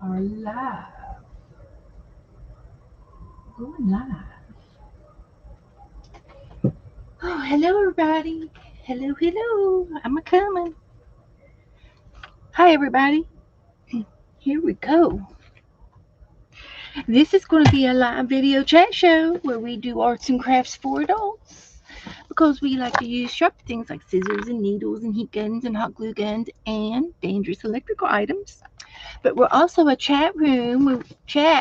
are live. Going live. Oh, hello, everybody. Hello, hello. I'm a coming. Hi, everybody. Here we go. This is going to be a live video chat show where we do arts and crafts for adults because we like to use sharp things like scissors and needles and heat guns and hot glue guns and dangerous electrical items. But we're also a chat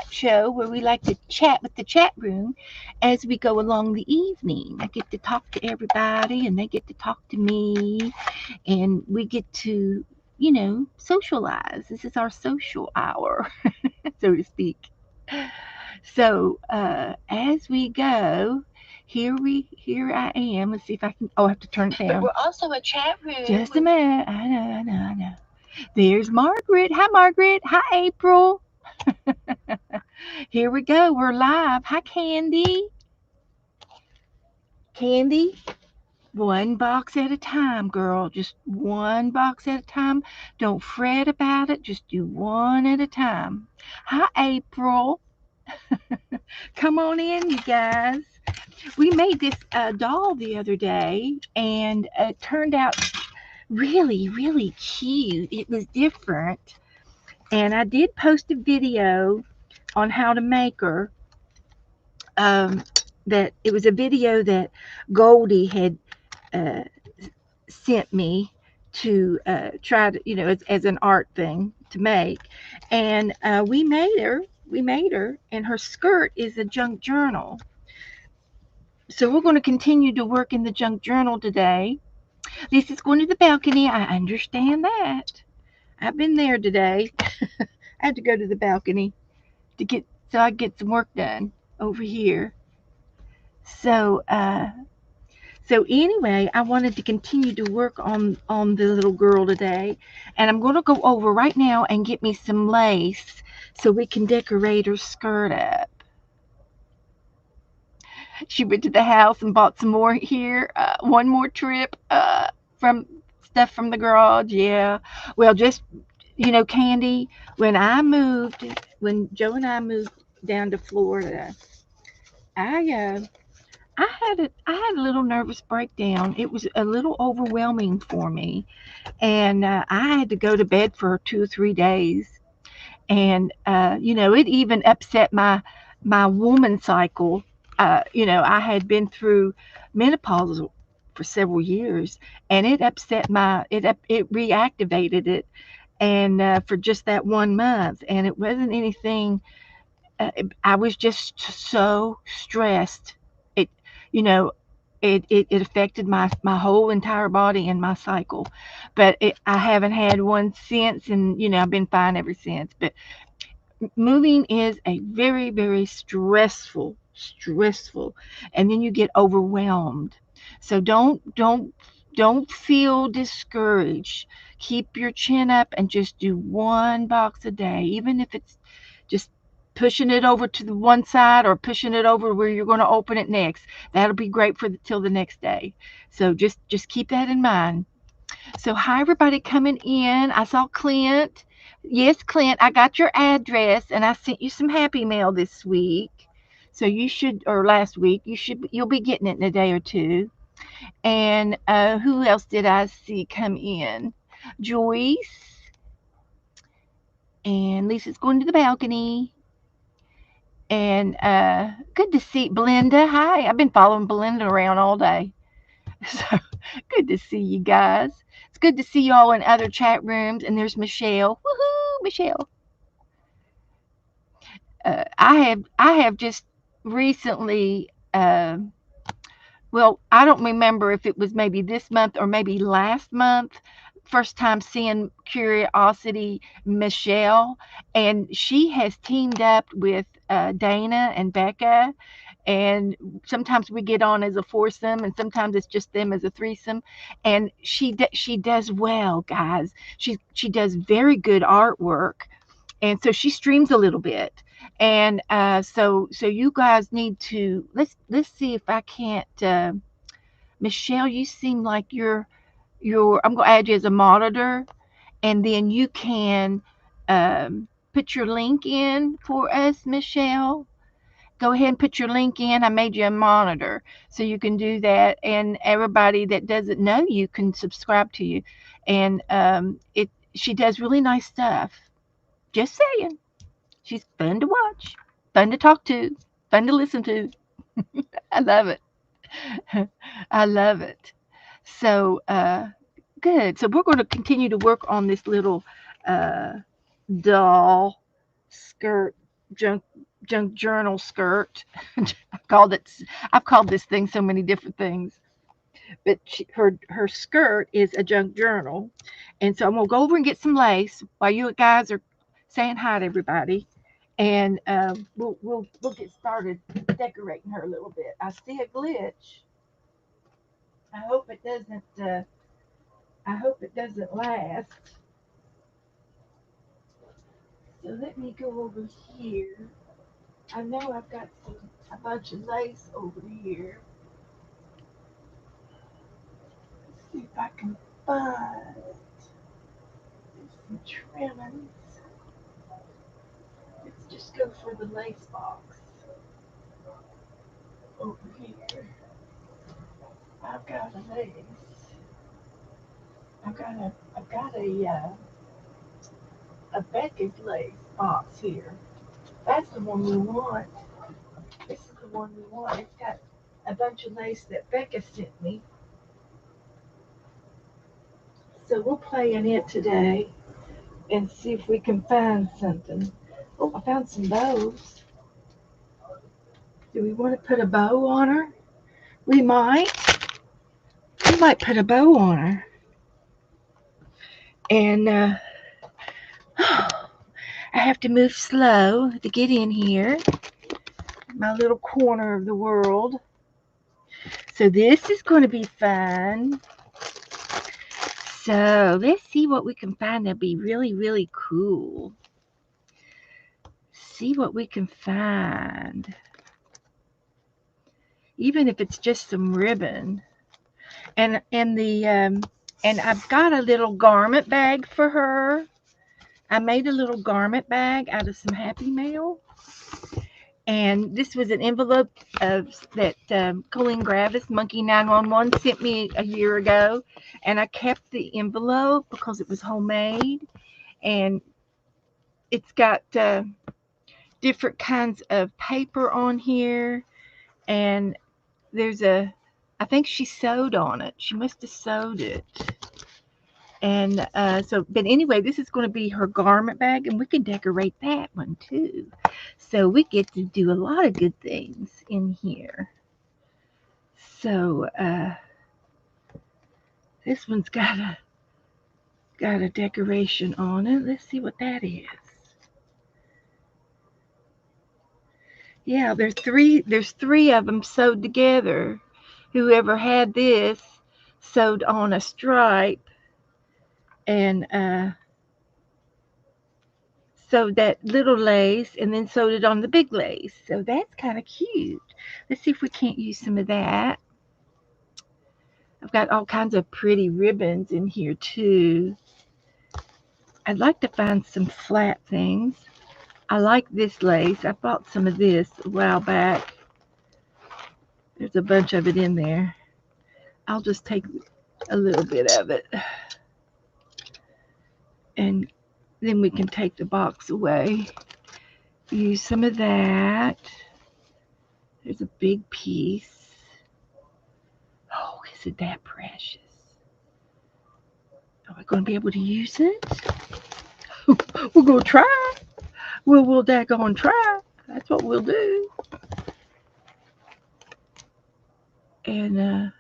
show where we like to chat with the chat room as we go along the evening. I get to talk to everybody and they get to talk to me and we get to, socialize. This is our social hour, so to speak. So as we go, here I am. Let's see if I can. Oh, I have to turn it down. But we're also a chat room. Just a minute. I know. There's Margaret. Hi, Margaret. Hi, April. Here we go. We're live. Hi, Candy. Candy, one box at a time, girl. Just one box at a time. Don't fret about it. Just do one at a time. Hi, April. Come on in, you guys. We made this doll the other day, and it turned out really, really cute. It was different. And I did post a video on how to make her. Um, that it was a video that Goldie had uh, sent me to try to, as an art thing to make, and we made her. We made her, and her skirt is a junk journal. So we're going to continue to work in the junk journal today. This is going to the balcony. I understand that. I've been there today. I had to go to the balcony to get so I get some work done over here. So so anyway, I wanted to continue to work on the little girl today, and I'm going to go over right now and get me some lace so we can decorate her skirt up. She went to the house and bought some more here. One more trip from stuff from the garage. Yeah. Well, just Candy. When Joe and I moved down to Florida, I I had a little nervous breakdown. It was a little overwhelming for me, and I had to go to bed for 2 or 3 days. And it even upset my woman cycle. I had been through menopause for several years, and it upset it reactivated it, and for just that 1 month, and it wasn't anything. I was just so stressed. It, you know, it affected my whole entire body and my cycle, but I haven't had one since, and I've been fine ever since. But moving is a very, very stressful, and then you get overwhelmed. So don't feel discouraged. Keep your chin up and just do one box a day, even if it's just pushing it over to the one side or pushing it over where you're going to open it next. That'll be great for till the next day. So just keep that in mind. So hi everybody coming in. I saw Clint. Yes, Clint, I got your address and I sent you some happy mail this week. So you should, or last week, you'll be getting it in a day or two. And who else did I see come in? Joyce, and Lisa's going to the balcony. And good to see Belinda. Hi, I've been following Belinda around all day. So good to see you guys. It's good to see you all in other chat rooms. And there's Michelle. Woohoo, Michelle. I have just recently. Well, I don't remember if it was maybe this month or maybe last month. First time seeing Curiosity Michelle, and she has teamed up with Dana and Becca, and sometimes we get on as a foursome, and sometimes it's just them as a threesome. And she does well, guys. She does very good artwork, and so she streams a little bit. And so you guys need to let's see if I can't. Michelle, you seem like you're. I'm gonna add you as a monitor, and then you can. put your link in for us, Michelle? Go ahead and put your link in. I made you a monitor so you can do that. And everybody that doesn't know you can subscribe to you. And she does really nice stuff. Just saying. She's fun to watch, fun to talk to, fun to listen to. I love it. I love it. So good. So we're going to continue to work on this little uh, doll skirt, junk junk journal skirt. I've called this thing so many different things, but her skirt is a junk journal, and so I'm gonna go over and get some lace while you guys are saying hi to everybody, and we'll get started decorating her a little bit. I see a glitch. I hope it doesn't. I hope it doesn't last. So let me go over here. I know I've got a bunch of lace over here. Let's see if I can find some trimmings. Let's just go for the lace box over here. I've got a lace. I've got a Becca's lace box here. That's the one we want. This is the one we want. It's got a bunch of lace that Becca sent me. So we'll play in it today and see if we can find something. Oh, I found some bows. Do we want to put a bow on her? We might. We might put a bow on her. And I have to move slow to get in here. My little corner of the world. So this is going to be fun. So let's see what we can find that'll be really, really cool. See what we can find. Even if it's just some ribbon. And I've got a little garment bag for her. I made a little garment bag out of some Happy Mail. And this was an envelope that Colleen Gravis, Monkey 911, sent me a year ago. And I kept the envelope because it was homemade. And it's got different kinds of paper on here. And I think she sewed on it. She must have sewed it. And but anyway, this is going to be her garment bag, and we can decorate that one too. So we get to do a lot of good things in here. So this one's got a decoration on it. Let's see what that is. Yeah, there's three of them sewed together. Whoever had this sewed on a stripe and sewed that little lace and then sewed it on the big lace. So that's kind of cute. Let's see if we can't use some of that. I've got all kinds of pretty ribbons in here too. I'd like to find some flat things. I like this lace. I bought some of this a while back. There's a bunch of it in there. I'll just take a little bit of it. And then we can take the box away. Use some of that. There's a big piece. Oh, is it that precious? Are we going to be able to use it? We're going to try. We'll daggone try. That's what we'll do. And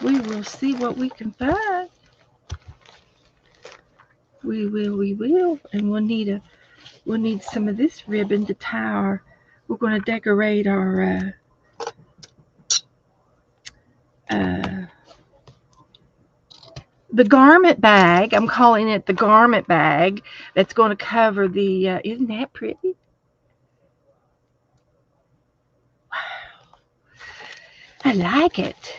we will see what we can find. We will. And we'll need some of this ribbon to tie our. We're going to decorate our the garment bag. I'm calling it the garment bag. That's going to cover the. Isn't that pretty? Wow, I like it.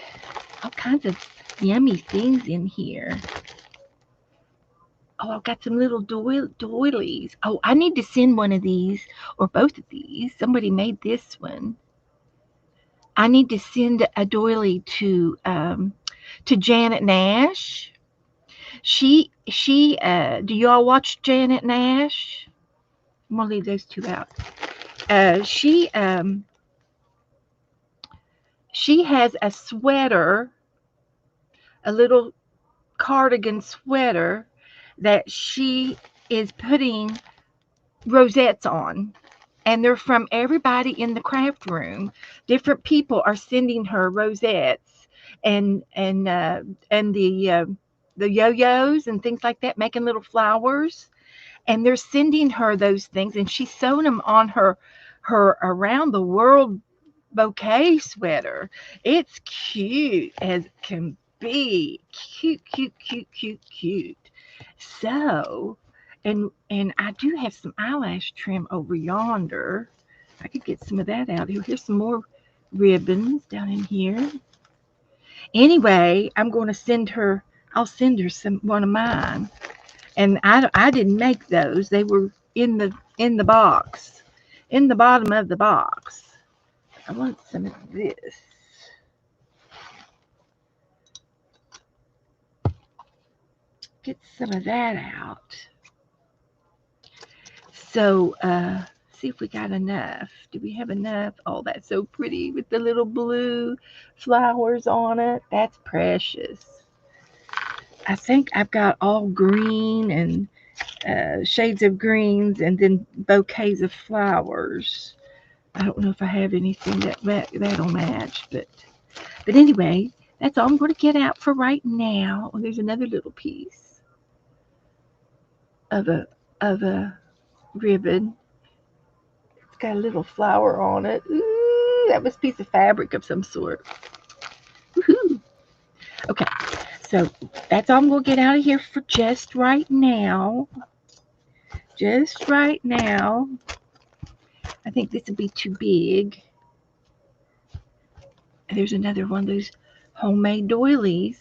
All kinds of yummy things in here. Oh, I've got some little doilies. Oh, I need to send one of these or both of these. Somebody made this one. I need to send a doily to Janet Nash. Do y'all watch Janet Nash? I'm gonna leave those two out. She has a sweater, a little cardigan sweater that she is putting rosettes on, and they're from everybody in the craft room. Different people are sending her rosettes and the yo-yos and things like that, making little flowers, and they're sending her those things, and she's sewing them on her around the world bouquet sweater. It's cute as can be. Cute, cute, cute, cute, cute. So, and I do have some eyelash trim over yonder. I could get some of that out here. Here's some more ribbons down in here. Anyway, I'm going to send her. I'll send her some one of mine. And I didn't make those. They were in the box, in the bottom of the box. I want some of this. Get some of that out. So, see if we got enough. Do we have enough? Oh, that's so pretty with the little blue flowers on it. That's precious. I think I've got all green and shades of greens and then bouquets of flowers. I don't know if I have anything that'll match, but anyway, that's all I'm going to get out for right now. Oh, there's another little piece of a ribbon. It's got a little flower on it. Ooh, that was a piece of fabric of some sort. Woohoo! Okay, so that's all I'm going to get out of here for just right now. Just right now. I think this would be too big. There's another one of those homemade doilies.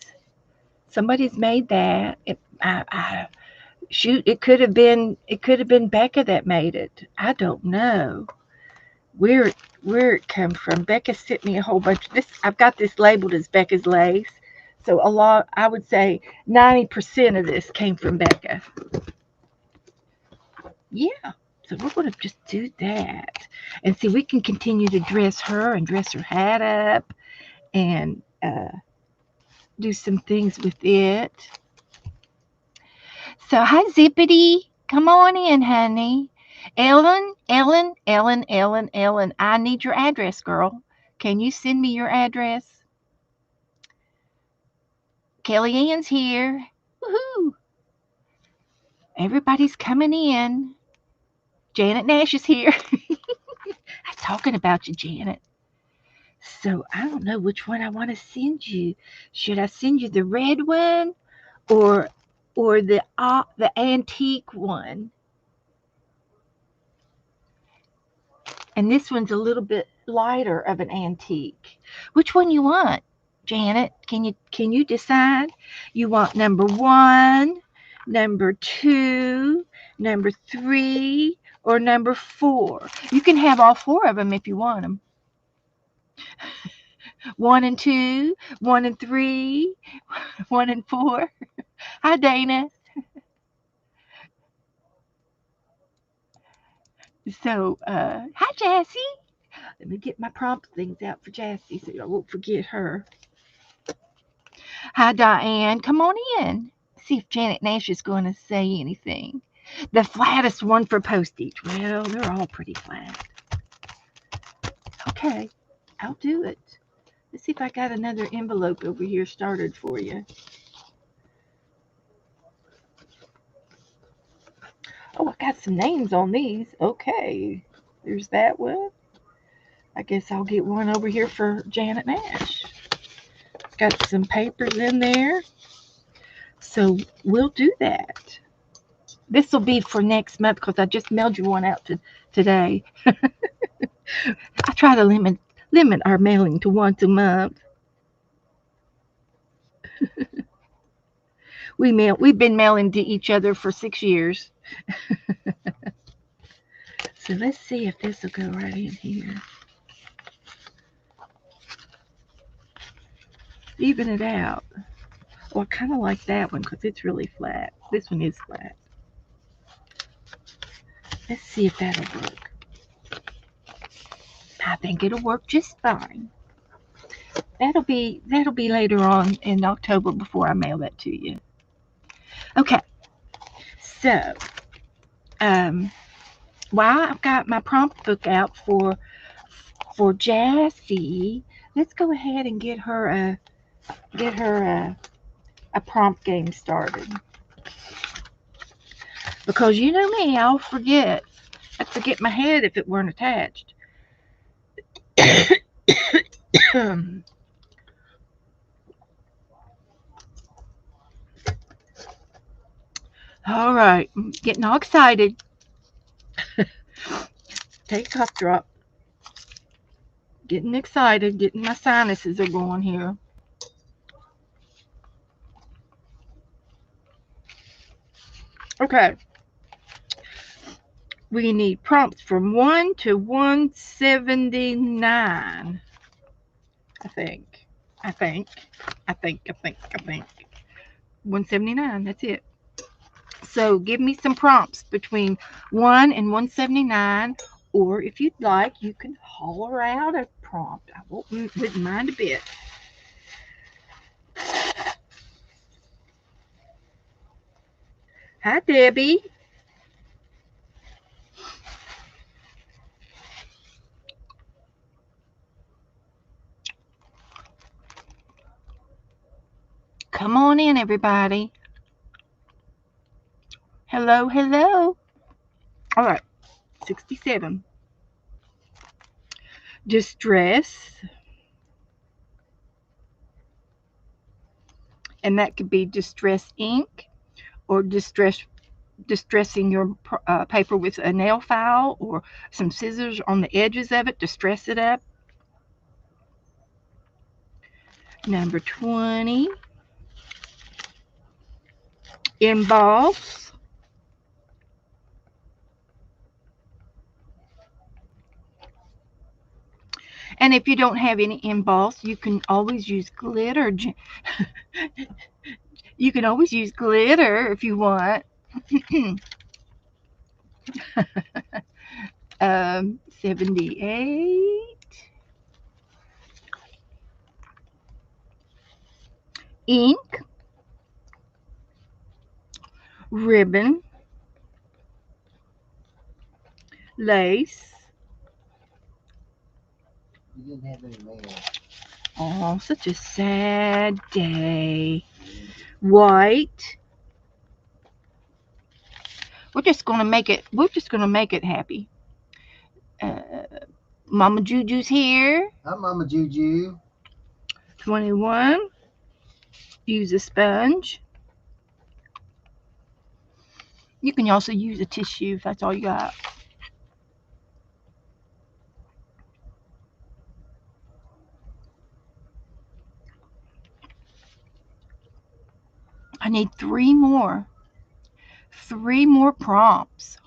Somebody's made that. Shoot, it could have been Becca that made it. I don't know where it come from. Becca sent me a whole bunch of this. I've got this labeled as Becca's lace. So a lot, I would say 90% of this came from Becca. Yeah. So we're going to just do that. And see, we can continue to dress her and dress her hat up and do some things with it. So, hi, Zippity. Come on in, honey. Ellen, I need your address, girl. Can you send me your address? Kellyanne's here. Woohoo! Everybody's coming in. Janet Nash is here. I'm talking about you, Janet. So I don't know which one I want to send you. Should I send you the red one or the antique one? And this one's a little bit lighter of an antique. Which one you want, Janet? Can you decide? You want number 1, number 2, number 3, or number 4? You can have all 4 of them if you want them. 1 and 2, 1 and 3, 1 and 4. Hi, Dana. So, hi, Jassy. Let me get my prompt things out for Jassy so I won't forget her. Hi, Diane. Come on in. See if Janet Nash is going to say anything. The flattest one for postage. Well, they're all pretty flat. Okay, I'll do it. Let's see if I got another envelope over here started for you. Oh, I got some names on these. Okay, there's that one. I guess I'll get one over here for Janet Nash. Got some papers in there. So we'll do that. This will be for next month because I just mailed you one out today. I try to limit our mailing to once a month. We've been mailing to each other for 6 years. So let's see if this will go right in here. Even it out. Well, I kind of like that one because it's really flat. This one is flat. Let's see if that'll work. I think it'll work just fine. That'll be later on in October before I mail that to you. Okay, so um, while I've got my prompt book out for Jassy, let's go ahead and get her a prompt game started. Because you know me, I'll forget. I'd forget my head if it weren't attached. All right, getting all excited. Take a cough drop. Getting excited, getting my sinuses are going here. Okay. We need prompts from 1 to 179. I think. I think. I think. 179. That's it. So give me some prompts between 1 and 179. Or if you'd like, you can holler out a prompt. I wouldn't mind a bit. Hi, Debbie. Come on in, everybody. Hello, hello. All right, 67. Distress. And that could be distress ink or distressing your paper with a nail file or some scissors on the edges of it to stress it up. Number 20, emboss. And if you don't have any emboss, you can always use glitter. You can always use glitter if you want. 78. Ink, ribbon, lace. You didn't have any mail. Oh, such a sad day. White. We're just gonna make it. We're just gonna make it happy. Uh, Mama Juju's here. Hi, Mama Juju. 21. Use a sponge. You can also use a tissue if that's all you got. I need 3 more. 3 more prompts.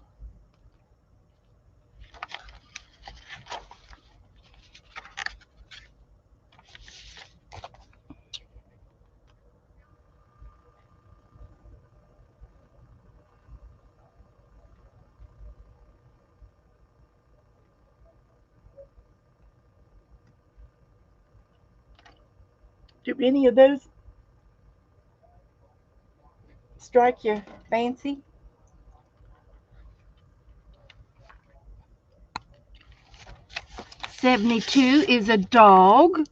Do any of those strike your fancy? 72 is a dog.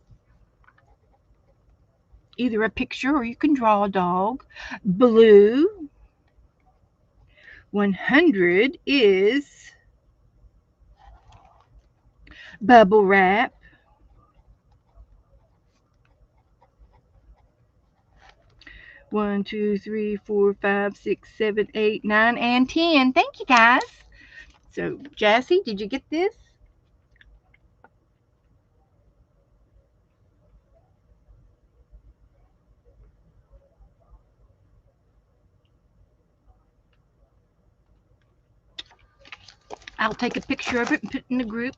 Either a picture or you can draw a dog. Blue. 100 is bubble wrap. 1, 2, 3, 4, 5, 6, 7, 8, 9, and 10. Thank you, guys. So, Jassy, did you get this? I'll take a picture of it and put it in the group.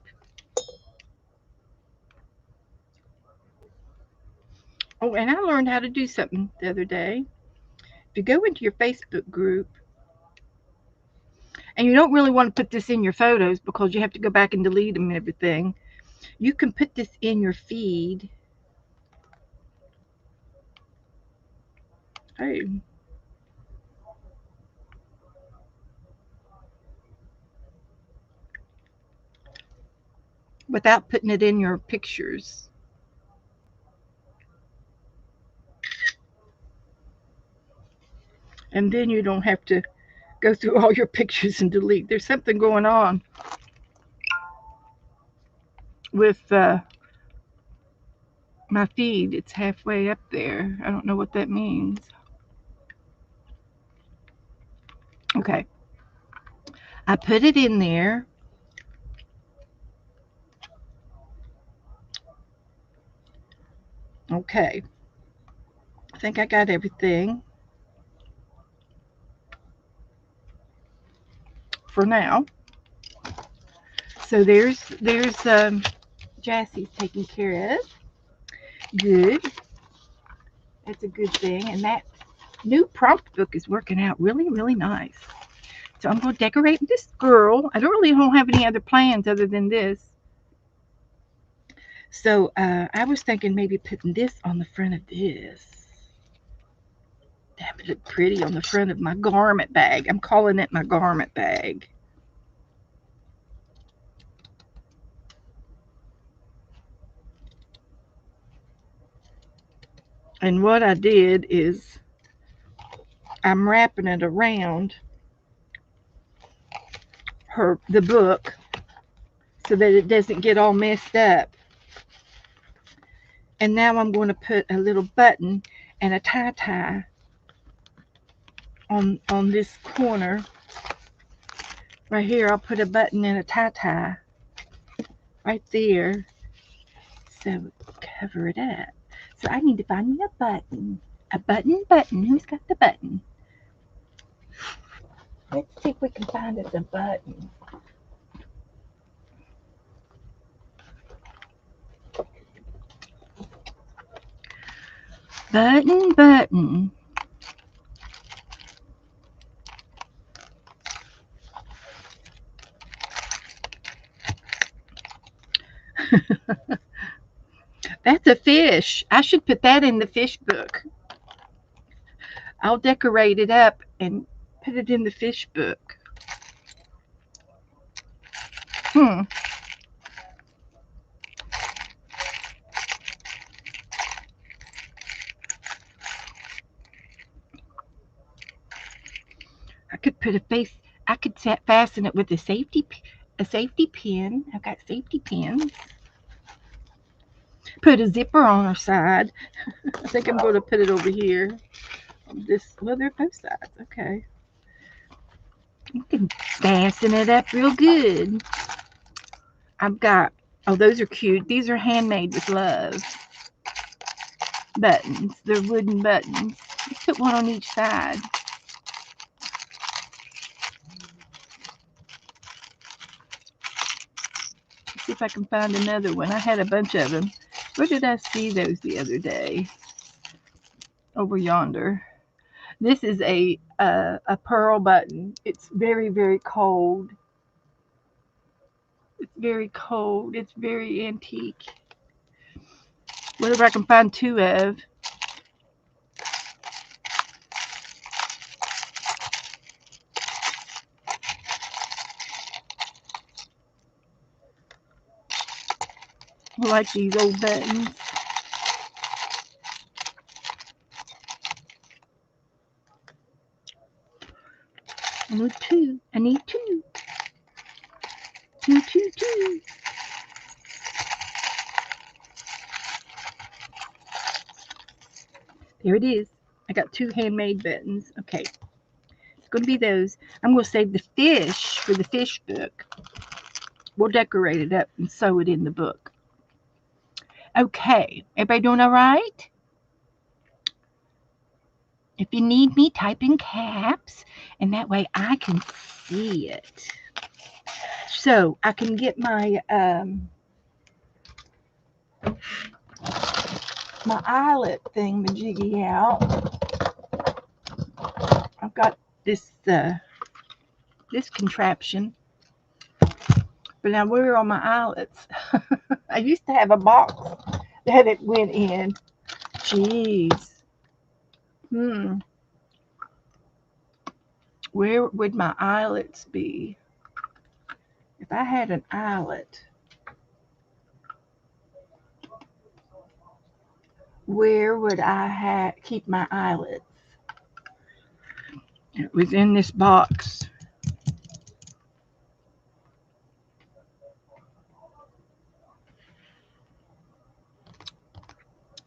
Oh, and I learned how to do something the other day. If you go into your Facebook group, and you don't really want to put this in your photos because you have to go back and delete them and everything, you can put this in your feed. Hey, without putting it in your pictures. And then you don't have to go through all your pictures and delete. There's something going on with my feed. It's halfway up there. I don't know what that means. Okay. I put it in there. Okay. I think I got everything for now. So there's Jassie's taken care of. Good. That's a good thing. And that new prompt book is working out really, really nice. So I'm going to decorate this girl. I don't have any other plans other than this. So I was thinking maybe putting this on the front of this. That would look pretty on the front of my garment bag. I'm calling it my garment bag. And what I did is I'm wrapping it around the book so that it doesn't get all messed up. And now I'm going to put a little button and a tie on this corner. Right here, I'll put a button and a tie right there. So cover it up. So I need to find me a button. A button. Who's got the button? Let's see if we can find us a button. Button. That's a fish. I should put that in the fish book. I'll decorate it up and put it in the fish book. Hmm. I could put a face. I could fasten it with a safety pin. I've got safety pins. Put a zipper on her side. I think I'm going to put it over here. Well, they're both sides. Okay. You can fasten it up real good. I've got, oh, those are cute. These are handmade with love buttons. They're wooden buttons. Let's put one on each side. Let's see if I can find another one. I had a bunch of them. Where did I see those the other day? Over yonder. This is a pearl button. It's very, very cold. It's very cold. It's very antique. Whatever I can find two of. I like these old buttons. I need two. I need two. Two. There it is. I got two handmade buttons. Okay. It's going to be those. I'm going to save the fish for the fish book. We'll decorate it up and sew it in the book. Okay. Everybody doing all right? If you need me, type in caps, and that way I can see it. So I can get my eyelet thing majiggy out. I've got this contraption, but now where are my eyelets? I used to have a box that it went in. Jeez. Hmm. Where would my eyelets be? If I had an eyelet, where would I keep my eyelets? It was in this box.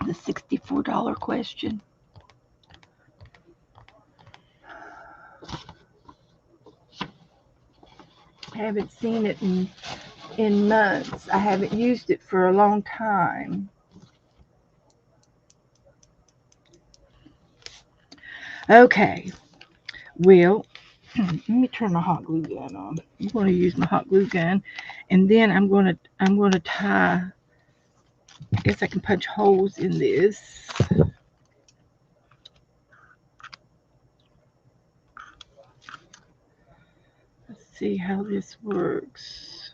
The $64 question. I haven't seen it in months. I haven't used it for a long time. Okay. Well, let me turn my hot glue gun on. I'm going to use my hot glue gun, and then I'm going to tie. I guess I can punch holes in this. Let's see how this works.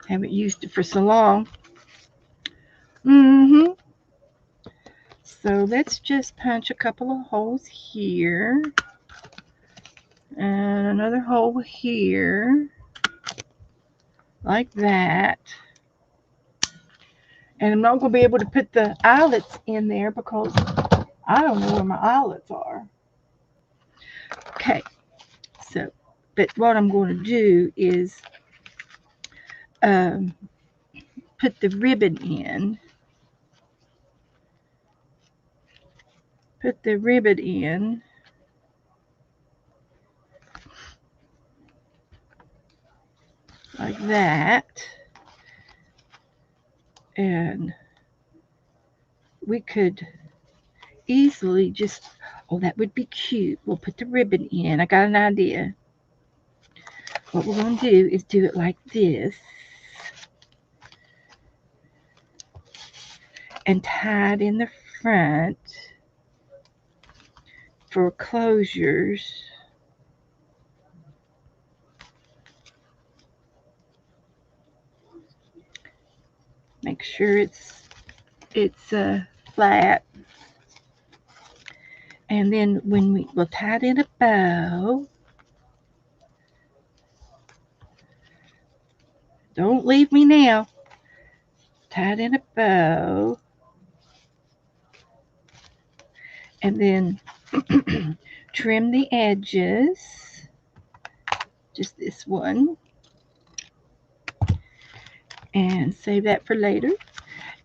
Haven't used it for so long. Mm-hmm. So let's just punch a couple of holes here. And another hole here. Like that. And I'm not going to be able to put the eyelets in there because I don't know where my eyelets are. Okay. So, but what I'm going to do is um, put the ribbon in. Put the ribbon in. Like that. And we could easily just, oh, that would be cute. We'll put the ribbon in. I got an idea. What we're going to do is do it like this and tie it in the front for closures. Make sure it's flat. And then when we'll tie it in a bow. Don't leave me now. Tie it in a bow. And then trim the edges. Just this one. And save that for later.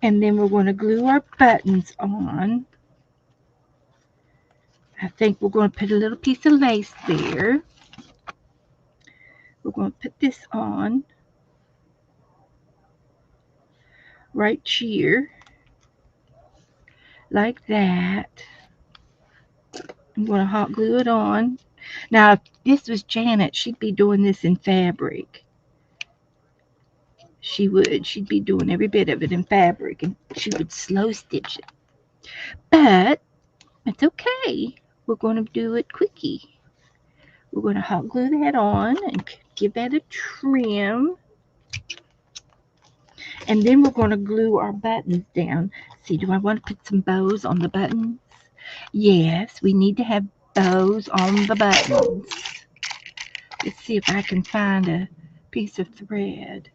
And then we're going to glue our buttons on. I think we're going to put a little piece of lace there. We're going to put this on right here, like that. I'm going to hot glue it on. Now, if this was Janet, she'd be doing this in fabric. She would. She'd be doing every bit of it in fabric, and she would slow stitch it. But it's okay. We're going to do it quickie. We're going to hot glue that on and give that a trim. And then we're going to glue our buttons down. See, do I want to put some bows on the buttons? Yes, we need to have bows on the buttons. Let's see if I can find a piece of thread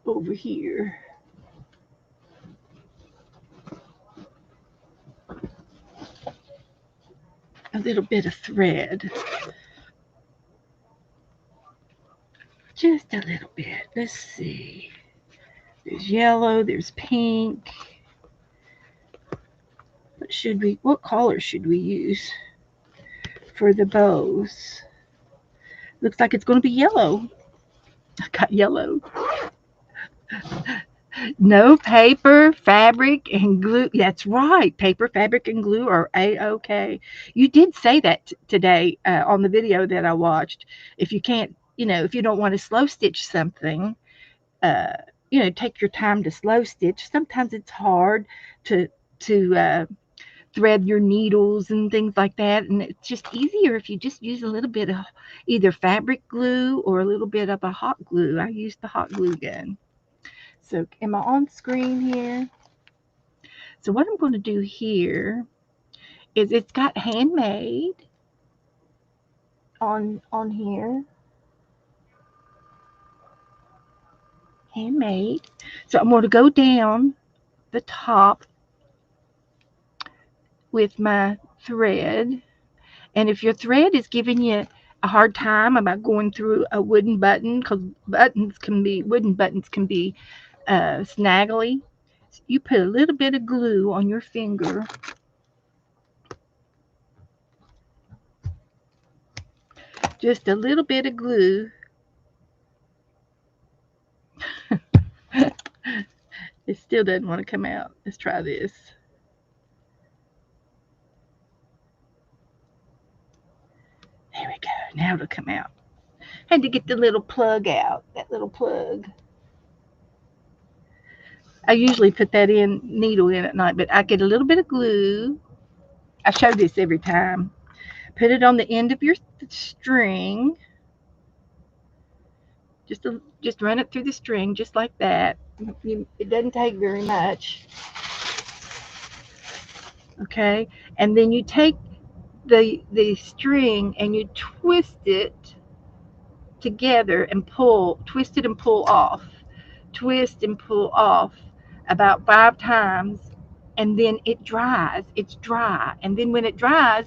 over here. A little bit of thread. Just a little bit. Let's see. There's yellow, there's pink. What color should we use for the bows? Looks like it's going to be yellow. I got yellow. No paper, fabric, and glue. That's right. Paper, fabric, and glue are A-OK. You did say that today on the video that I watched. If you can't, if you don't want to slow stitch something, uh, take your time to slow stitch. Sometimes it's hard to to thread your needles and things like that, and it's just easier if you just use a little bit of either fabric glue or a little bit of a hot glue. I use the hot glue gun. So, am I on screen here? So what I'm going to do here is it's got handmade on here, handmade. So I'm going to go down the top with my thread, and if your thread is giving you a hard time about going through a wooden button, because wooden buttons can be snaggly, you put a little bit of glue on your finger, just a little bit of glue. It still doesn't want to come out. Let's try this. There we go. Now it'll come out. Had to get the little plug out. That little plug. I usually put that needle in at night, but I get a little bit of glue. I show this every time. Put it on the end of your string. Just run it through the string, just like that. It doesn't take very much. Okay, and then you take the string and you together and twist it and pull off, twist and pull off about 5 times, and then it dries. It's dry, and then when it dries,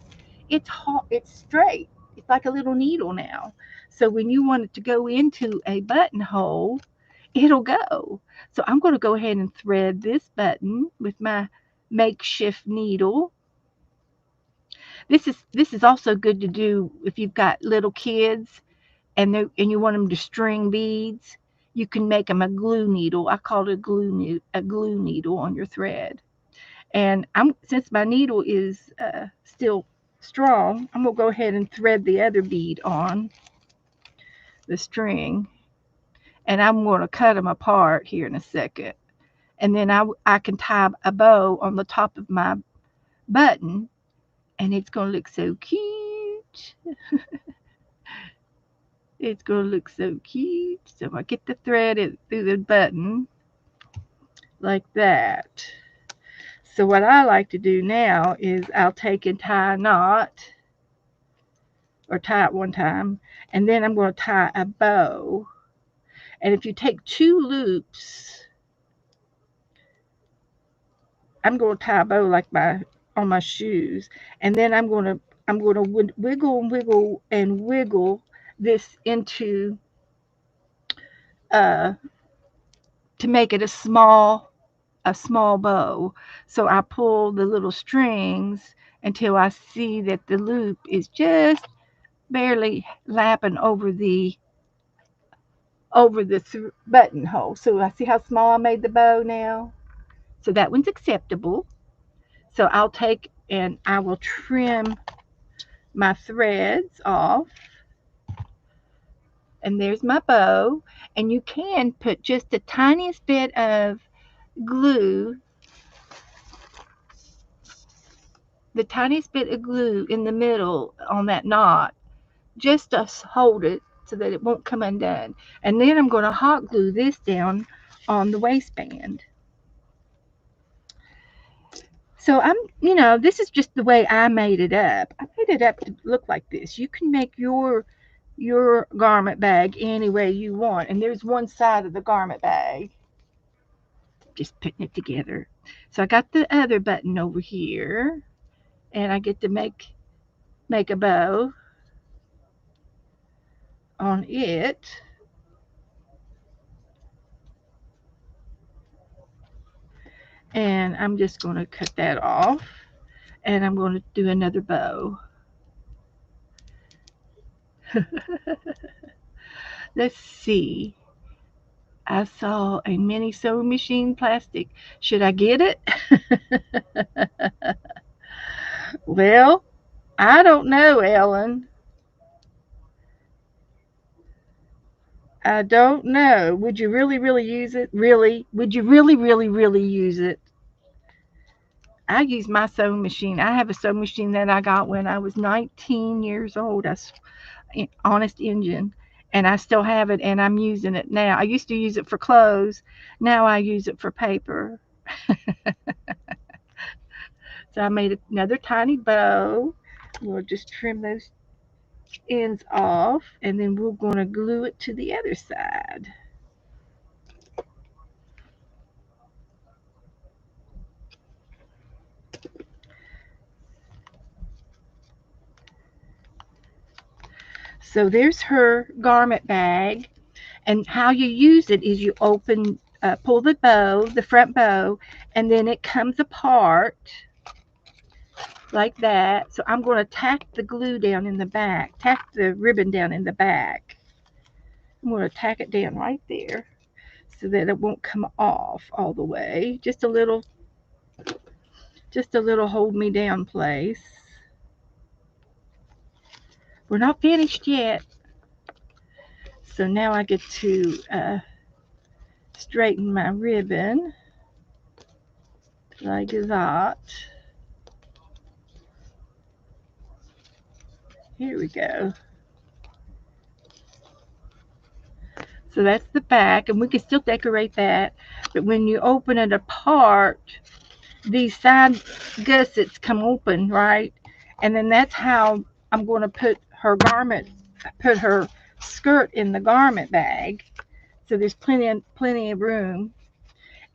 it's hot. It's straight. It's like a little needle now. So when you want it to go into a buttonhole, it'll go. So I'm going to go ahead and thread this button with my makeshift needle. This is also good to do if you've got little kids and you want them to string beads. You can make them a glue needle. I call it a glue needle on your thread. And since my needle is still strong, I'm gonna go ahead and thread the other bead on the string, and I'm gonna cut them apart here in a second. And then I can tie a bow on the top of my button, and it's gonna look so cute. It's gonna look so cute. So I get the thread through the button like that. So what I like to do now is I'll take and tie a knot, or tie it one time, and then I'm going to tie a bow. And if you take 2 loops, I'm going to tie a bow like on my shoes, and then I'm going to wiggle and wiggle and wiggle this into uh to make it a small bow. So I pull the little strings until I see that the loop is just barely lapping over the buttonhole. So I see how small I made the bow now. So that one's acceptable. So I'll take and I will trim my threads off. And there's my bow. And you can put just the tiniest bit of glue, the tiniest bit of glue in the middle on that knot, just to hold it so that it won't come undone. And then I'm going to hot glue this down on the waistband. So this is just the way I made it up. I made it up to look like this. You can make your garment bag any way you want. And there's one side of the garment bag. Just putting it together. So I got the other button over here, and I get to make a bow on it. And I'm just going to cut that off, and I'm going to do another bow. Let's see. I saw a mini sewing machine plastic. Should I get it? Well, I don't know, Ellen. I don't know. Would you really, really use it? Really? Would you really, really, really use it? I use my sewing machine. I have a sewing machine that I got when I was 19 years old. That's honest engine. And I still have it and I'm using it now. I used to use it for clothes. Now I use it for paper. So I made another tiny bow. We'll just trim those ends off and then we're going to glue it to the other side. So there's her garment bag. And how you use it is you pull the bow, the front bow, and then it comes apart like that. So I'm going to tack the glue down in the back, tack the ribbon down in the back. I'm going to tack it down right there so that it won't come off all the way. Just a little hold me down place. We're not finished yet. So now I get to straighten my ribbon like that. Here we go. So that's the back, and we can still decorate that. But when you open it apart, these side gussets come open, right? And then that's how I'm going to put her skirt in the garment bag. So there's plenty of room.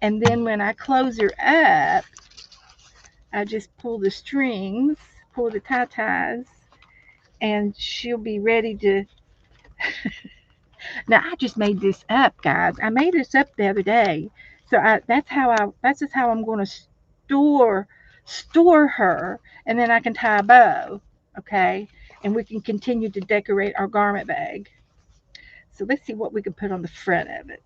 And then when I close her up, I just pull the strings, pull the tie-ties, and she'll be ready to. Now I just made this up, guys. I made this up the other day. So that's just how I'm going to store her, and then I can tie a bow, okay? And we can continue to decorate our garment bag. So let's see what we can put on the front of it.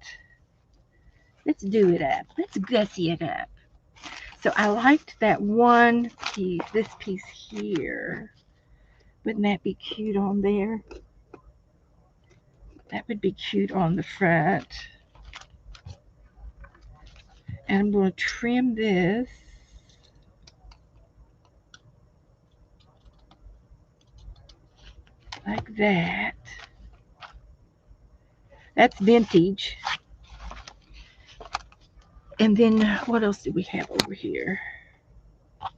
Let's do it up. Let's gussy it up. So I liked that one piece, this piece here. Wouldn't that be cute on there? That would be cute on the front. And I'm going to trim this like that. That's vintage. And then what else do we have over here? I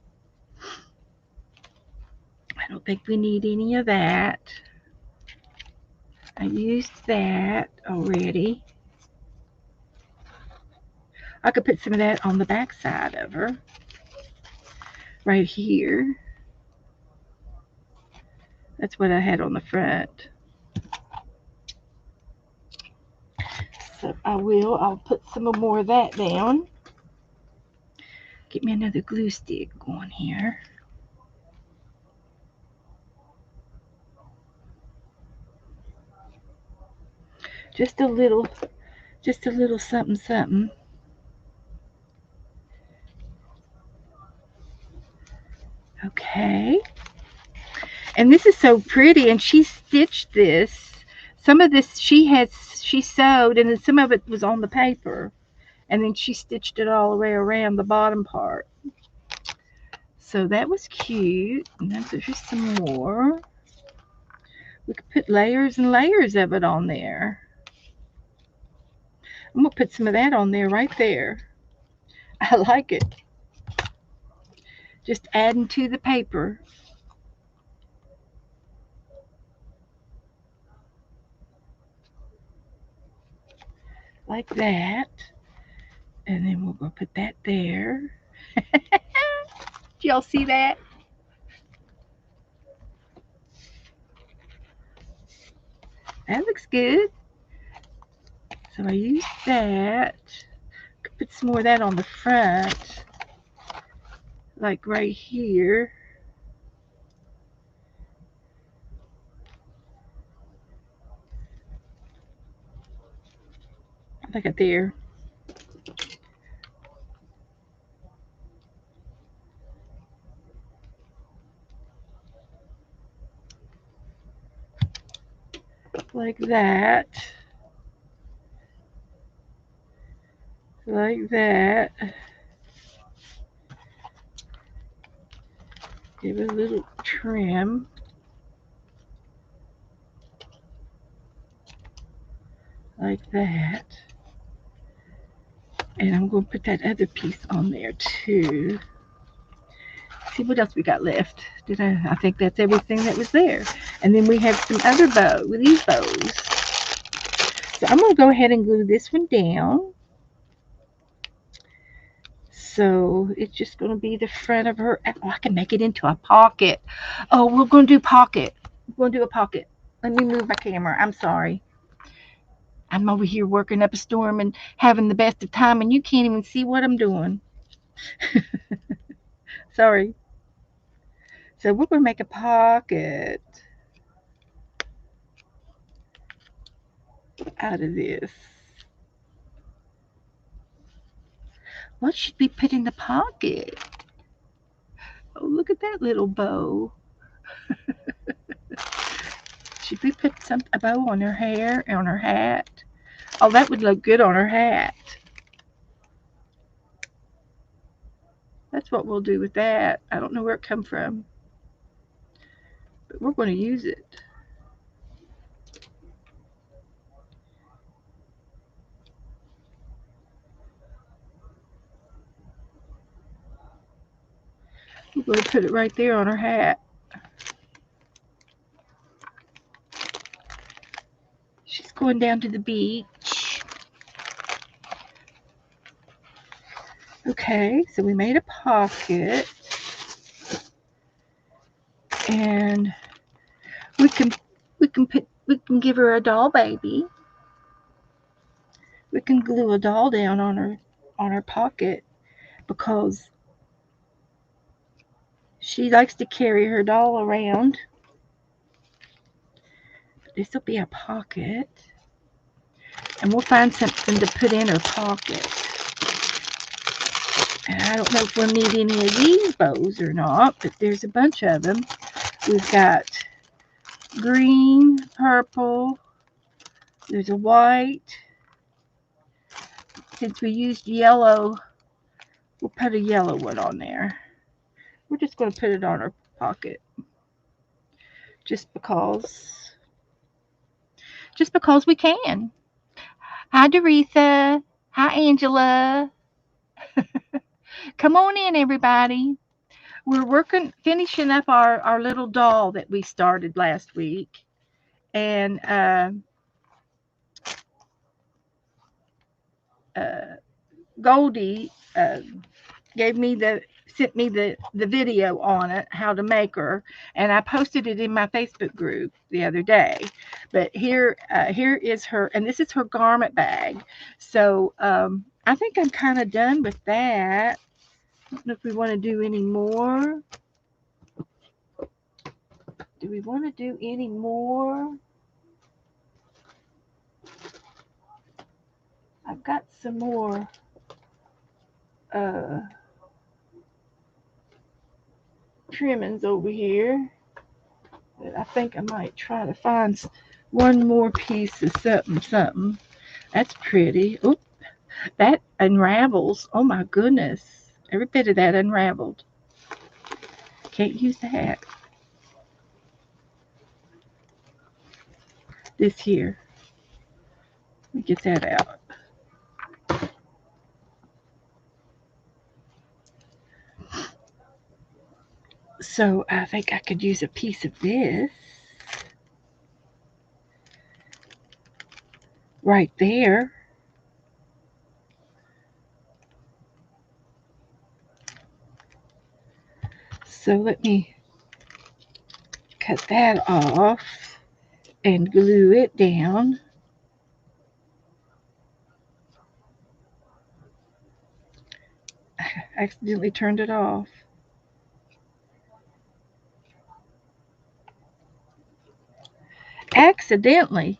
don't think we need any of that. I used that already. I could put some of that on the back side of her. Right here. That's what I had on the front. So I'll put some more of that down. Get me another glue stick going here. Just a little something something. Okay. And this is so pretty, and she stitched this. Some of this she sewed, and then some of it was on the paper, and then she stitched it all the way around the bottom part. So that was cute. And then there's just some more. We could put layers and layers of it on there. I'm gonna put some of that on there right there. I like it. Just adding to the paper. Like that. And then we're gonna put that there. Do y'all see that? That looks good. So I used that. Could put some more of that on the front. Like right here. Like it there. Like that. Like that. Give it a little trim. Like that. And I'm going to put that other piece on there too. See what else we got left. I think that's everything that was there. And then we have some other these bows. So I'm going to go ahead and glue this one down. So it's just going to be the front of her. Oh, I can make it into a pocket. Oh, we're going to do pocket. We're going to do a pocket. Let me move my camera. I'm sorry. I'm over here working up a storm and having the best of time, and you can't even see what I'm doing. Sorry. So we're going to make a pocket out of this. What should we put in the pocket? Oh, look at that little bow. Should we put a bow on her hair, on her hat? Oh, that would look good on her hat. That's what we'll do with that. I don't know where it come from, but we're going to use it. We're going to put it right there on her hat. She's going down to the beach. Okay, so we made a pocket. And we can give her a doll baby. We can glue a doll down on her pocket because she likes to carry her doll around. This will be a pocket. And we'll find something to put in her pocket. And I don't know if we'll need any of these bows or not, but there's a bunch of them. We've got green, purple, there's a white. Since we used yellow, we'll put a yellow one on there. We're just going to put it on her pocket. Just because we can. Hi, Doretha. Hi, Angela. Come on in, everybody. We're finishing up our little doll that we started last week. And Goldie sent me the video on it, how to make her, and I posted it in my Facebook group the other day. But here is her, and this is her garment bag. So I think I'm kind of done with that. I don't know if we want to do any more. Do we want to do any more? I've got some more uh, trimmings over here. But I think I might try to find one more piece of something. That's pretty. Oop, that unravels. Oh my goodness. Every bit of that unraveled. Can't use that. This here. Let me get that out. So I think I could use a piece of this right there. So let me cut that off and glue it down. I accidentally turned it off. Accidentally.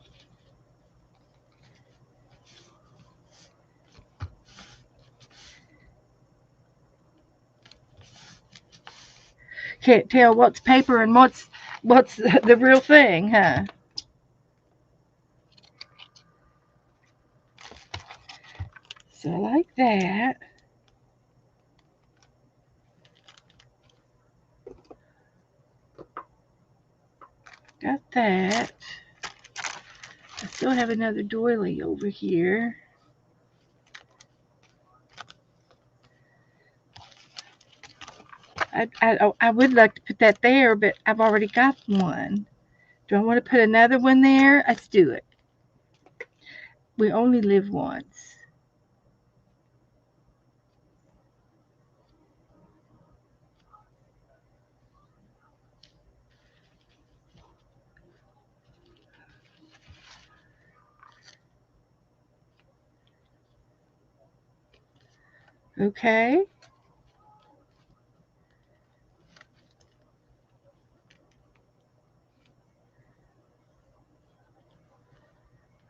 tell what's paper and what's the real thing, huh? So like that. Got that. I still have another doily over here. I would like to put that there, but I've already got one. Do I want to put another one there? Let's do it. We only live once. Okay.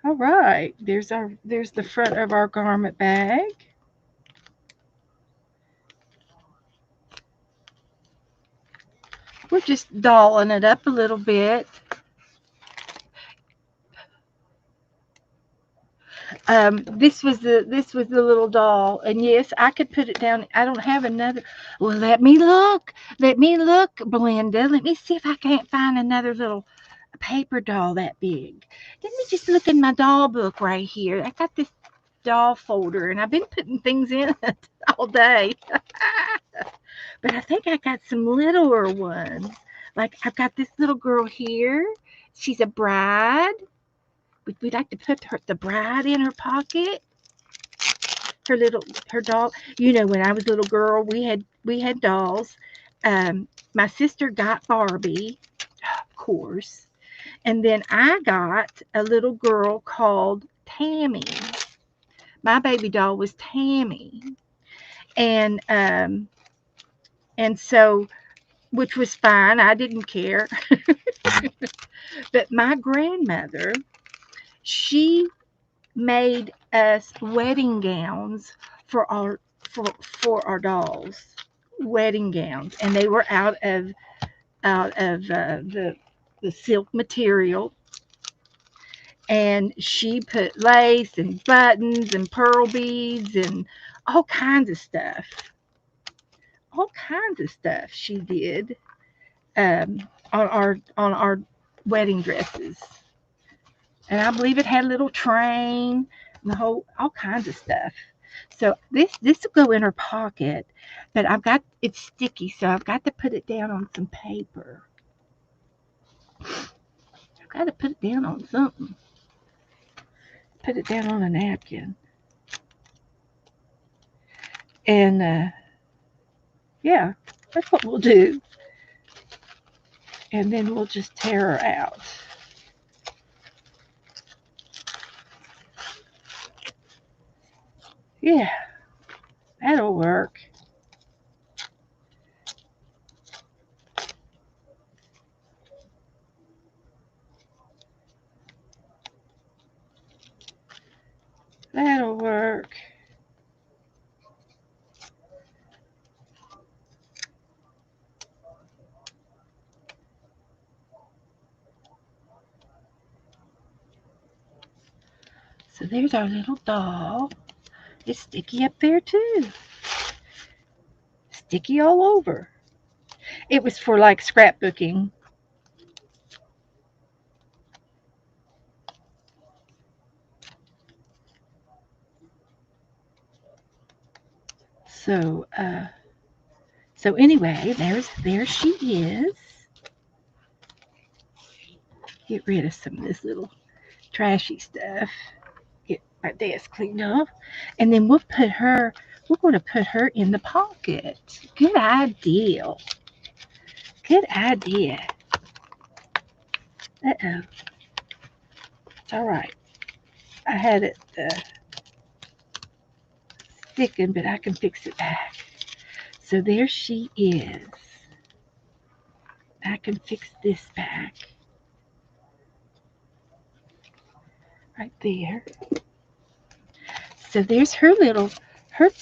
All right. There's the front of our garment bag. We're just dolling it up a little bit. This was the little doll, and yes, I could put it down. I don't have another. Well, let me look. Let me look, Belinda. Let me see if I can't find another little paper doll that big. Let me just look in my doll book right here. I got this doll folder, and I've been putting things in it all day. But I think I got some littler ones. Like I've got this little girl here. She's a bride. We'd like to put the bride in her pocket. Her doll. You know, when I was a little girl, we had dolls. My sister got Barbie, of course, and then I got a little girl called Tammy. My baby doll was Tammy, and so which was fine. I didn't care. But my grandmother, she made us wedding gowns for our dolls, wedding gowns, and they were out of the silk material, and she put lace and buttons and pearl beads and all kinds of stuff, she did, on our wedding dresses. And I believe it had a little train and the whole all kinds of stuff. So this will go in her pocket, but it's sticky, so I've got to put it down on some paper. I've got to put it down on something. Put it down on a napkin. And yeah, that's what we'll do. And then we'll just tear her out. Yeah, that'll work. That'll work. So there's our little doll. It's sticky up there too. Sticky all over. It was for like scrapbooking. So anyway, there she is. Get rid of some of this little trashy stuff. Get my desk cleaned up, and then we're going to put her in the pocket. Good idea. Good idea. Uh-oh. It's all right. I had it sticking, but I can fix it back. So there she is. I can fix this back. Right there. So there's her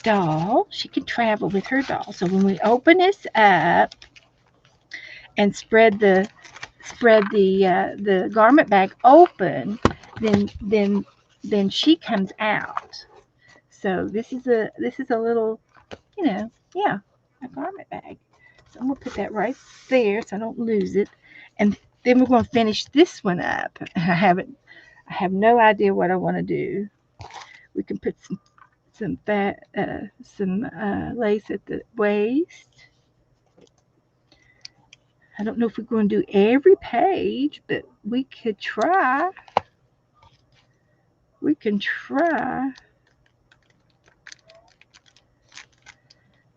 doll. She can travel with her doll. So when we open this up, and spread the garment bag open, then she comes out. So this is a little, yeah, a garment bag. So I'm gonna put that right there so I don't lose it, and then we're gonna finish this one up. I have no idea what I want to do. We can put some lace at the waist. I don't know if we're going to do every page, but we could try. We can try.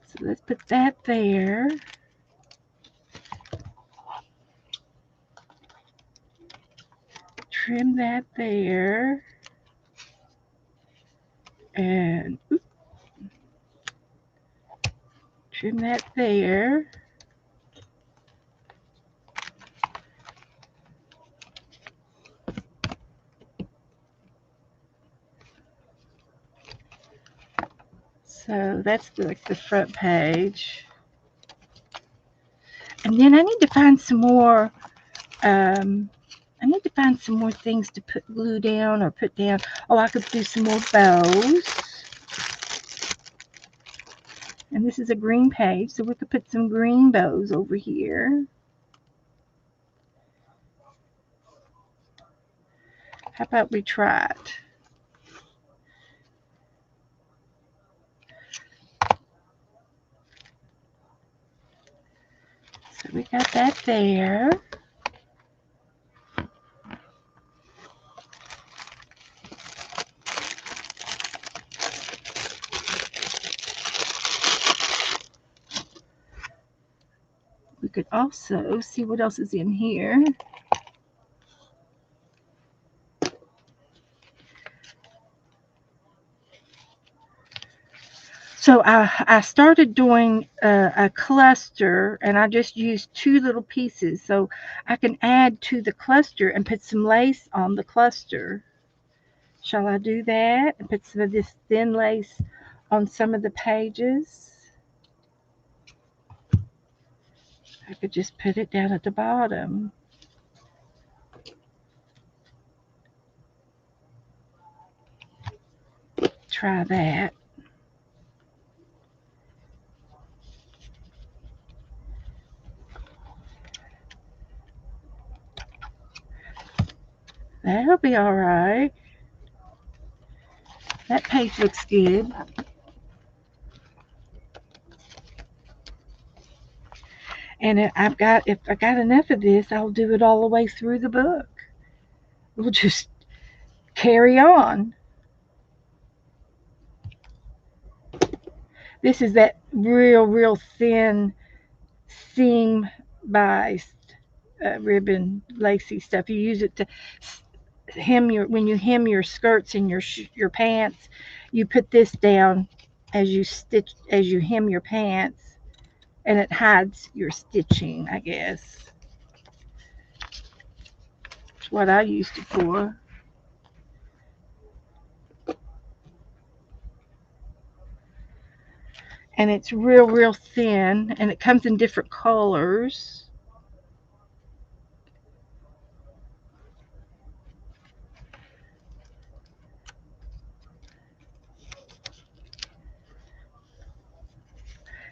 So let's put that there. Trim that there. And trim that there. So that's the front page. And then I need to find some more. I need to find some more things to put glue down or put down. Oh, I could do some more bows. And this is a green page, so we could put some green bows over here. How about we try it? So we got that there. We could also see what else is in here. So I started doing a cluster, and I just used two little pieces. So I can add to the cluster and put some lace on the cluster. Shall I do that and put some of this thin lace on some of the pages? I could just put it down at the bottom. Try that. That'll be all right. That page looks good. And if I got enough of this, I'll do it all the way through the book. We'll just carry on. This is that real thin seam biased ribbon lacy stuff. You use it to hem when you hem your skirts and your pants. You put this down as you hem your pants, and it hides your stitching, I guess. It's what I used it for. And it's real thin, and it comes in different colors.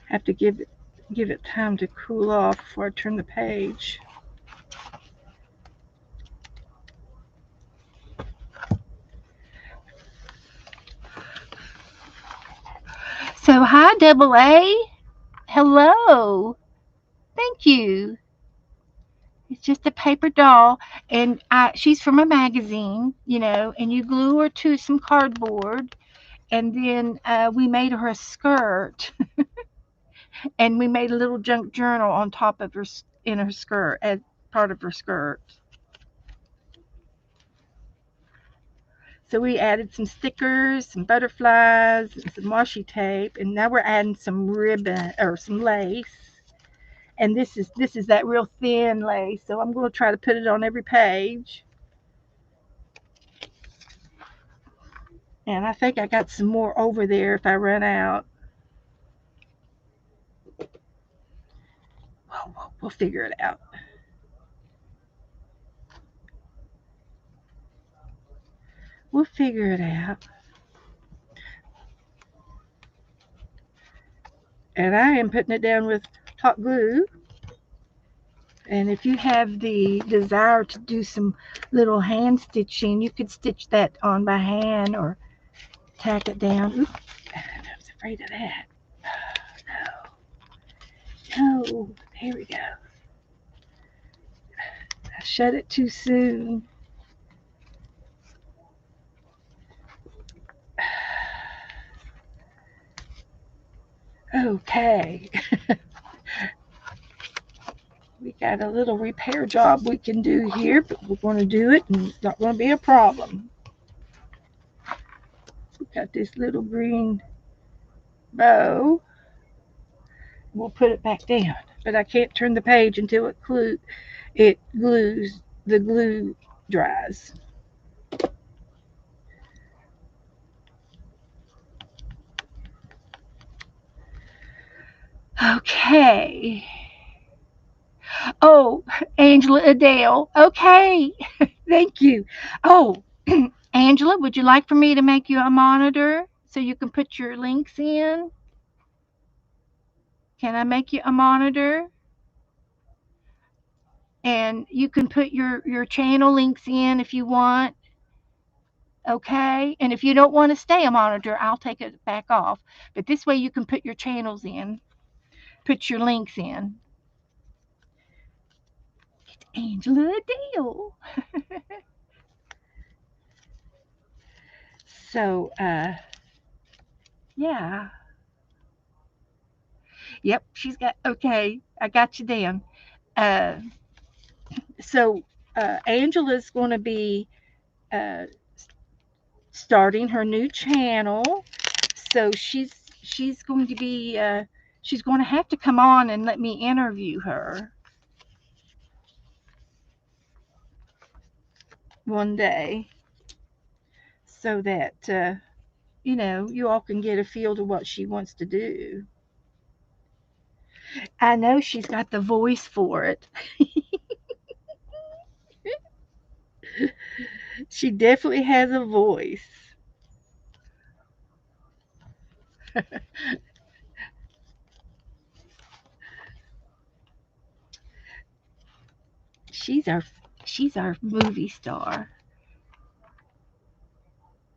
I have to give it time to cool off before I turn the page. So hi, Double A. Hello. Thank you. It's just a paper doll, and she's from a magazine, and you glue her to some cardboard, and then we made her a skirt, and we made a little junk journal on top of in her skirt as part of her skirt. So we added some stickers, some butterflies, and some washi tape, and now we're adding some ribbon or some lace. And this is that real thin lace, so I'm going to try to put it on every page. And I think I got some more over there if I run out. We'll figure it out. We'll figure it out. And I am putting it down with hot glue. And if you have the desire to do some little hand stitching, you could stitch that on by hand or tack it down. Oop, I was afraid of that. No, no. Here we go. I shut it too soon. Okay. We got a little repair job we can do here, but we're going to do it and it's not going to be a problem. We got this little green bow. We'll put it back down, but I can't turn the page until it glues, the glue dries. Okay. Oh, Angela Adele. Okay. Thank you. Oh, Angela, would you like for me to make you a monitor so you can put your links in? Can I make you a monitor? And you can put your channel links in if you want. Okay. And if you don't want to stay a monitor, I'll take it back off. But this way you can put your channels in, put your links in. Angela Adele. So, yeah. Yep, she's got, okay, I got you down. Uh, so, Angela's going to be uh, starting her new channel. So she's going to be she's going to have to come on and let me interview her one day so that you all can get a feel to what she wants to do. I know she's got the voice for it. She definitely has a voice. She's our she's our movie star.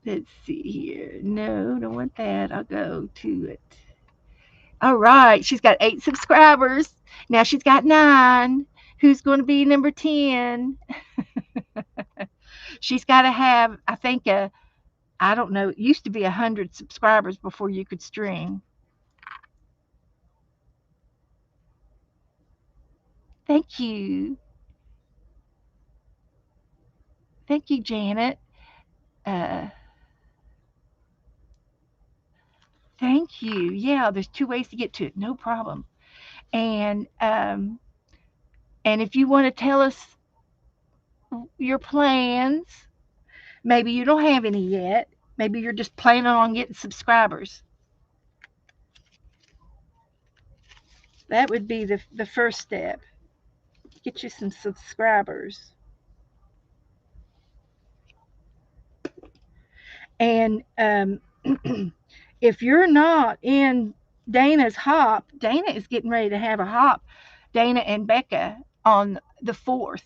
Let's see here. No, don't want that. I'll go to it. All right, she's got 8 subscribers. Now she's got 9. Who's going to be number 10? She's got to have, I think, I don't know, it used to be 100 subscribers before you could stream. Thank you. Thank you, Janet. Uh, thank you. Yeah, there's 2 ways to get to it. No problem. And if you want to tell us your plans, maybe you don't have any yet. Maybe you're just planning on getting subscribers. That would be the first step. Get you some subscribers. And if you're not in Dana's hop, Dana is getting ready to have a hop. Dana and Becca on the 4th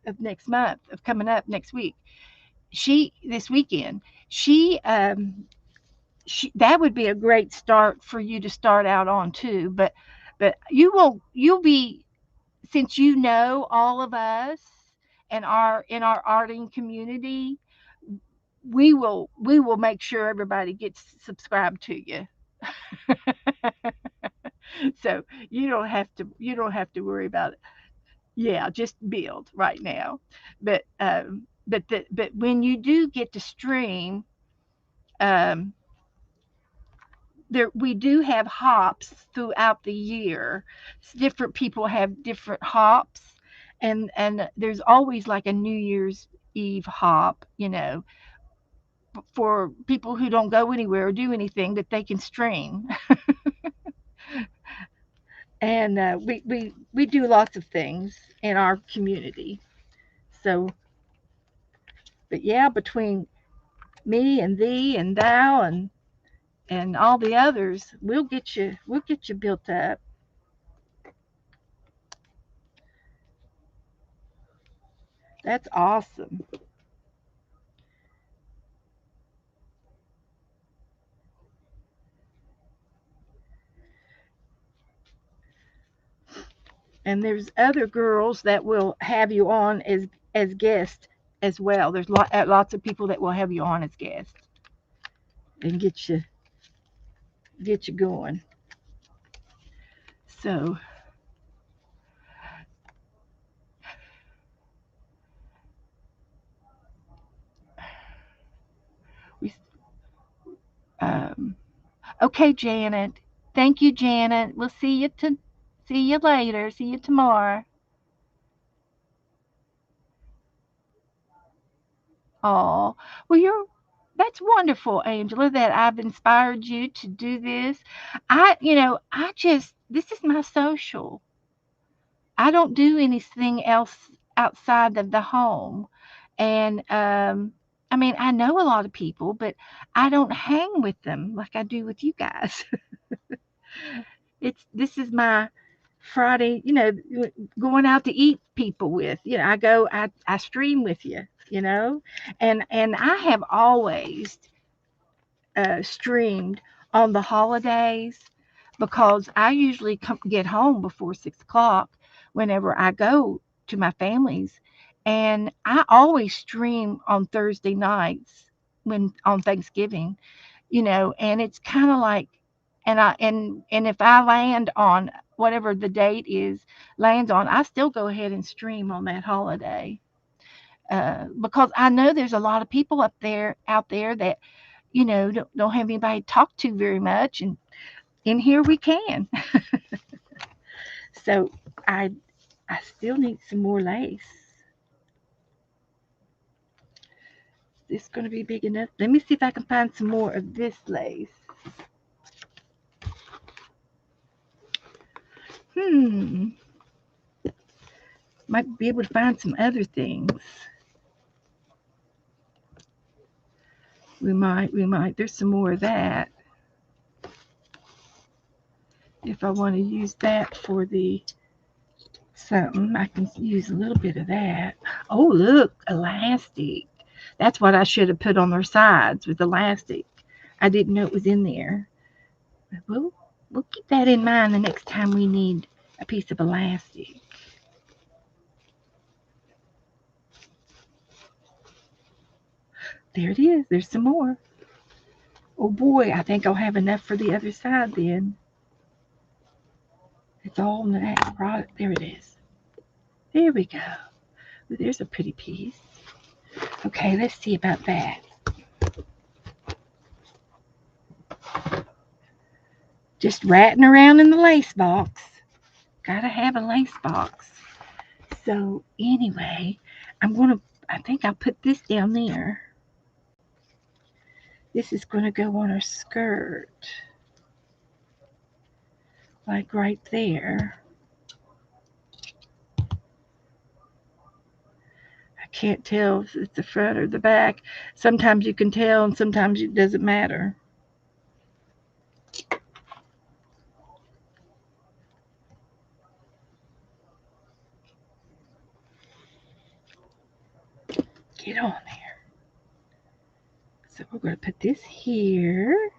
of next month, of coming up next week. This weekend, that would be a great start for you to start out on too. But you'll be, since you know all of us and our in our arting community, we will make sure everybody gets subscribed to you. So you don't have to worry about it. Yeah, just build right now. But when you do get to stream, um, there we do have hops throughout the year. Different people have different hops, and there's always like a New Year's Eve hop, for people who don't go anywhere or do anything that they can stream. And we do lots of things in our community. So, but yeah, between me and thee and thou and all the others, we'll get you built up. That's awesome. And there's other girls that will have you on as guests as well. There's lots of people that will have you on as guests and get you going. So we um, okay, Janet. Thank you, Janet. We'll see you later. See you tomorrow. Oh, well, that's wonderful, Angela, that I've inspired you to do this. This is my social. I don't do anything else outside of the home. And I mean, I know a lot of people, but I don't hang with them like I do with you guys. This is my Friday, going out to eat people with. I stream with you, and I have always streamed on the holidays because I usually get home before 6 o'clock whenever I go to my family's, and I always stream on Thursday nights when on Thanksgiving, and it's kind of like, and if I land on whatever the date is lands on, I still go ahead and stream on that holiday. Because I know there's a lot of people out there that don't have anybody to talk to very much, and in here we can. So I I still need some more lace. This is going to be big enough. Let me see if I can find some more of this lace. Hmm, might be able to find some other things. We might. There's some more of that. If I want to use that for the something, I can use a little bit of that. Oh, look, elastic. That's what I should have put on their sides with elastic. I didn't know it was in there. We'll, we'll keep that in mind the next time we need a piece of elastic. There it is. There's some more. Oh boy, I think I'll have enough for the other side then. It's all in the next product. There it is. There we go. Ooh, there's a pretty piece. Okay, let's see about that. Just ratting around in the lace box. Gotta have a lace box. So anyway, I think I'll put this down there. This is gonna go on her skirt. Like right there. I can't tell if it's the front or the back. Sometimes you can tell and sometimes it doesn't matter. Get on there. So we're going to put this here.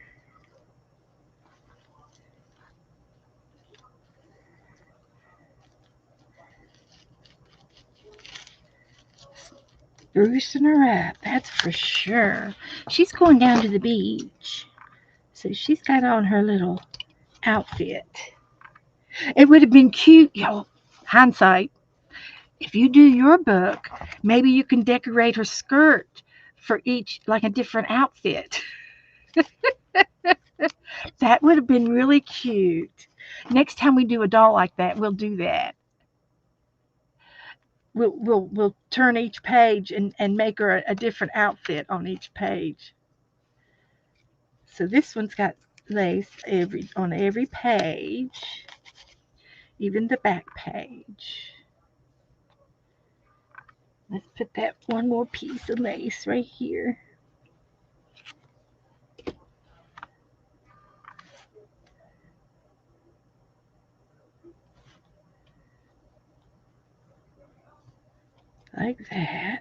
Sprucing her up, that's for sure. She's going down to the beach. So she's got on her little outfit. It would have been cute, hindsight. If you do your book, maybe you can decorate her skirt for each, like a different outfit. That would have been really cute. Next time we do a doll like that, we'll do that. We'll turn each page and make her a different outfit on each page. So this one's got lace on every page. even the back page. Let's put that one more piece of lace right here. Like that.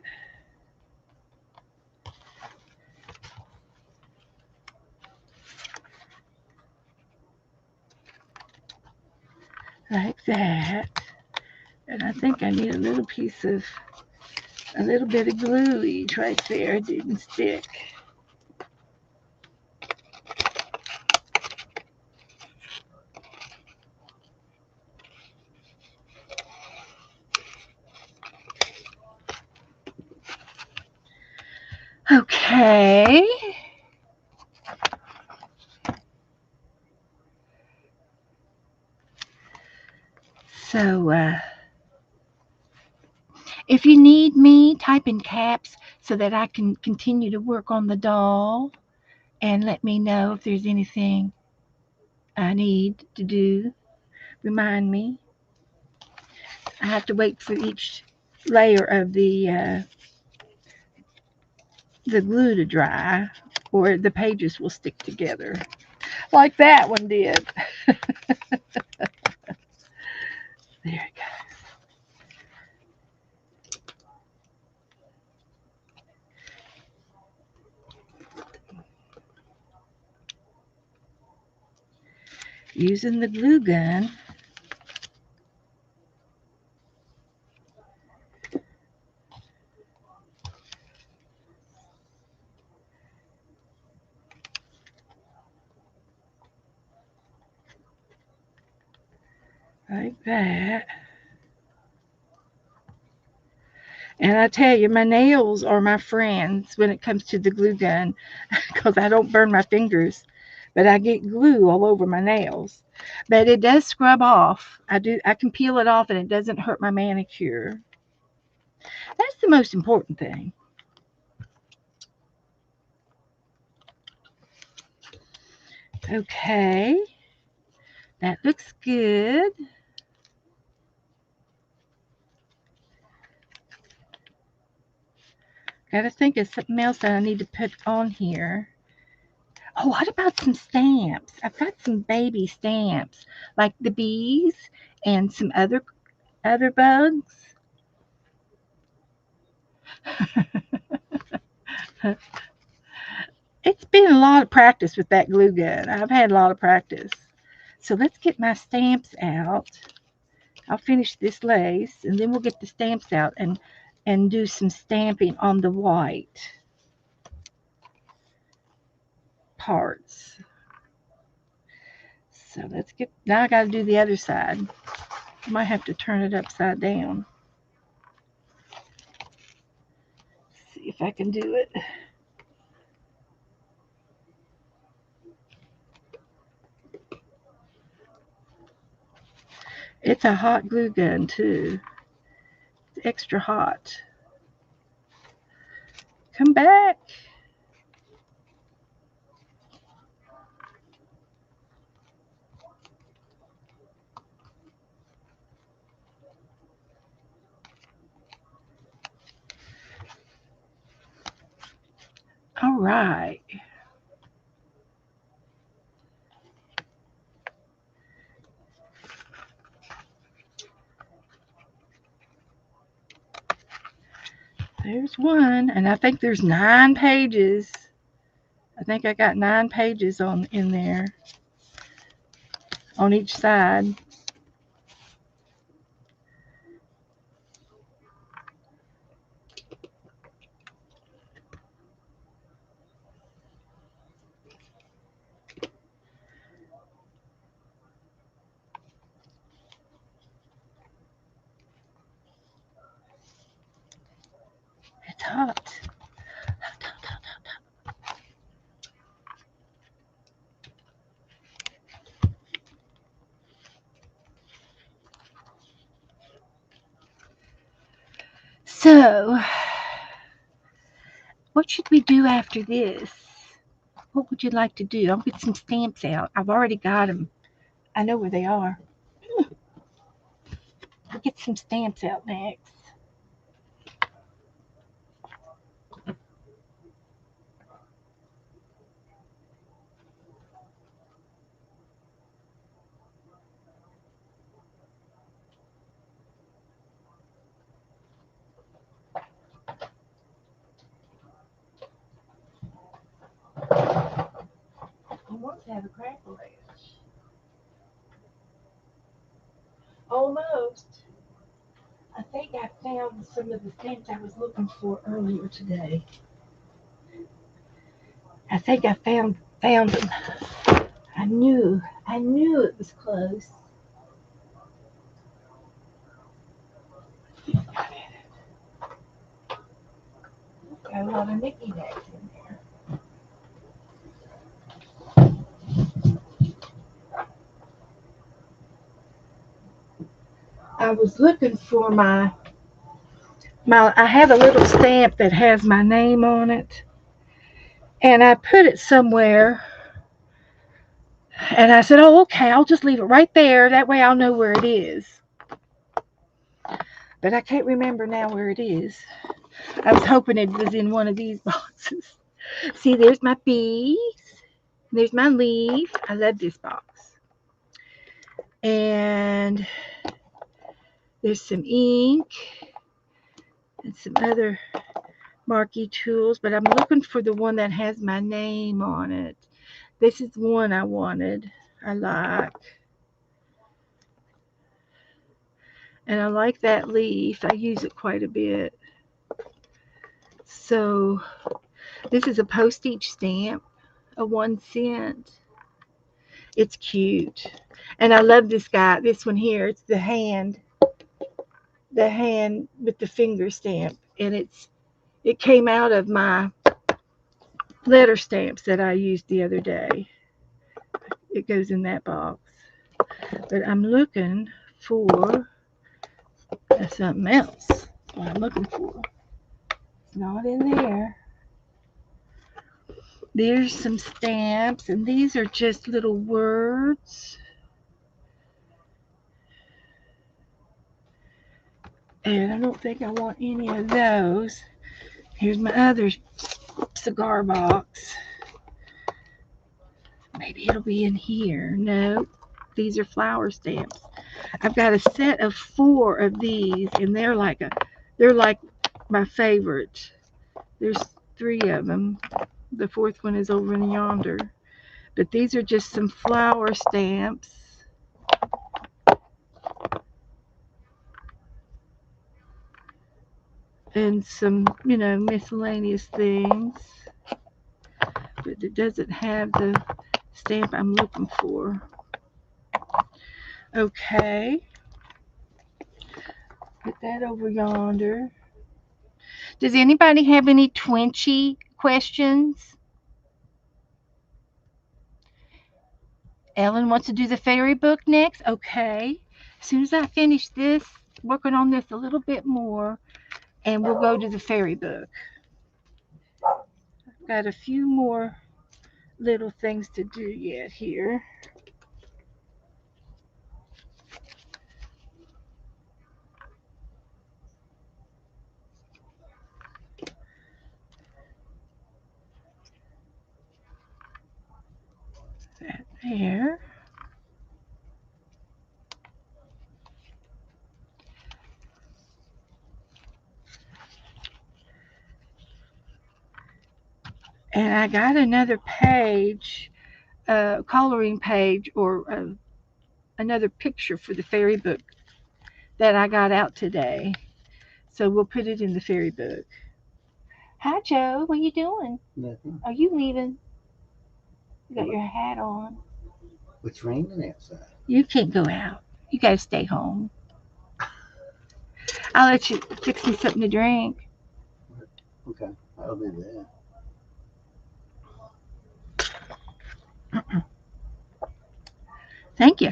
Like that. And I think I need a little bit of glue each right there. It didn't stick. Okay. So, if you need me, type in caps so that I can continue to work on the doll and let me know if there's anything I need to do. Remind me. I have to wait for each layer of the glue to dry, or the pages will stick together, like that one did. There it goes. Using the glue gun. Like that. And I tell you, my nails are my friends when it comes to the glue gun because I don't burn my fingers, but I get glue all over my nails. But it does scrub off. I can peel it off and it doesn't hurt my manicure. That's the most important thing. Okay, that looks good. Gotta think of something else that I need to put on here. Oh, what about some stamps? I've got some baby stamps, like the bees and some other bugs. It's been a lot of practice with that glue gun. I've had a lot of practice. So let's get my stamps out. I'll finish this lace and then we'll get the stamps out and do some stamping on the white parts. So let's get, now I got to do the other side. I might have to turn it upside down. See if I can do it. It's a hot glue gun too. It's extra hot. Come back. All right. There's one, and I think there's 9 pages. I think I got 9 pages on in there on each side. It's hot. So, what should we do after this? What would you like to do? I'll get some stamps out. I've already got them. I know where they are. I'll get some stamps out next. I want to have a crackle ranch. Almost. I think I found some of the stamps I was looking for earlier today. I think I found them. I knew it was close. Got a lot of Mickey Macs in there. I was looking for my I have a little stamp that has my name on it, and I put it somewhere, and I said, "Oh, okay, I'll just leave it right there. That way I'll know where it is." But I can't remember now where it is. I was hoping it was in one of these boxes. See, there's my bees. There's my leaf. I love this box. And there's some ink and some other marquee tools, but I'm looking for the one that has my name on it. This is the one I wanted. I like. And I like that leaf. I use it quite a bit. So this is a postage stamp, a 1 cent. It's cute. And I love this guy, this one here. It's the hand with the finger stamp. And it came out of my letter stamps that I used the other day. It goes in that box. But I'm looking for something else. That's what I'm looking for. It's not in there. There's some stamps, and these are just little words. And I don't think I want any of those. Here's my other cigar box. Maybe it'll be in here. No, these are flower stamps. I've got a set of 4 of these, and they're like my favorite. There's 3 of them. The 4th one is over in yonder. But these are just some flower stamps. And some, miscellaneous things. But it doesn't have the stamp I'm looking for. Okay. Put that over yonder. Does anybody have any Twentchie questions? Ellen wants to do the fairy book next. Okay. As soon as I finish this, working on this a little bit more, and we'll go to the fairy book. I've got a few more little things to do yet here. That there. And I got another page, coloring page, or another picture for the fairy book that I got out today. So we'll put it in the fairy book. Hi, Joe. What are you doing? Nothing. Are you leaving? You got your hat on. It's raining outside. You can't go out. You got to stay home. I'll let you fix me something to drink. Okay, I'll do that. Thank you.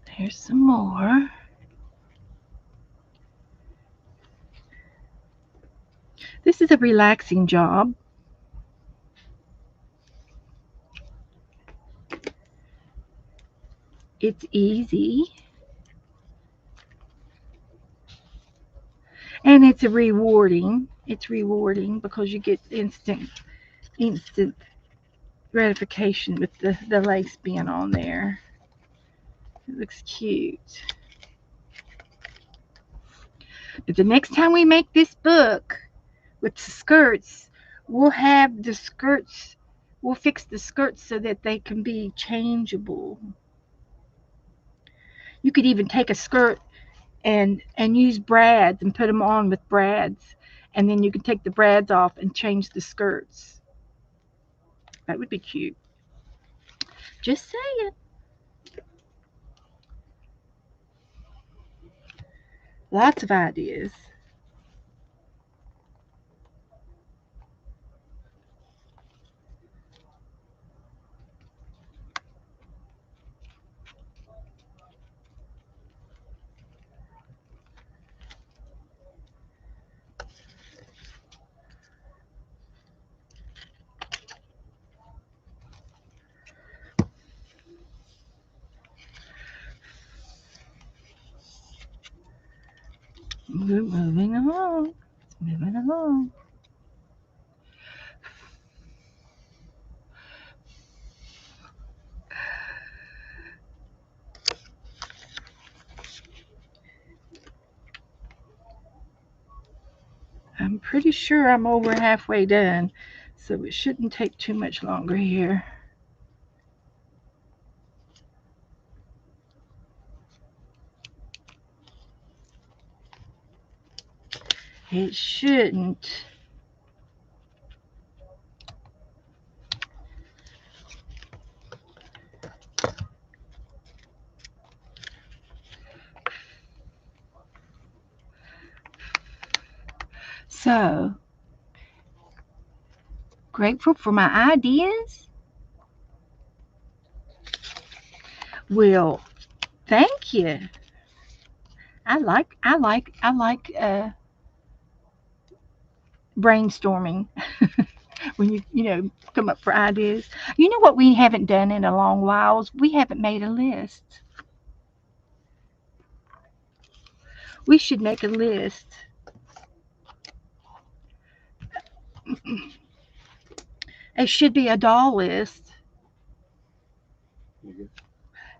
Here's some more. This is a relaxing job. It's easy. And it's rewarding. It's rewarding because you get instant gratification with the lace being on there. It looks cute. But the next time we make this book with the skirts, we'll have the skirts, we'll fix the skirts so that they can be changeable. You could even take a skirt and use brads and put them on with brads, and then you can take the brads off and change the skirts. That would be cute. Just saying. Lots of ideas. We're moving along. Moving along. I'm pretty sure I'm over halfway done, so it shouldn't take too much longer here. It shouldn't. So, grateful for my ideas? Well, thank you. I like brainstorming when you come up for ideas. You know what we haven't done in a long while is we haven't made a list. We should make a list. It should be a doll list.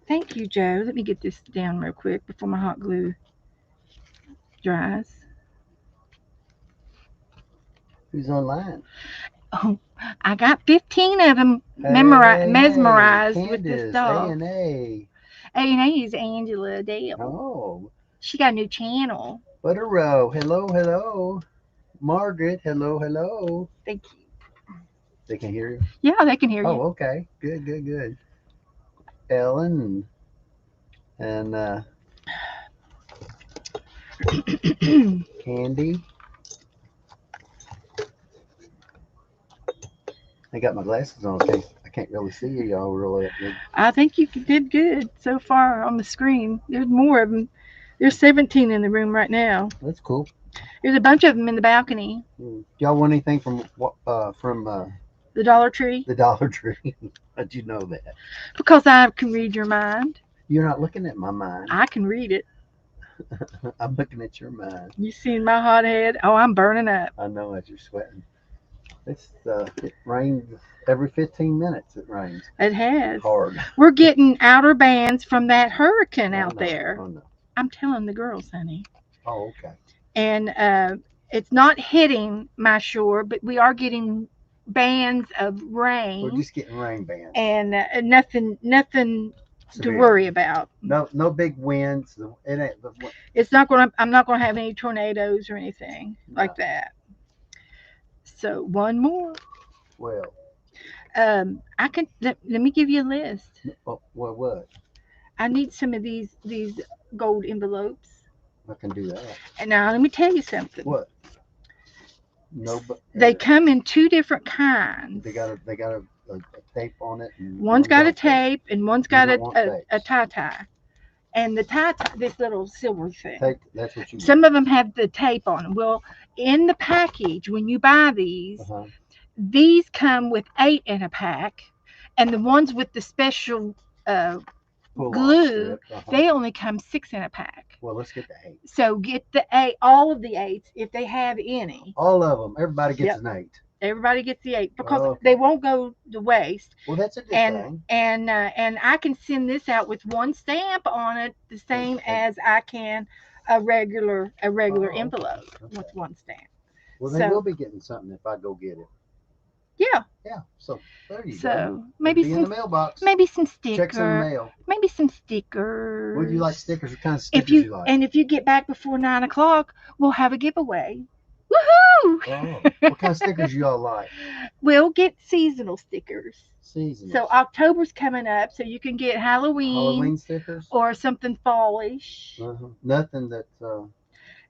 Thank you, Joe. Let me get this down real quick before my hot glue dries. Who's online? Oh, I got 15 of them Hey, mesmerized with this Candace, dog. A&A. A&A is Angela Dale. Oh, She got a new channel. Butterrow. Hello, hello. Margaret, hello, hello. Thank you. They can hear you? Yeah, they can hear Oh, you. okay. Good, good, good. Ellen and Candy. I got my glasses on. I can't really see y'all really good. I think you did good so far on the screen. There's more of them. There's 17 in the room right now. That's cool. There's a bunch of them in the balcony. Y'all want anything from The Dollar Tree. the Dollar Tree? How'd you know that? Because I can read your mind. You're not looking at my mind. I can read it. I'm looking at your mind. You seen my hot head? Oh, I'm burning up. I know as you're sweating. It rains every 15 minutes. It rains It has. hard. We're getting outer bands from that hurricane out know, there. I know. I'm telling the girls, honey. Oh, okay. And it's not hitting my shore, but we are getting bands of rain. We're just getting rain bands. And nothing to Severe. worry about. No big winds. It ain't. It's not going to. I'm not going to have any tornadoes or anything like that. So one more. Well. I can let me give you a list. What? I need some of these gold envelopes. I can do that. And now let me tell you something. What? No, but they come in two different kinds. They got a tape on it. And one's got a tape and one's got a tie. And the tie, this little silver thing. Tape, that's what you Some want. of them have the tape on them. Well, in the package, when you buy these, these come with 8 in a pack, and the ones with the special Pull-off glue, strip. they only come 6 in a pack. Well, let's get the 8. So get the 8, all of the 8s if they have any. All of them. Everybody gets Yep. an 8. Everybody gets the 8 because Okay. they won't go to waste. Well, that's a good And thing. and I can send this out with one stamp on it, the same as I can a regular envelope with one stamp. Well, they will be getting something if I go get it. Yeah. Yeah. So there you go. So maybe It'll be in the some mailbox. maybe some Checks in the sticker. mail. Maybe some stickers. Would you like stickers? What kind of stickers you like? And if you get back before 9 o'clock, we'll have a giveaway. Woohoo! Oh, what kind of stickers you all like? We'll get seasonal stickers. Seasonal. So October's coming up, so you can get Halloween stickers or something fallish. Nothing that's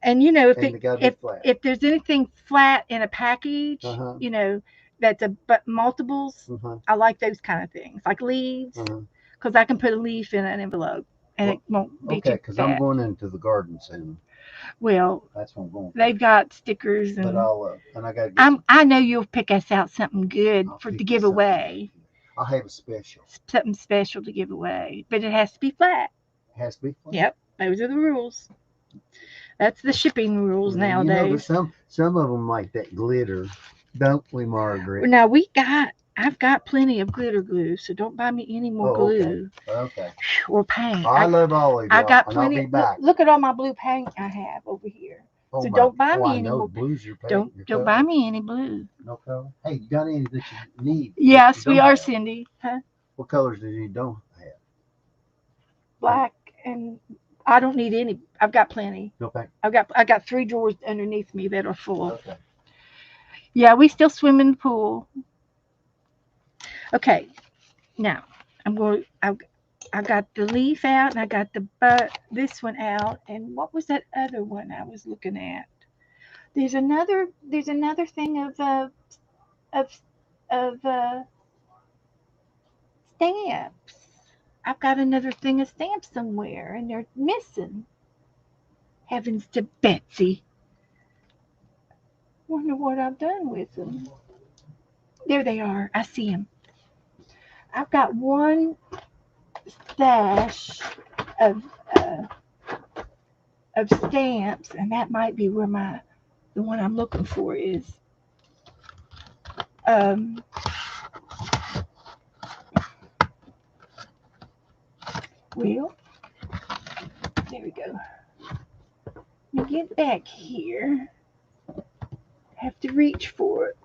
And you know, if there's anything flat in a package, you know, that's but multiples, I like those kind of things, like leaves, because I can put a leaf in an envelope and it won't be too because bad. I'm going into the garden soon. Well, that's what I'm going for. They've got stickers, and but and I got. I know you'll pick us out something good to give away. I'll have a special. Something special to give away, but it has to be flat. It has to be flat. Yep, those are the rules. That's the shipping rules nowadays. You know, some of them like that glitter, don't we, Margaret? Now I've got plenty of glitter glue, so don't buy me any more glue. Okay. Or paint. I love all of you. I got plenty. I'll be back. Look at all my blue paint I have over here. So don't buy me any more. Blue's your paint. Don't buy me any blue. No color. Hey, you got any that you need? Yes, we are, Cindy. Huh? What colors do you don't have? Black and I don't need any. I've got plenty. Okay. I got 3 drawers underneath me that are full. Okay. Yeah, we still swim in the pool. Okay. Now I got the leaf out and I got this one out, and what was that other one I was looking at? There's another thing of stamps. I've got another thing of stamps somewhere and they're missing. Heavens to Betsy. Wonder what I've done with them. There they are. I see them. I've got one stash of stamps, and that might be where the one I'm looking for is. Well, there we go. Let me get back here. Have to reach for it.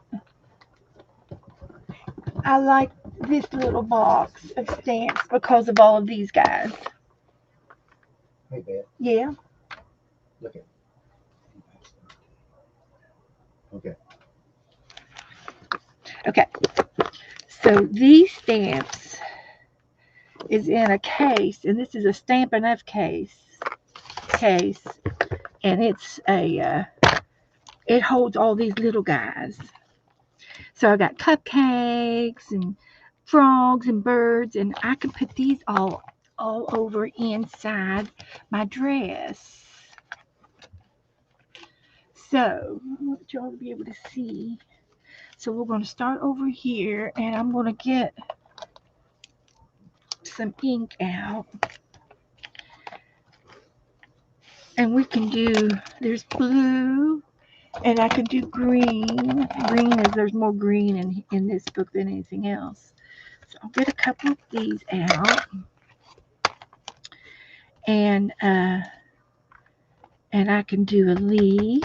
I like this little box of stamps because of all of these guys. Hey, Beth. Yeah. Look at it. Okay. Okay. So these stamps is in a case, and this is a Stampin' Up! case, and it's it holds all these little guys. So I got cupcakes and frogs and birds, and I can put these all over inside my dress. So I want y'all to be able to see. So we're going to start over here, and I'm going to get some ink out. And we can do, there's blue, and I can do green. Green is, there's more green in this book than anything else. So I'll get a couple of these out. And I can do a leaf.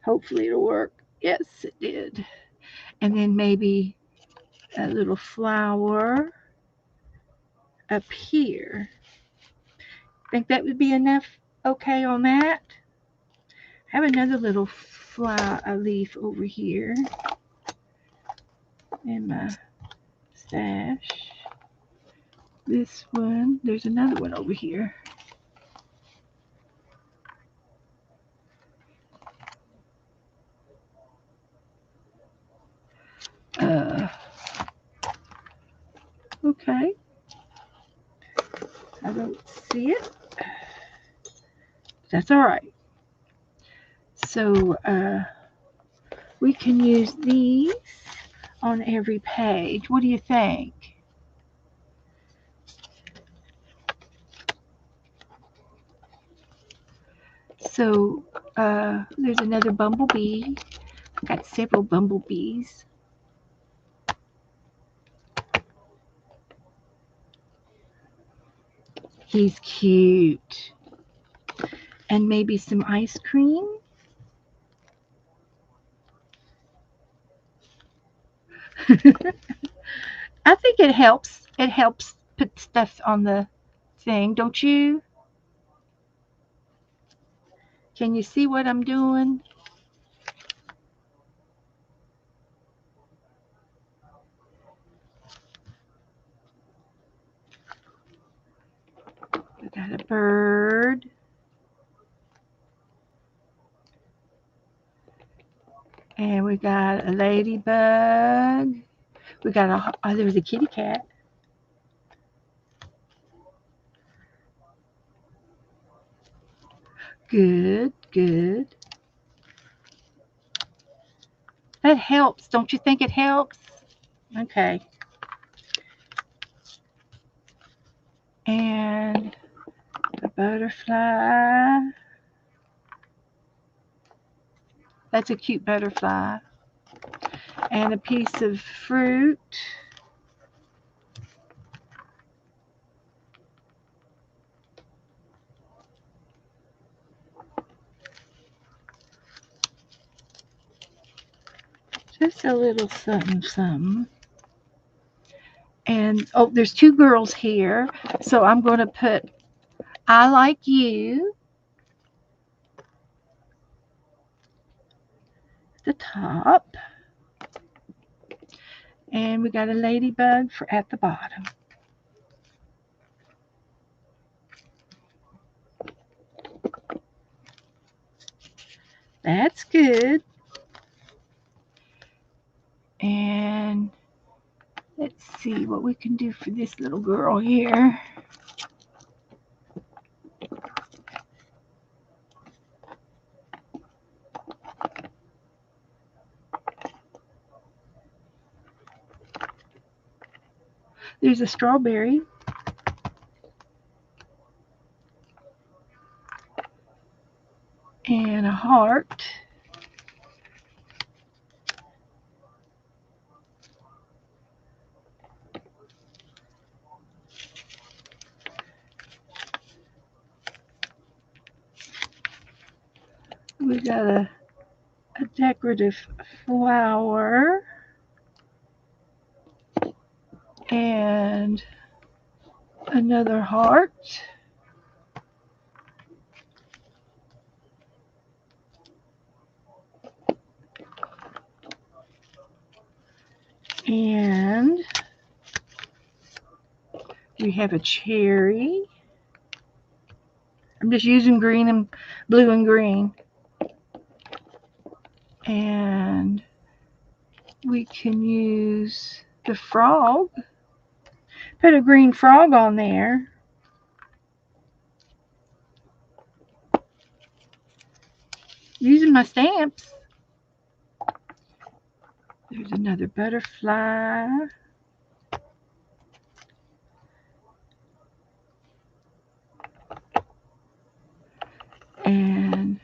Hopefully it'll work. Yes, it did. And then maybe a little flower up here. Think that would be enough okay on that? I have another little a leaf over here in my stash. This one, there's another one over here. Okay. I don't see it. That's all right. So we can use these on every page. What do you think? So there's another bumblebee. I've got several bumblebees. He's cute. And maybe some ice cream. I think it helps. It helps put stuff on the thing, don't you? Can you see what I'm doing? We got a bird. And we got a ladybug. We got there's a kitty cat. Good, good. That helps. Don't you think it helps? Okay. And a butterfly. That's a cute butterfly. And a piece of fruit. Just a little something, something. And oh, there's two girls here. So I'm going to put I like you at the top. And we got a ladybug for at the bottom. That's good. And let's see what we can do for this little girl here. There's a strawberry. And a heart. We got a decorative flower. And another heart. And we have a cherry. I'm just using green and blue and green. And we can use the frog. Put a green frog on there. Using my stamps. There's another butterfly. And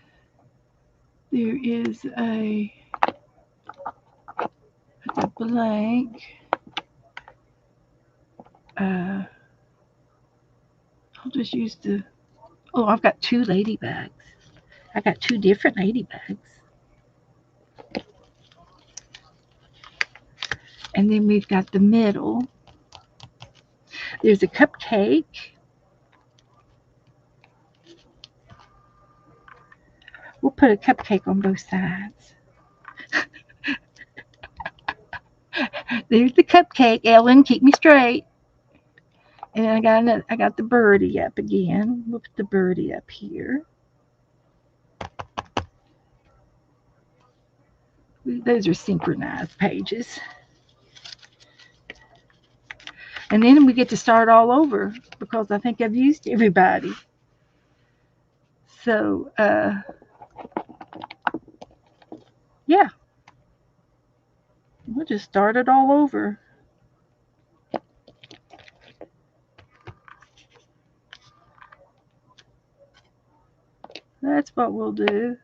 there is a blank. I'll just use the. Oh, I've got two ladybugs. I got two different ladybugs. And then we've got the middle. There's a cupcake. We'll put a cupcake on both sides. There's the cupcake. Ellen, keep me straight. And I got the birdie up again. We'll put the birdie up here. Those are synchronized pages. And then we get to start all over because I think I've used everybody. So, yeah. We'll just start it all over. That's what we'll do.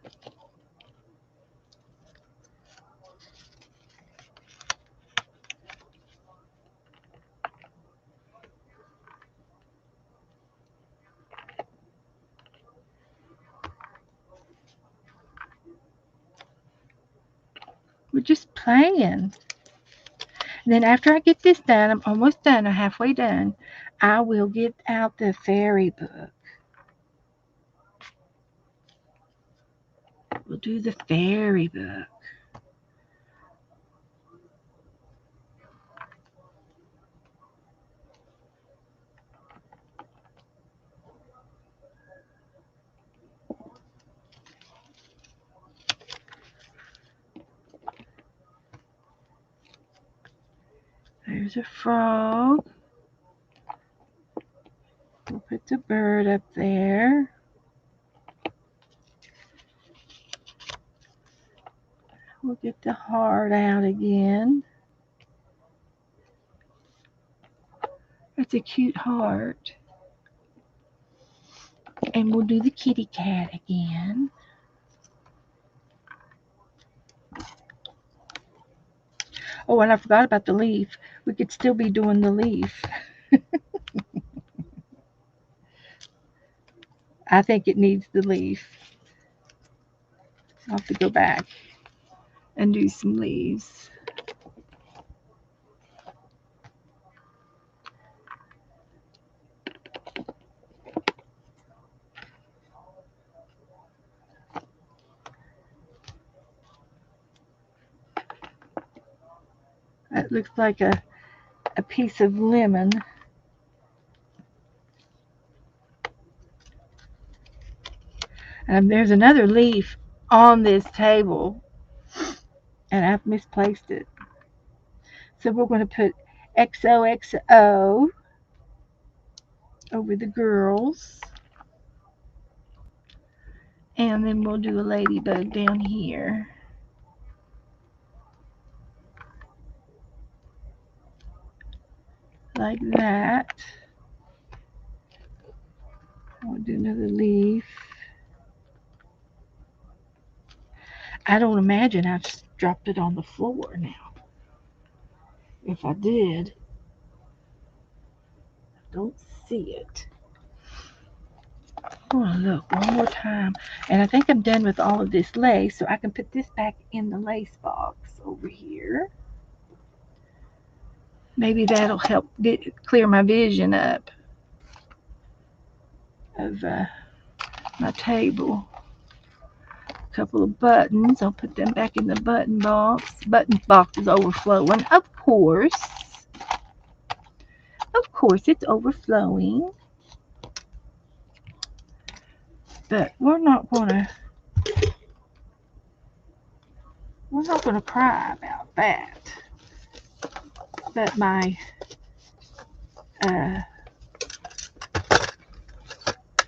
We're just playing. And then after I get this done, I'm almost done, I'm halfway done, I will get out the fairy book. We'll do the fairy book. There's a frog. We'll put the bird up there. We'll get the heart out again. That's a cute heart. And we'll do the kitty cat again. Oh, and I forgot about the leaf. We could still be doing the leaf. I think it needs the leaf. I'll have to go back and do some leaves. That looks like a piece of lemon. And there's another leaf on this table, and I've misplaced it. So we're going to put XOXO over the girls. And then we'll do a ladybug down here. Like that. I'll do another leaf. I don't imagine I've dropped it on the floor now. If I did, I don't see it. Oh, look, one more time. And I think I'm done with all of this lace, so I can put this back in the lace box over here. Maybe that'll help clear my vision up of my table. A couple of buttons. I'll put them back in the button box. Button box is overflowing. Of course. Of course it's overflowing. But we're not gonna cry about that. But my uh,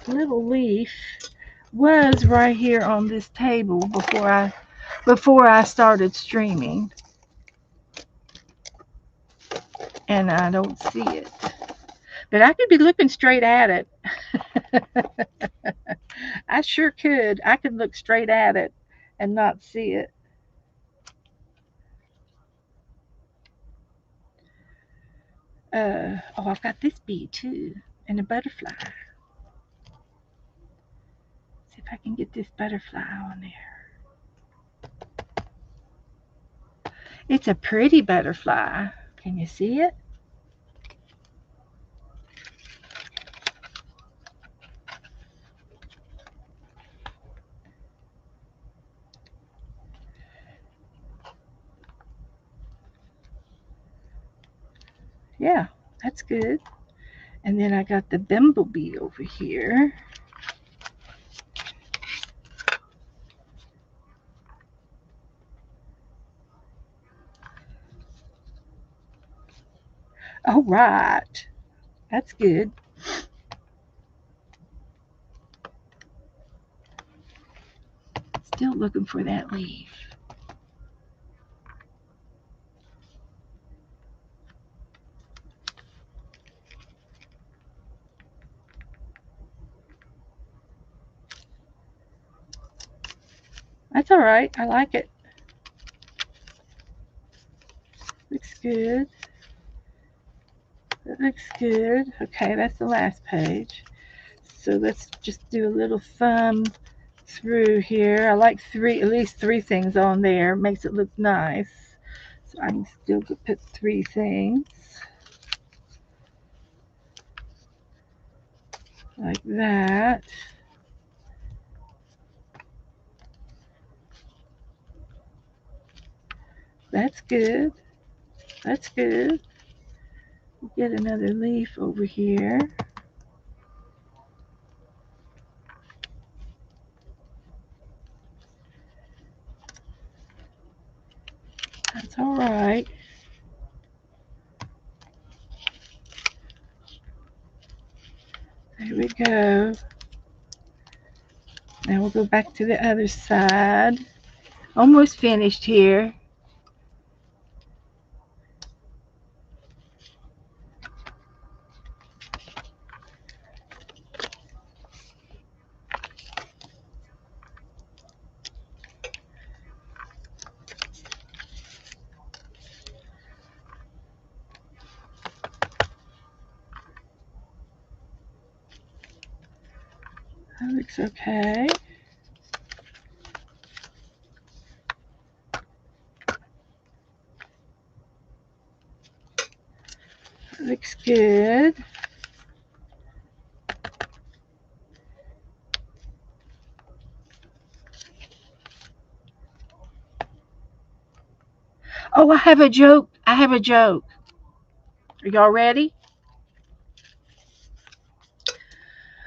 little leaf was right here on this table before I started streaming, and I don't see it. But I could be looking straight at it. I sure could. I could look straight at it and not see it. Oh, I've got this bee too, and a butterfly. See if I can get this butterfly on there. It's a pretty butterfly. Can you see it? Yeah, that's good. And then I got the bumblebee over here. All right. That's good. Still looking for that leaf. That's all right. I like it. Looks good. That looks good. Okay, that's the last page. So let's just do a little thumb through here. I like at least three things on there. Makes it look nice. So I can still put three things like that. That's good. That's good. Get another leaf over here. That's all right. There we go. Now we'll go back to the other side. Almost finished here. That looks okay. That looks good. Oh, I have a joke. I have a joke. Are y'all ready?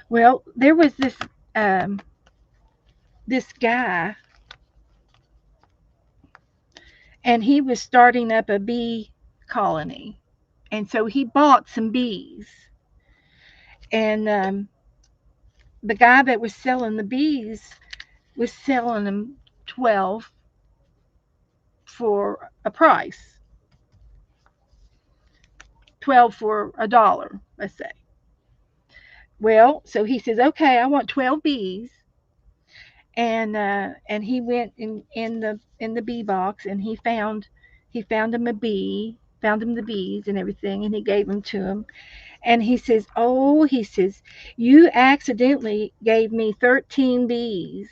Well, there was um, this guy, and he was starting up a bee colony, and so he bought some bees, and the guy that was selling the bees was selling them 12 for a price, 12 for $1, let's say. Well, so he says, okay, I want 12 bees, and he went in the bee box, and he found him a bee, found him the bees and everything, and he gave them to him. And he says, oh, he says, you accidentally gave me 13 bees.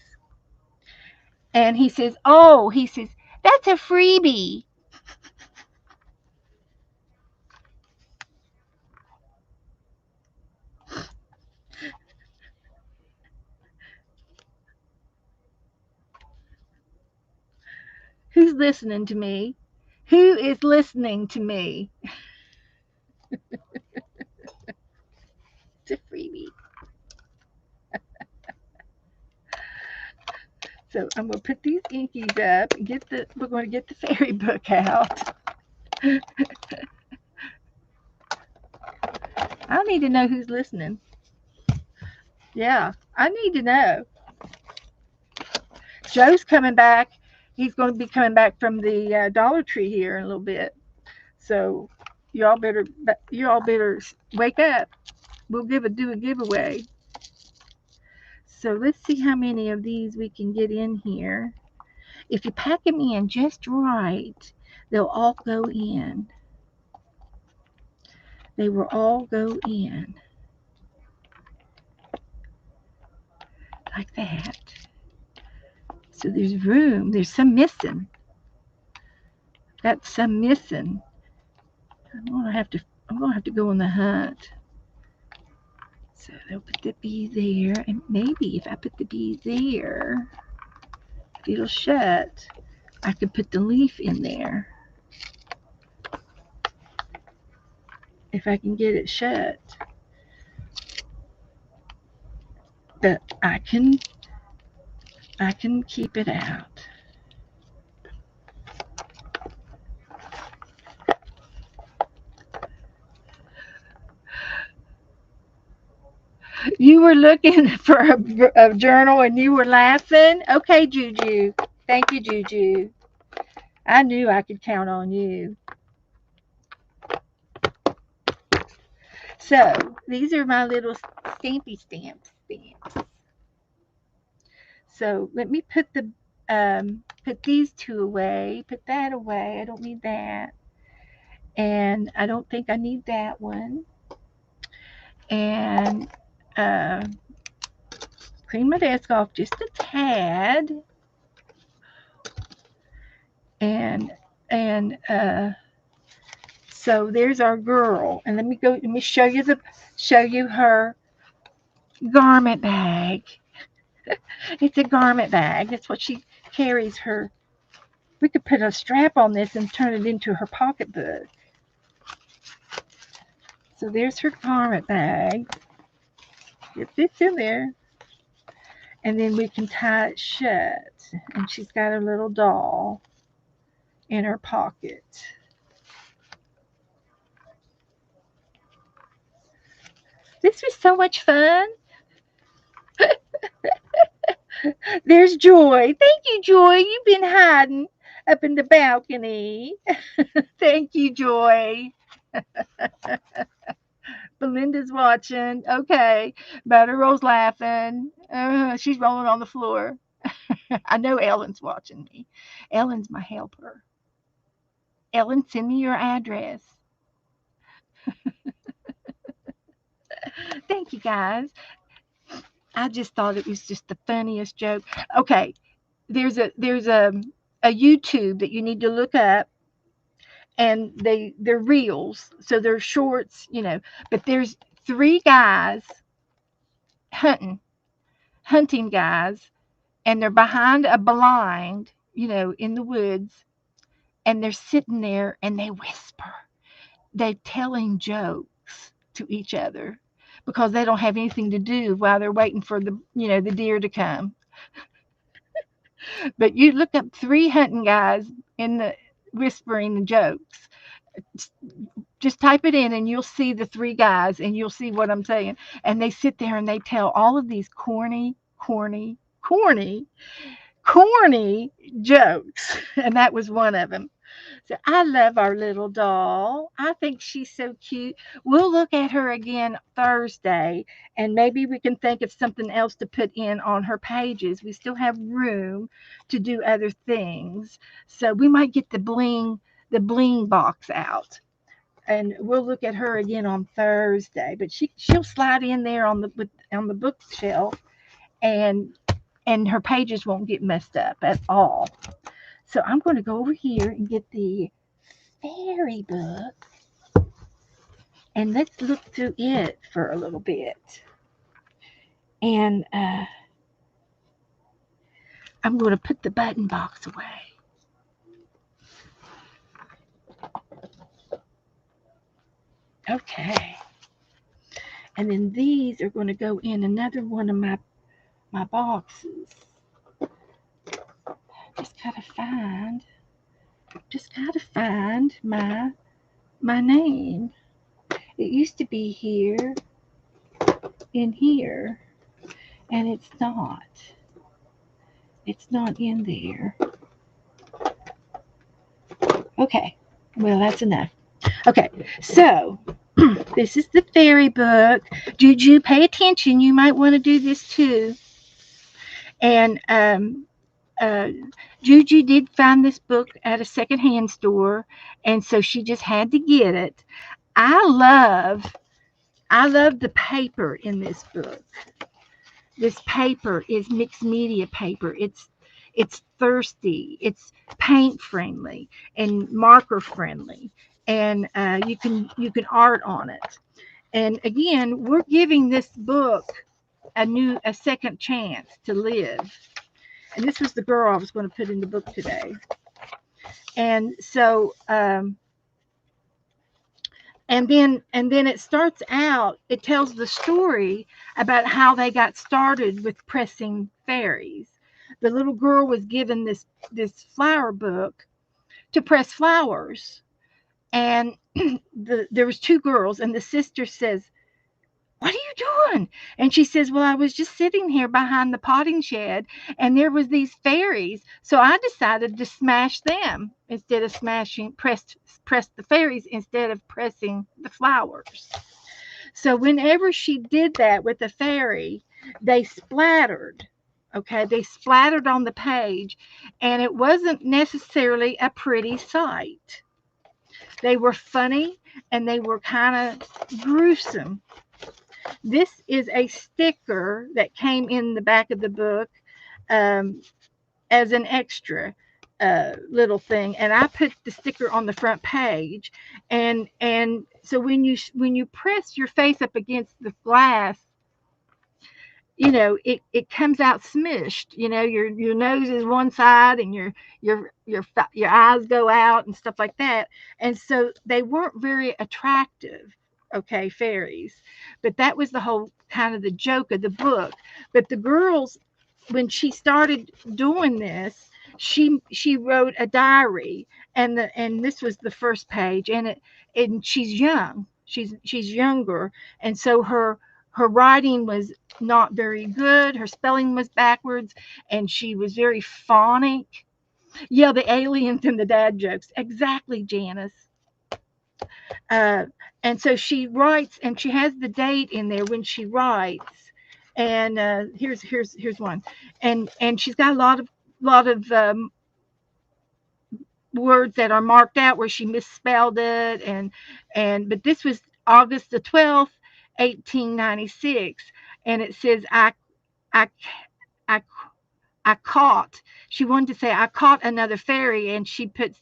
And he says, oh, he says, that's a freebie. Who's listening to me? Who is listening to me? It's a freebie. So I'm going to put these inkies up and we're going to get the fairy book out. I need to know who's listening. Yeah, I need to know. Joe's coming back. He's going to be coming back from the Dollar Tree here in a little bit. So y'all better y'all better wake up. We'll do a giveaway. So let's see how many of these we can get in here. If you pack them in just right, they'll all go in. They will all go in like that. So there's room. There's some missing. Got some missing. I'm gonna have to go on the hunt. So they'll put the bee there, and maybe if I put the bee there, if it'll shut, I could put the leaf in there. If I can get it shut, but I can keep it out. You were looking for a journal and you were laughing? Okay, Juju. Thank you, Juju. I knew I could count on you. So, these are my little stampy stamps. So, let me put put these two away. Put that away. I don't need that. And I don't think I need that one. And uh, clean my desk off just a tad. And and so there's our girl. And let me show you her garment bag. It's a garment bag. That's what she carries her. We could put a strap on this and turn it into her pocketbook. So there's her garment bag. It fits in there. And then we can tie it shut. And she's got her little doll in her pocket. This was so much fun. There's Joy. Thank you, Joy. You've been hiding up in the balcony. Thank you, Joy. Belinda's watching. Okay. Butterroll's laughing. She's rolling on the floor. I know Ellen's watching me. Ellen's my helper. Ellen, send me your address. Thank you, guys. I just thought it was just the funniest joke. Okay, there's a YouTube that you need to look up, and they're reels, so they're shorts, But there's three guys hunting hunting guys, and they're behind a blind, in the woods, and they're sitting there and they whisper. They're telling jokes to each other because they don't have anything to do while they're waiting for the deer to come. But you look up three hunting guys in the whispering the jokes. Just type it in and you'll see the three guys and you'll see what I'm saying. And they sit there and they tell all of these corny jokes. And that was one of them. So I love our little doll. I think she's so cute. We'll look at her again Thursday, and maybe we can think of something else to put in on her pages. We still have room to do other things. So we might get the bling box out. And we'll look at her again on Thursday. But she'll slide in there on the bookshelf, and her pages won't get messed up at all. So I'm going to go over here and get the fairy book, and let's look through it for a little bit. And I'm going to put the button box away. Okay. And then these are going to go in another one of my boxes. Just gotta find my name. It used to be here in here, and it's not. It's not in there. Okay. Well, that's enough. Okay. So this is the fairy book. Juju, pay attention. You might want to do this too. And uh, Juju did find this book at a secondhand store, and so she just had to get it. I love I love the paper in this book. This paper is mixed media paper. It's thirsty. It's paint friendly and marker friendly, and you can art on it. And again, we're giving this book a second chance to live. And this was the girl I was going to put in the book today. And so and then it starts out, it tells the story about how they got started with pressing fairies. The little girl was given this flower book to press flowers, and there was two girls, and the sister says, "What are you doing?" And she says, "Well, I was just sitting here behind the potting shed, and there was these fairies, so I decided to smash them instead of press the fairies instead of pressing the flowers." So whenever she did that with the fairy, they splattered. Okay, they splattered on the page, and it wasn't necessarily a pretty sight. They were funny and they were kind of gruesome. This is a sticker that came in the back of the book, um, as an extra little thing, and I put the sticker on the front page, and so when you press your face up against the glass, it comes out smushed. Your nose is one side, and your eyes go out and stuff like that. And so they weren't very attractive, okay, fairies. But that was the whole kind of the joke of the book. But the girls, when she started doing this, she wrote a diary, and this was the first page, and she's young. She's younger, and so her writing was not very good. Her spelling was backwards, and she was very phonic. Yeah, the aliens and the dad jokes. Exactly, Janice. Uh, and so she writes, and she has the date in there when she writes. And here's one, and she's got a lot of words that are marked out where she misspelled it, and but this was August the 12th, 1896, and it says I I I caught. She wanted to say I caught another fairy, and she put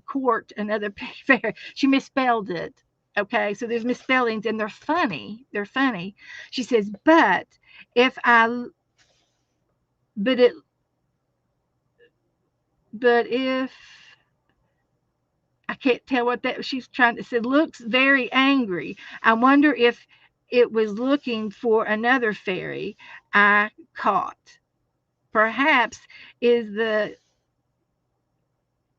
court another fairy. She misspelled it. Okay, so there's misspellings, and they're funny. They're funny. She says, if I but it but if I can't tell what that she's trying to say. Looks very angry. I wonder if it was looking for another fairy I caught. Perhaps is the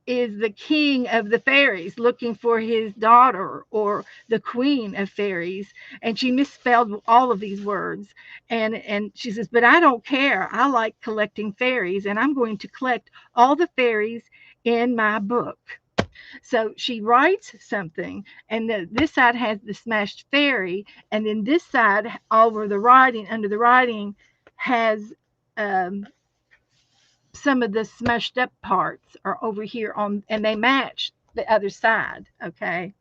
is the king of the fairies looking for his daughter, or the queen of fairies. And she misspelled all of these words, and she says, but I don't care, I like collecting fairies, and I'm going to collect all the fairies in my book. So she writes something, and this side has the smashed fairy, and then this side, over the writing, under the writing, has um, some of the smushed up parts are over here on, and they match the other side. Okay,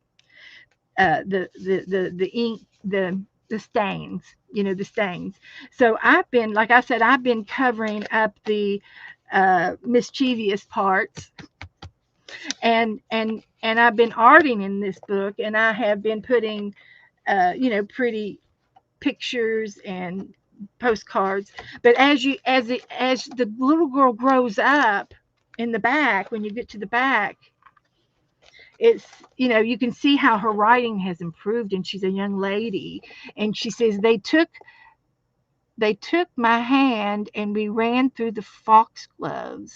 the ink, the stains, the stains. So I've been, like I said, I've been covering up the mischievous parts, and I've been arting in this book, and I have been putting pretty pictures and postcards. But as the little girl grows up, in the back, when you get to the back, it's, you can see how her writing has improved, and she's a young lady. And she says, they took my hand, and we ran through the foxgloves,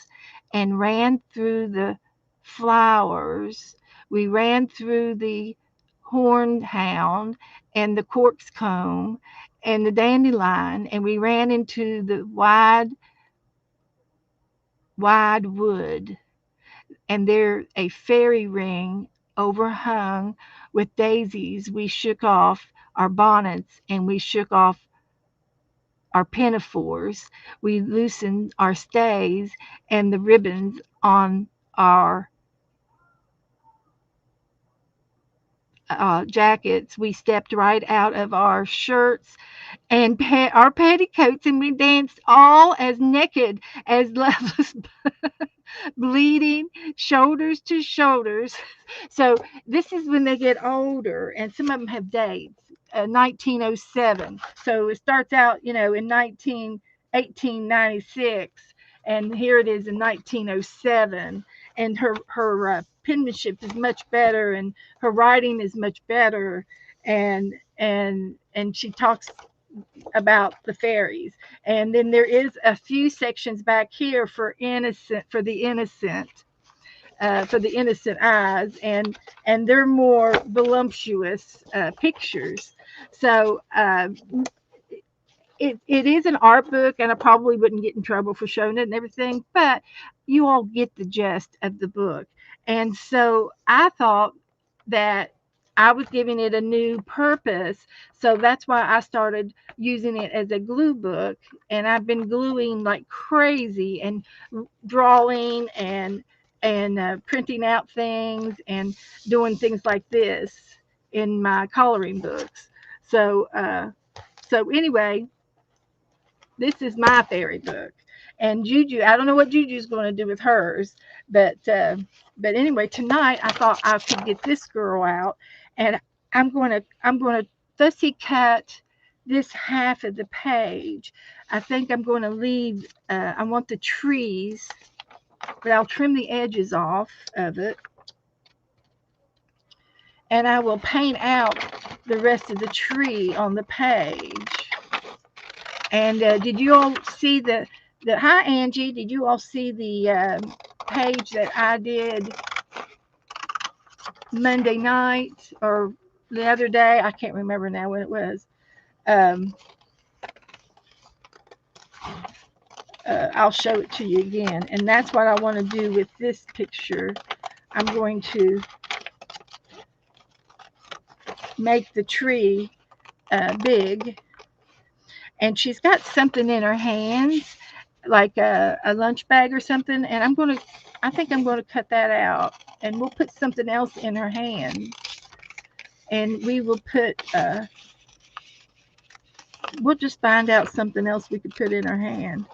and ran through the flowers. We ran through the horned hound, and the corkscomb, and the dandelion, and we ran into the wide wood. And there a fairy ring overhung with daisies. We shook off our bonnets, and we shook off our pinafores. We loosened our stays and the ribbons on our jackets. We stepped right out of our shirts and our petticoats, and we danced all as naked as lovers, bleeding shoulders to shoulders. So this is when they get older, and some of them have dates. 1907. So it starts out, in 1896, and here it is in 1907. And her penmanship is much better, and her writing is much better, and she talks about the fairies. And then there is a few sections back here for the innocent eyes, and they're more voluptuous pictures. So it is an art book, and I probably wouldn't get in trouble for showing it and everything, but you all get the gist of the book. And so I thought that I was giving it a new purpose. So that's why I started using it as a glue book. And I've been gluing like crazy and drawing and printing out things and doing things like this in my coloring books. So so anyway, this is my fairy book. And Juju, I don't know what Juju's going to do with hers, but uh, but anyway, tonight I thought I could get this girl out, and I'm going to fussy cut this half of the page. I think I'm going to leave. I want the trees, but I'll trim the edges off of it, and I will paint out the rest of the tree on the page. And did you all see the hi Angie? Did you all see the page that I did Monday night or the other day? I can't remember now when it was. Um, I'll show it to you again, and that's what I want to do with this picture. I'm going to make the tree big, and she's got something in her hands, like a lunch bag or something, and I think I'm going to cut that out, and we'll put something else in her hand, and we will put we'll just find out something else we could put in her hand.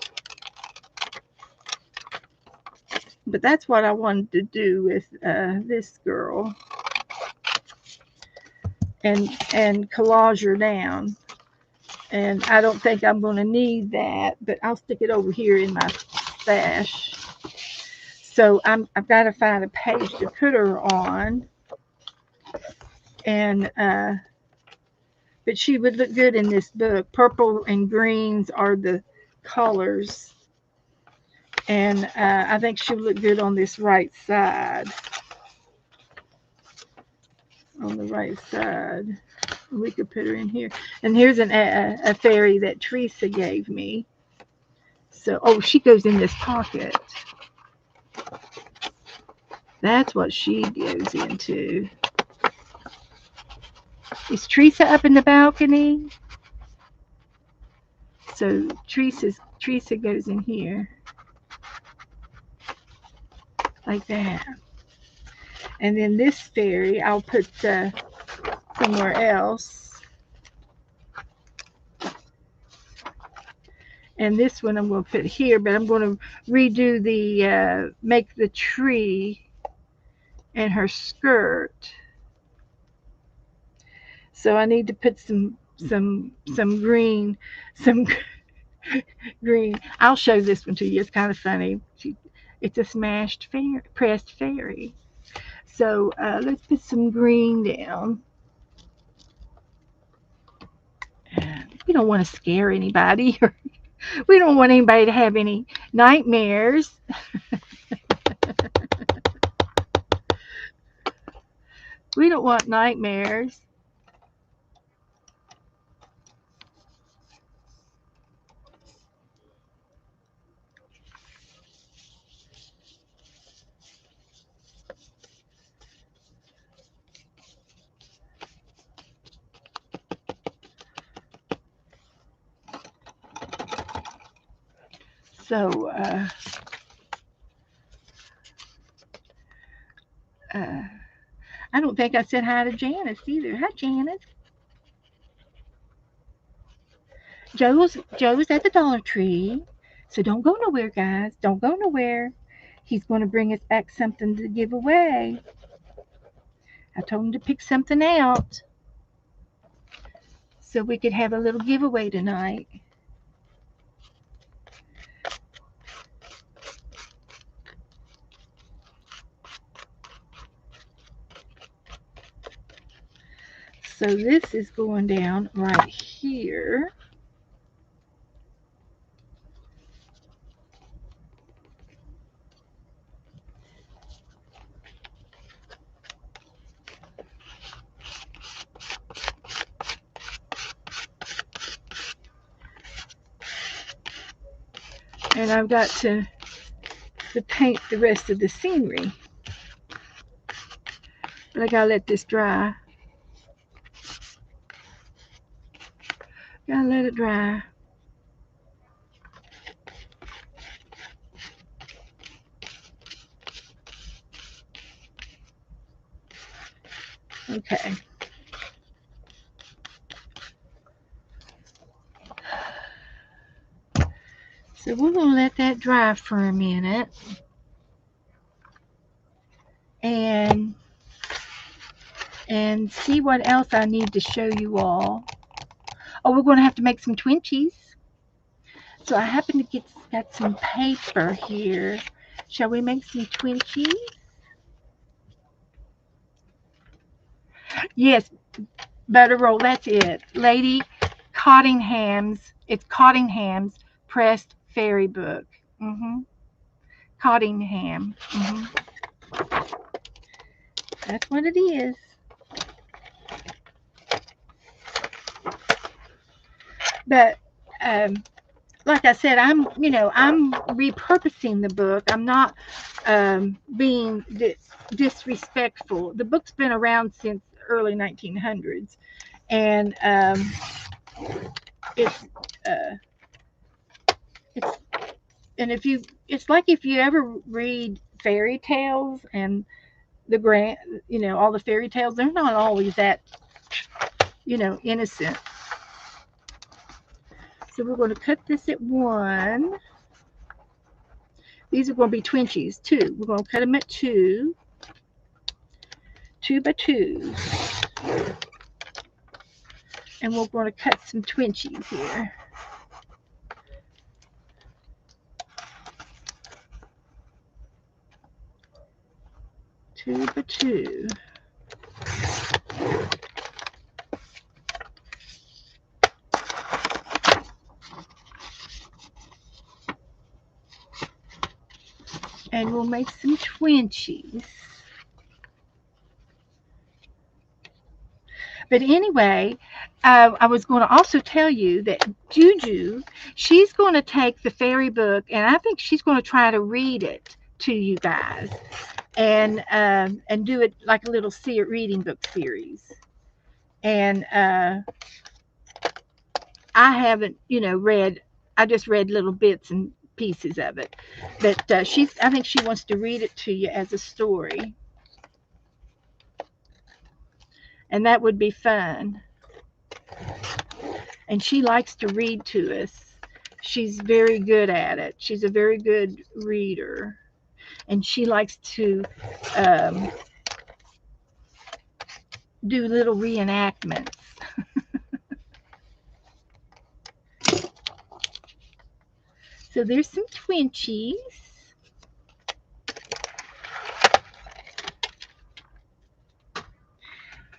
But that's what I wanted to do with this girl, and collage her down. And I don't think I'm going to need that, but I'll stick it over here in my stash. So I've got to find a page to put her on, and but she would look good in this book. Purple and greens are the colors, and I think she would look good on this right side. On the right side, we could put her in here. And here's a fairy that Teresa gave me. So, oh, she goes in this pocket. That's what she goes into. Is Teresa up in the balcony? So Teresa goes in here like that. And then this fairy I'll put somewhere else. And this one I'm going to put here, but I'm going to redo the make the tree and her skirt. So I need to put some green, some green. I'll show this one to you. It's kind of funny. It's a smashed pressed fairy. So let's put some green down. We don't want to scare anybody. We don't want anybody to have any nightmares. We don't want nightmares. So uh, I don't think I said hi to Janice either. Hi, Janice. Joe's at the Dollar Tree, so don't go nowhere, guys. Don't go nowhere. He's going to bring us back something to give away. I told him to pick something out so we could have a little giveaway tonight. So this is going down right here. And I've got to paint the rest of the scenery. But I gotta let this dry. Gotta let it dry. Okay. So we're gonna let that dry for a minute, and see what else I need to show you all. Oh, we're gonna have to make some Twentchies. So I happen to got some paper here. Shall we make some Twentchies? Yes, butter roll. That's it, lady. Cottingham's. It's Cottingham's pressed fairy book. Cottingham. That's what it is. But like I said, I'm repurposing the book. I'm not being disrespectful. The book's been around since early 1900s, and it's uh, it's and if you it's like if you ever read fairy tales and the grand all the fairy tales, they're not always that innocent. So we're going to cut this at 1. These are going to be Twentchies, 2. We're going to cut them at 2, 2 by 2, and we're going to cut some Twentchies here. 2 by 2. And we'll make some Twentchies. But anyway, I was going to also tell you that Juju, she's going to take the fairy book, and I think she's going to try to read it to you guys, and do it like a little reading book series. And I haven't, read. I just read little bits and pieces of it, but I think she wants to read it to you as a story, and that would be fun. And she likes to read to us. She's very good at it. She's a very good reader, and she likes to um, do little reenactments. So there's some Twentchies.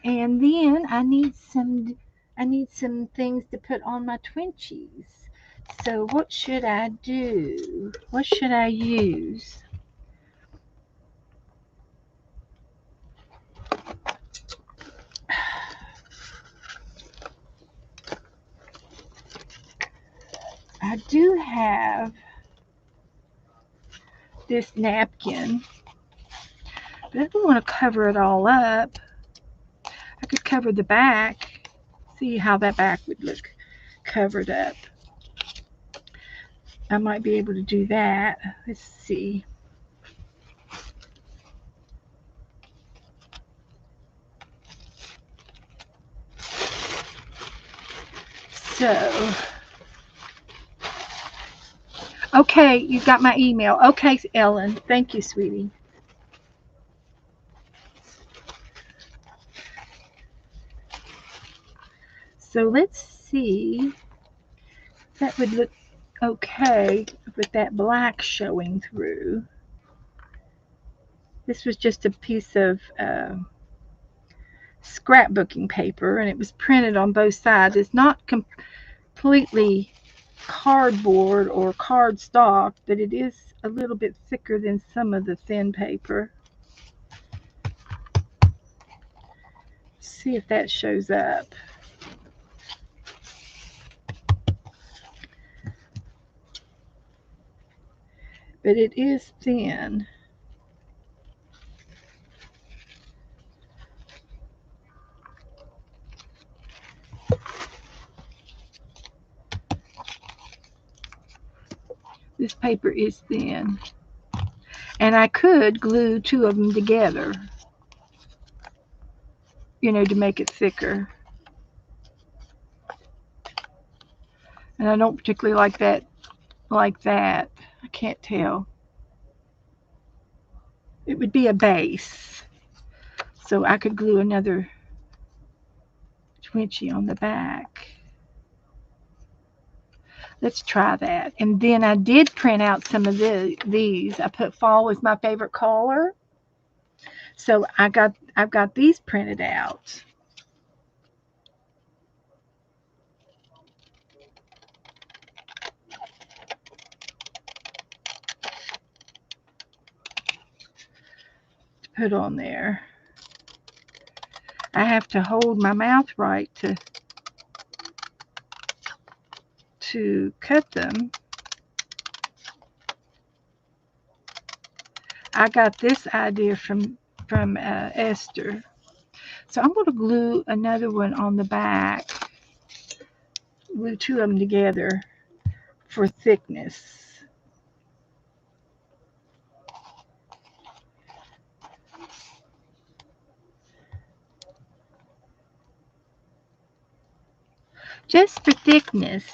And then I need some things to put on my Twentchies. So what should I do? What should I use? I do have this napkin, but I don't want to cover it all up. I could cover the back. See how that back would look covered up. I might be able to do that. Let's see. So, okay, you got my email. Okay, Ellen. Thank you, sweetie. So let's see. That would look okay with that black showing through. This was just a piece of scrapbooking paper, and it was printed on both sides. It's not completely cardboard or cardstock, but it is a little bit thicker than some of the thin paper. See if that shows up. But it is thin. This paper is thin. And I could glue two of them together, to make it thicker. And I don't particularly like that like that. I can't tell. It would be a base. So I could glue another Twentchie on the back. Let's try that. And then I did print out some of these. I put fall was my favorite color. So I've got these printed out. To put on there. I have to hold my mouth right to cut them. I got this idea from Esther. So I'm going to glue another one on the back. Glue two of them together for thickness. Just for thickness.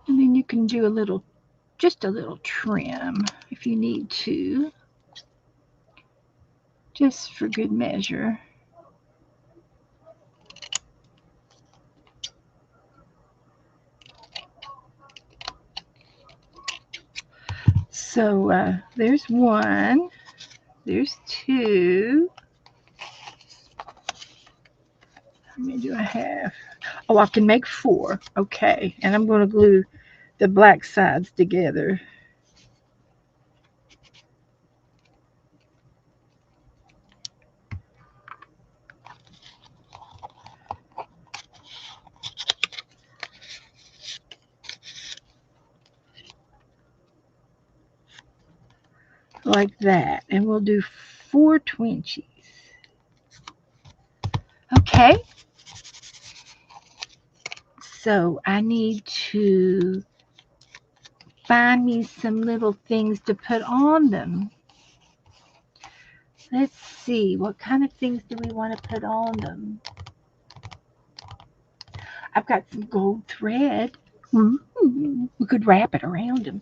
And then you can do just a little trim if you need to, just for good measure. So there's one, there's two. How many do I have? Oh, I can make four. Okay, and I'm going to glue the black sides together. Like that, and we'll do 4 Twentchies. Okay, so I need to find me some little things to put on them. Let's see, what kind of things do we want to put on them? I've got some gold thread. Ooh, we could wrap it around them.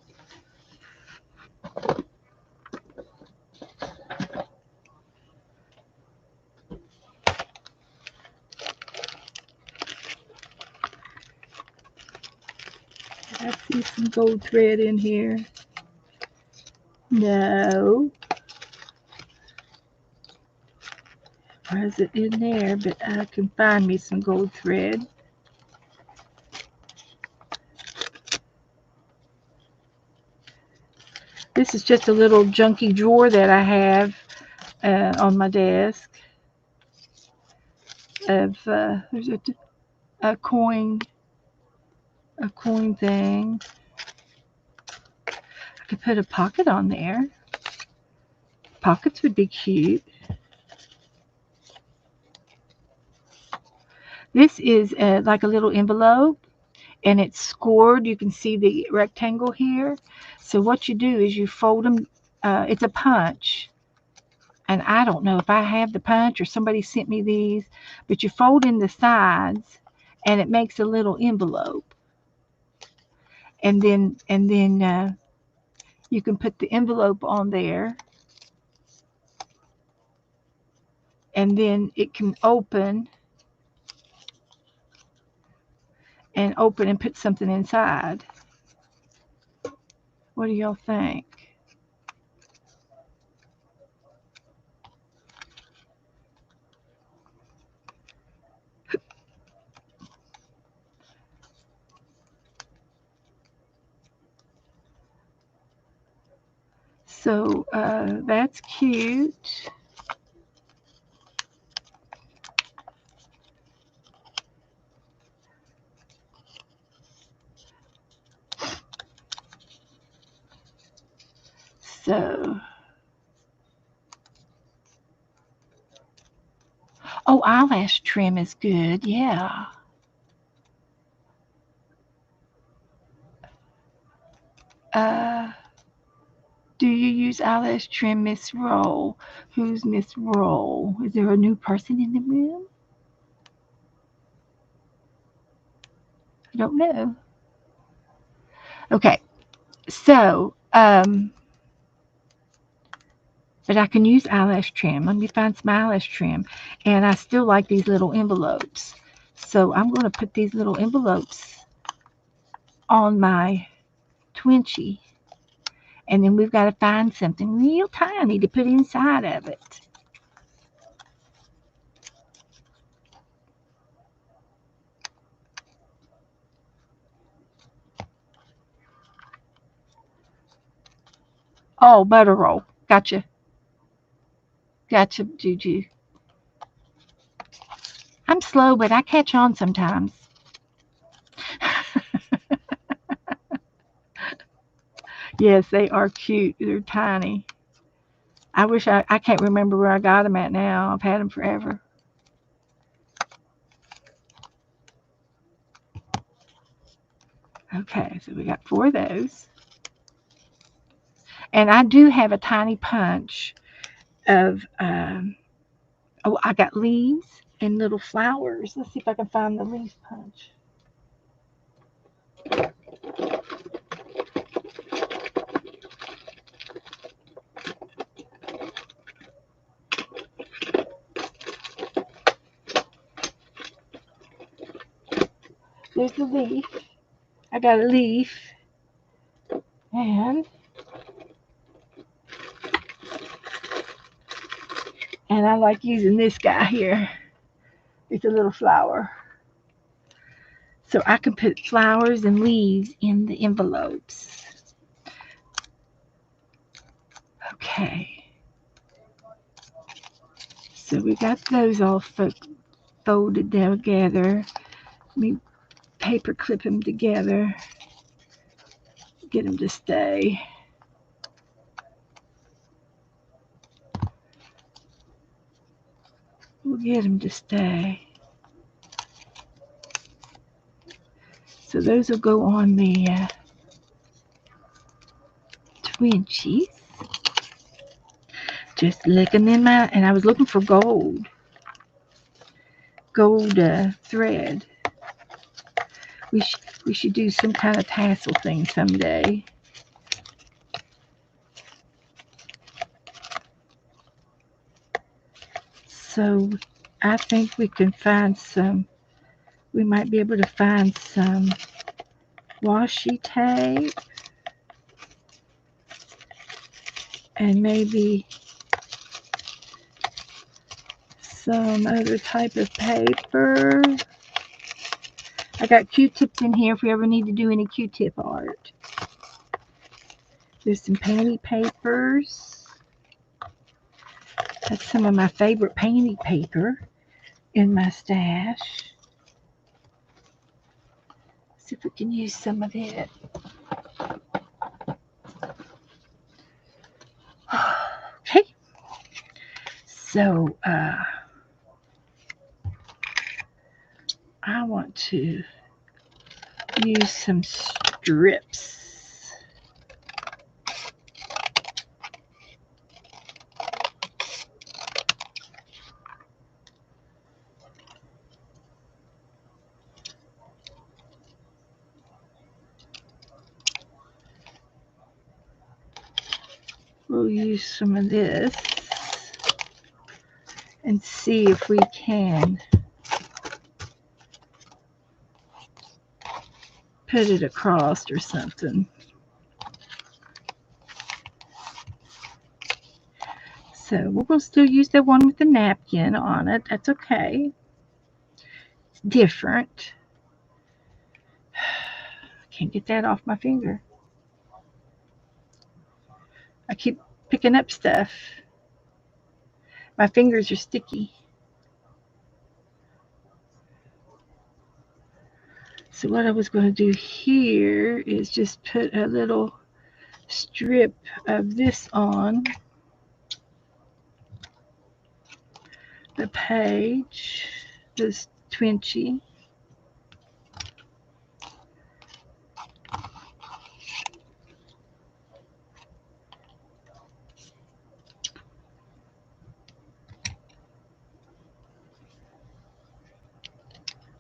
I see some gold thread in here. No. Or is it in there? But I can find me some gold thread. This is just a little junky drawer that I have on my desk. There's a coin thing. I could put a pocket on there. Pockets would be cute. This is like a little envelope, and it's scored. You can see the rectangle here. So what you do is you fold them. It's a punch, and I don't know if I have the punch or somebody sent me these, but you fold in the sides, and it makes a little envelope. And then you can put the envelope on there, and then it can open and put something inside. What do y'all think? So that's cute. So, oh, eyelash trim is good. Yeah. Uh, do you use eyelash trim, Miss Roll? Who's Miss Roll? Is there a new person in the room? I don't know. Okay, so but I can use eyelash trim. Let me find some eyelash trim, and I still like these little envelopes. So I'm going to put these little envelopes on my Twentchie, and then we've got to find something real tiny to put inside of it. Oh, butter roll. Gotcha. Gotcha, Juju. I'm slow, but I catch on sometimes. Yes, they are cute. They're tiny. I can't remember where I got them at now. I've had them forever. Okay, so we got 4 of those. And I do have a tiny punch of, oh, I got leaves and little flowers. Let's see if I can find the leaf punch. There's the leaf. I got a leaf. And I like using this guy here. It's a little flower. So I can put flowers and leaves in the envelopes. Okay. So we got those all folded together. Let me paper clip them together. Get them to stay. We'll get them to stay. So those will go on the Twentchies. Just looking in my, and I was looking for gold thread. We should do some kind of tassel thing someday. So I think we can find some. We might be able to find some washi tape and maybe some other type of paper. I got Q-tips in here if we ever need to do any Q-tip art. There's some painty papers. That's some of my favorite painty paper in my stash. See if we can use some of it. Okay. So I want to use some strips. We'll use some of this and see if we can put it across or something. So we're going to still use the one with the napkin on it. That's okay. It's different. Can't get that off my finger. I keep picking up stuff. My fingers are sticky. So what I was going to do here is just put a little strip of this on the page, this Twenchie.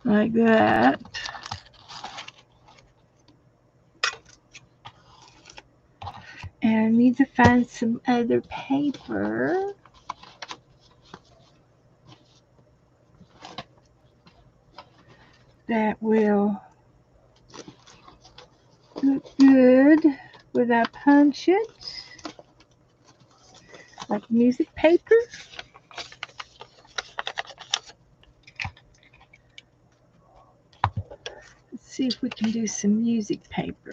Like that. And I need to find some other paper. That will look good when I punch it. Like music paper. Let's see if we can do some music paper.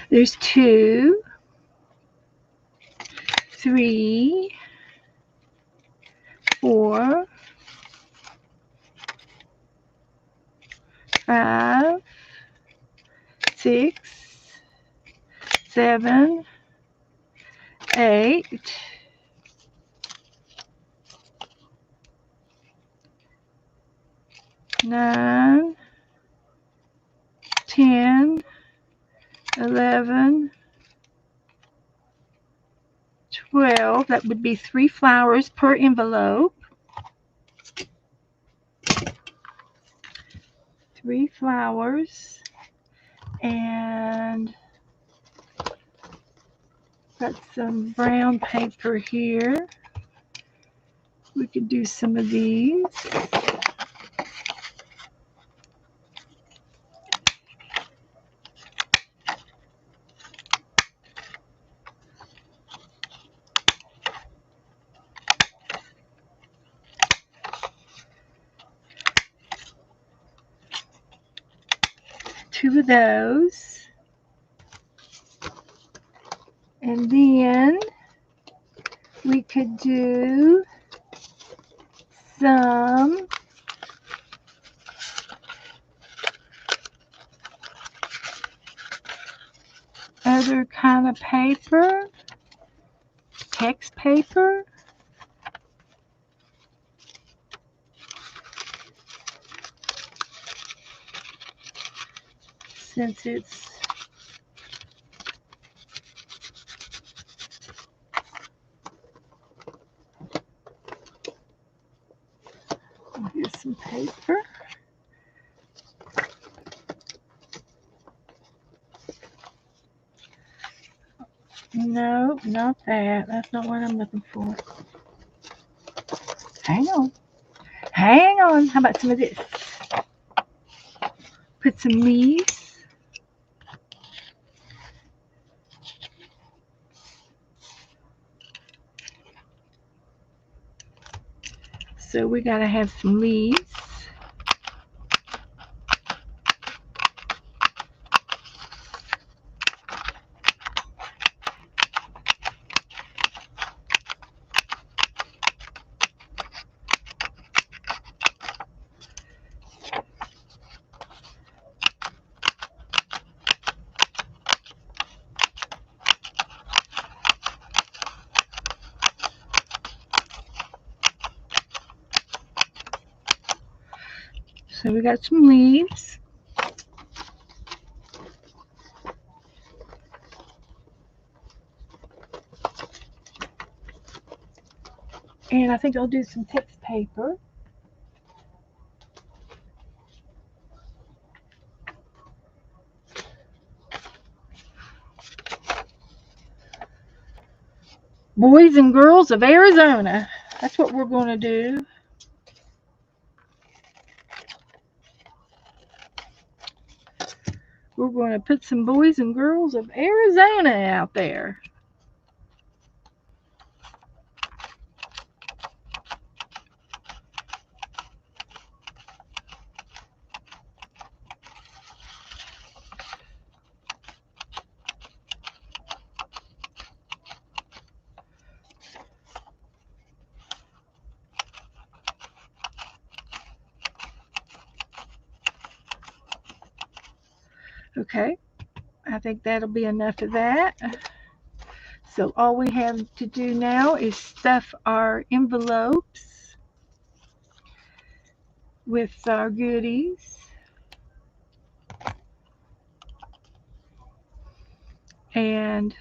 There's 2, 3, 4, 5, 6, 7, 8, 9, 10, 11, 12. That would be 3 flowers per envelope. 3 flowers. And got some brown paper here. We could do some of these. Two of those. And then we could do some other kind of paper, text paper. Since it's here's some paper. No, not that. That's not what I'm looking for. Hang on. Hang on. How about some of this? Put some leaves. So we gotta have some leaves. So we got some leaves. And I think I'll do some text paper. Boys and girls of Arizona. That's what we're going to do. We're going to put some boys and girls of Arizona out there. Okay, I think that'll be enough of that. So all we have to do now is stuff our envelopes with our goodies. And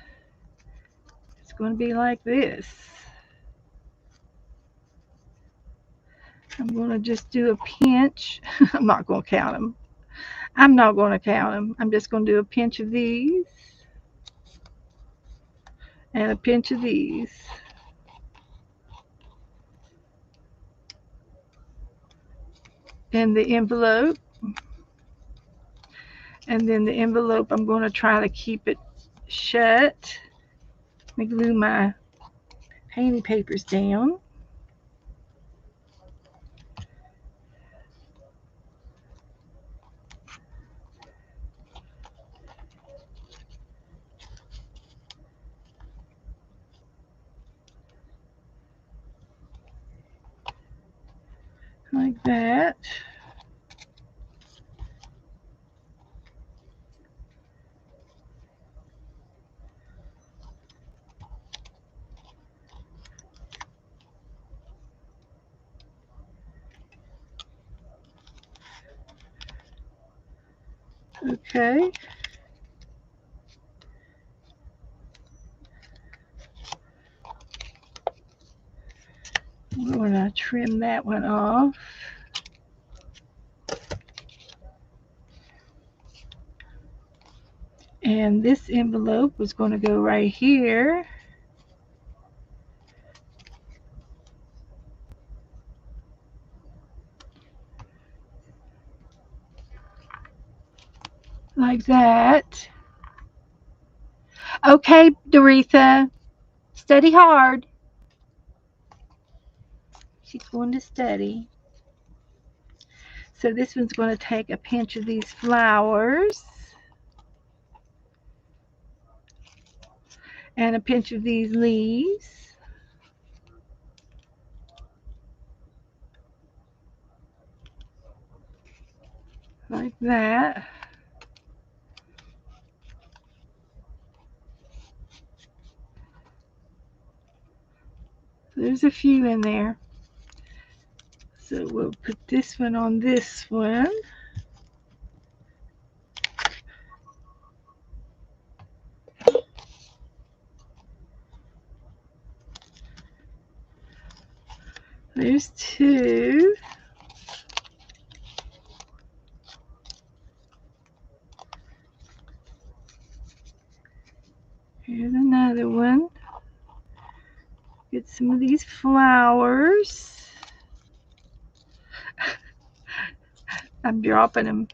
it's going to be like this. I'm going to just do a pinch. I'm not going to count them. I'm not going to count them. I'm just going to do a pinch of these and a pinch of these. In the envelope. And then the envelope, I'm going to try to keep it shut. Let me glue my painting papers down. Like that. Okay. We're going to trim that one off. And this envelope was going to go right here. Like that. Okay, Doretha, study hard. She's going to study. So this one's going to take a pinch of these flowers and a pinch of these leaves. Like that. There's a few in there. So we'll put this one on this one. There's two. Here's another one. Get some of these flowers. I'm dropping them.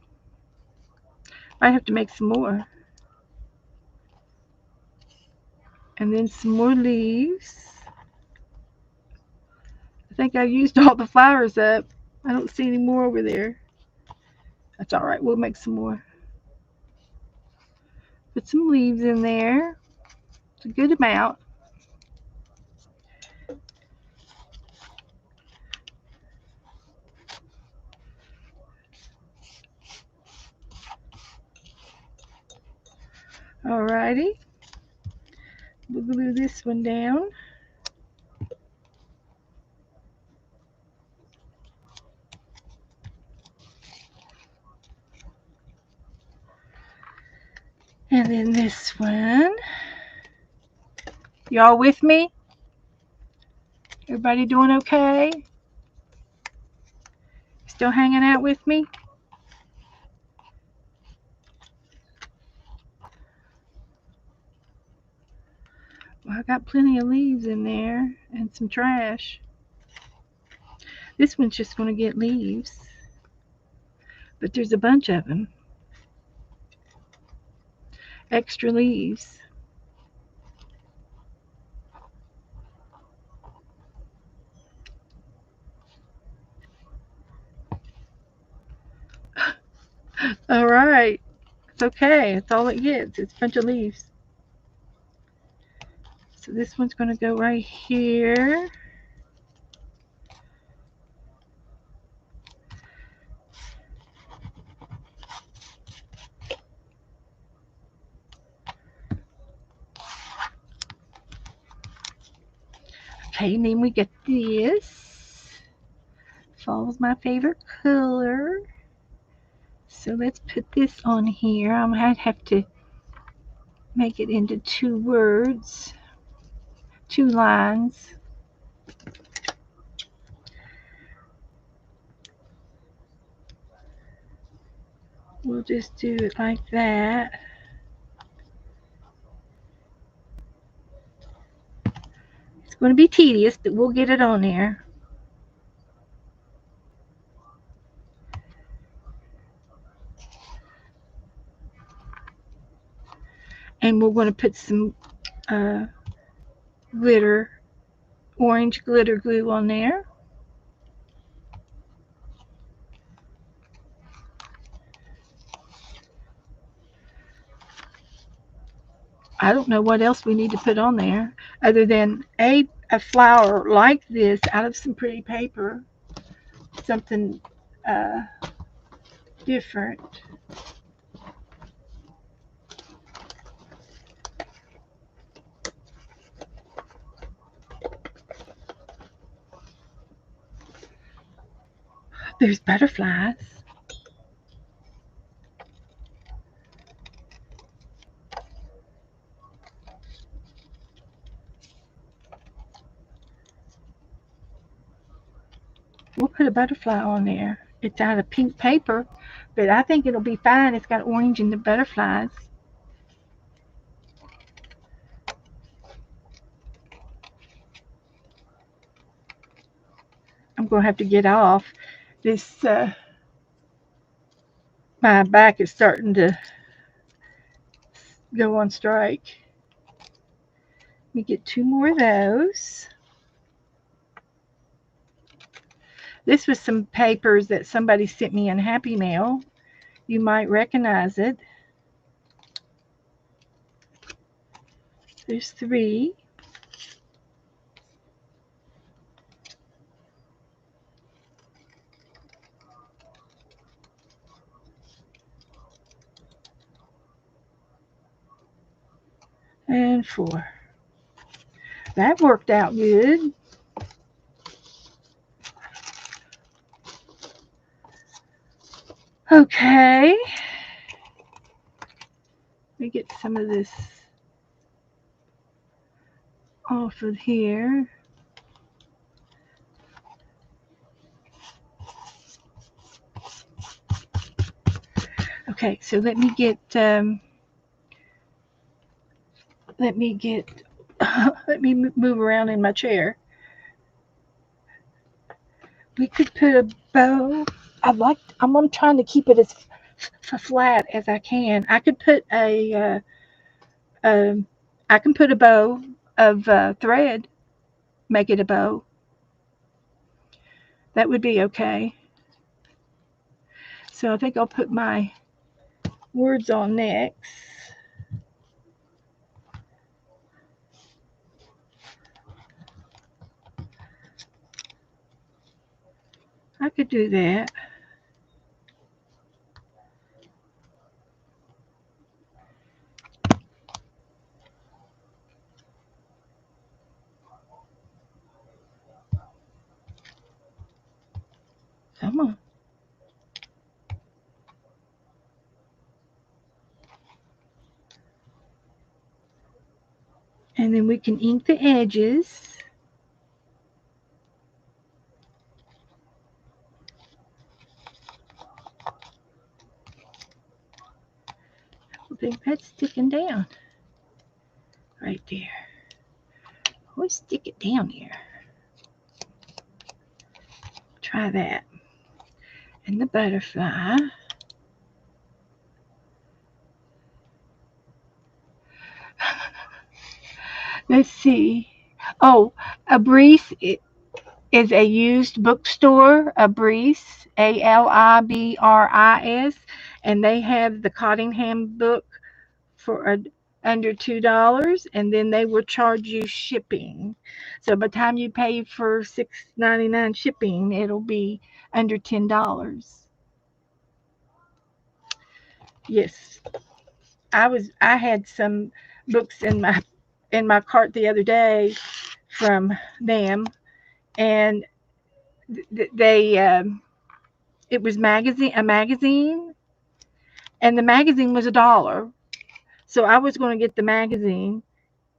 I have to make some more. And then some more leaves. I think I used all the flowers up. I don't see any more over there. That's all right. We'll make some more. Put some leaves in there. It's a good amount. Alrighty. We'll glue this one down. And then this one. Y'all with me? Everybody doing okay? Still hanging out with me? Well, I got plenty of leaves in there and some trash. This one's just going to get leaves. But there's a bunch of them. Extra leaves. All right. It's okay. It's all it gets. It's a bunch of leaves. So this one's going to go right here. Okay, and then we get this. Fall's my favorite color. So let's put this on here. I'm going to have to make it into 2 words, 2 lines. We'll just do it like that. It's going to be tedious, but we'll get it on there. And we're going to put some glitter, orange glitter glue on there. I don't know what else we need to put on there other than a flower like this out of some pretty paper, something uh, different. There's butterflies. We'll put a butterfly on there. It's out of pink paper, but I think it'll be fine. It's got orange in the butterflies. I'm going to have to get off. This, my back is starting to go on strike. Let me get 2 more of those. This was some papers that somebody sent me in Happy Mail. You might recognize it. There's 3. And 4. That worked out good. Okay. Let me get some of this off of here. Okay, so let me get let me move around in my chair. We could put a bow. I'm trying to keep it as flat as I can. I could put um, I can put a bow of thread, make it a bow. That would be okay. So I think I'll put my words on next. I could do that. Come on. And then we can ink the edges. I think that's sticking down right there. Always stick it down here. Try that. And the butterfly. Let's see. Oh, a Breeze is a used bookstore. A Breeze, Alibris, and they have the Cottingham book for under $2, and then they will charge you shipping. So by the time you pay for $6.99 shipping, it'll be under $10. Yes, I had some books in my cart the other day from them, and they it was a magazine, and the magazine was $1. So I was going to get the magazine.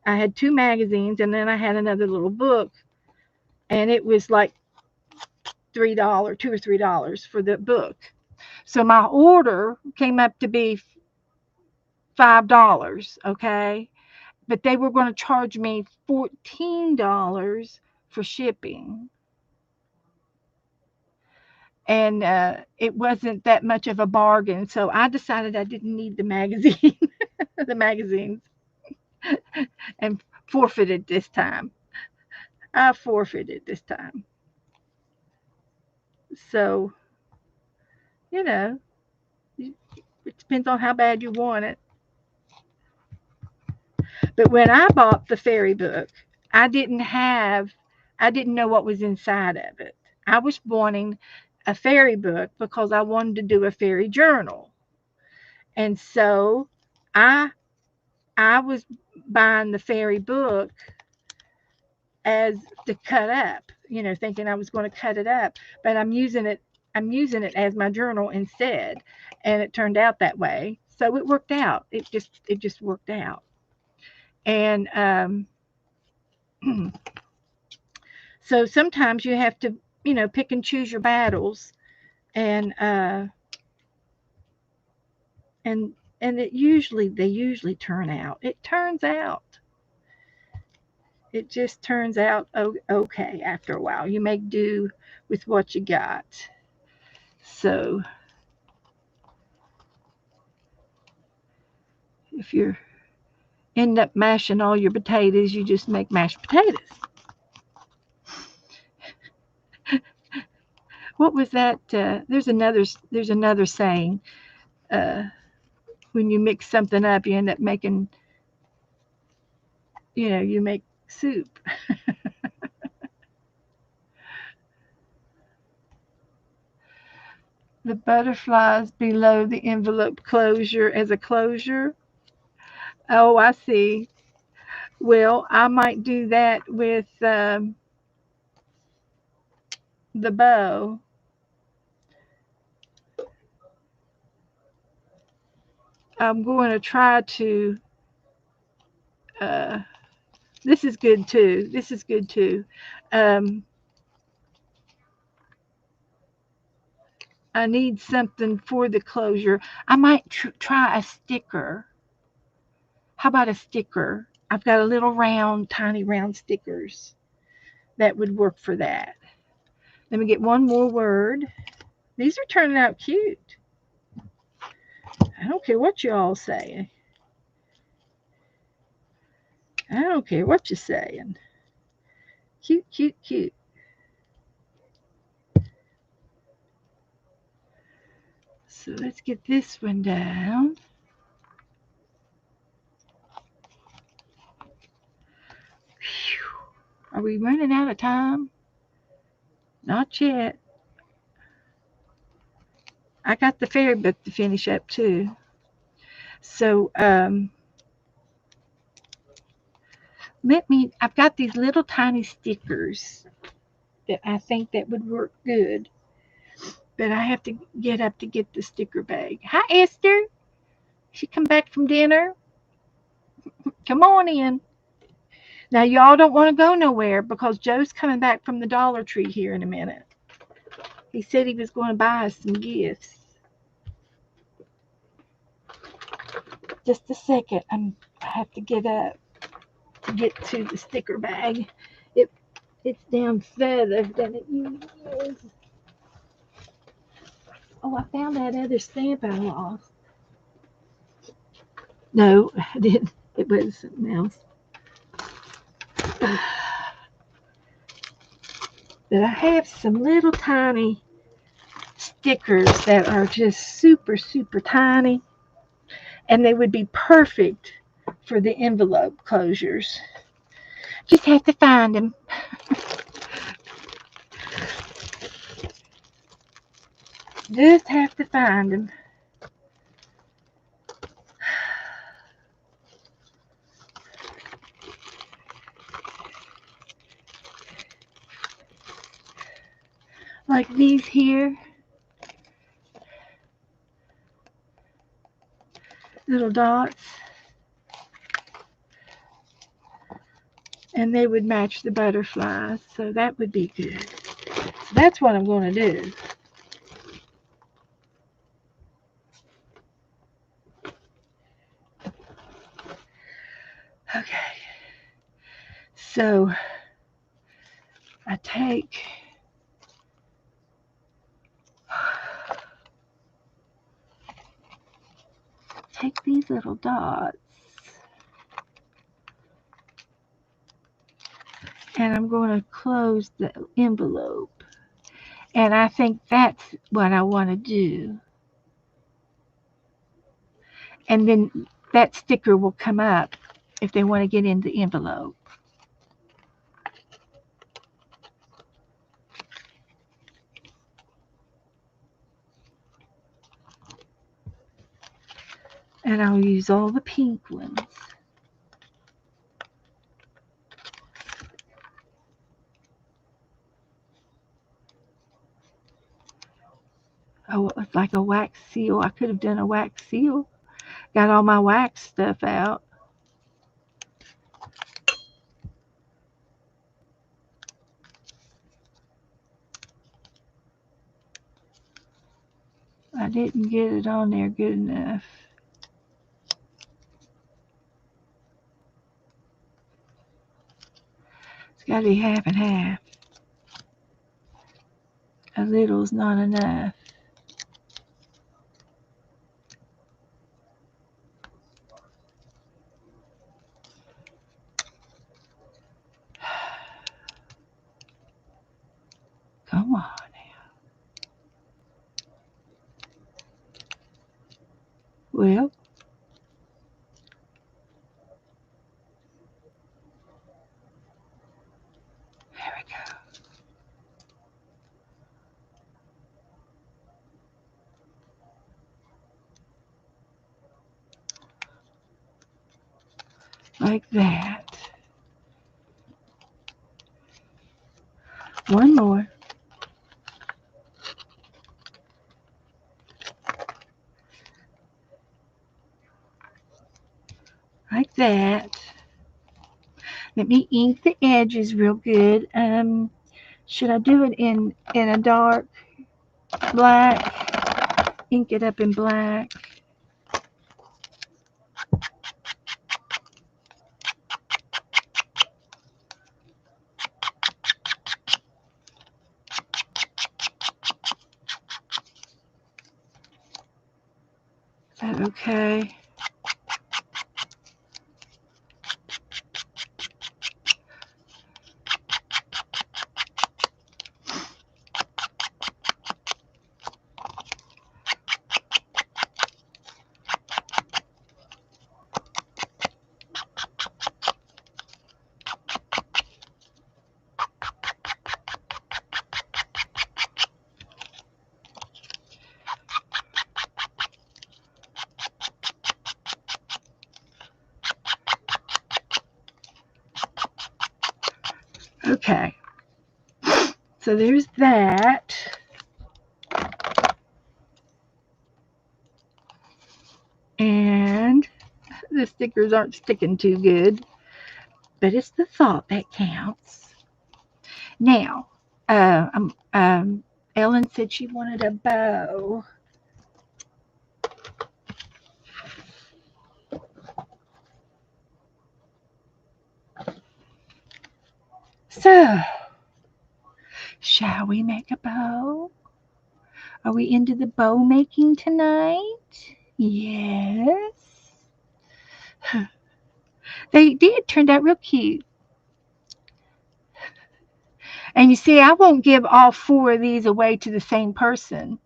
I had two magazines, and then I had another little book, and it was like $3, $2 or $3 for the book. So my order came up to be $5, okay? But they were going to charge me $14 for shipping. And it wasn't that much of a bargain. So I decided I didn't need the magazine, the magazines, and forfeited this time. I forfeited this time. So, you know, it depends on how bad you want it. But when I bought the fairy book, I didn't have, I didn't know what was inside of it. I was wanting a fairy book because I wanted to do a fairy journal. And so I I was buying the fairy book as to cut up, thinking I was going to cut it up, but I'm using it as my journal instead, and it turned out that way. So it worked out. It just worked out. And so sometimes you have to, pick and choose your battles, and and they usually turn out. It turns out. It just turns out okay after a while. You make do with what you got. So if you end up mashing all your potatoes, you just make mashed potatoes. What was that? There's another saying. Uh, when you mix something up, you end up making, you make soup. The butterflies below the envelope closure as a closure. Oh, I see. Well, I might do that with the bow. I'm going to try to. Uh, this is good too. This is good too. Um, I need something for the closure. I might try a sticker. How about a sticker? I've got a little round, tiny round stickers that would work for that. Let me get one more word. These are turning out cute. I don't care what you all saying. I don't care what you're saying. Cute, cute, cute. So let's get this one down. Whew. Are we running out of time? Not yet. I got the fairy book to finish up too. So I've got these little tiny stickers that I think that would work good. But I have to get up to get the sticker bag. Hi, Esther. She come back from dinner. Come on in. Now, y'all don't want to go nowhere because Joe's coming back from the Dollar Tree here in a minute. He said he was going to buy us some gifts. Just a second. I have to get up to get to the sticker bag. It it's down further than it usually is. Oh, I found that other stamp I lost. No, I didn't. It was something else. But I have some little tiny stickers that are just super, super tiny, and they would be perfect for the envelope closures. Just have to find them. Just have to find them. like these here, little dots, and they would match the butterflies, so that would be good. So that's what I'm going to do. Okay, so I take these little dots, and I'm going to close the envelope. And I think that's what I want to do. And then that sticker will come up if they want to get in the envelope. And I'll use all the pink ones. Oh, it's like a wax seal. I could have done a wax seal. Got all my wax stuff out. I didn't get it on there good enough. It's got to be half and half. A little's not enough. Come on now. Well, there we go. Like that. One more. Like that. Let me ink the edges real good. Should I do it in a dark black? Ink it up in black. Is that okay? Okay. So there's that. And the stickers aren't sticking too good, but it's the thought that counts. Now, Ellen said she wanted a bow. So, shall we make a bow? Are we into the bow making tonight? Yes. They did turn out real cute. And you see, I won't give all four of these away to the same person.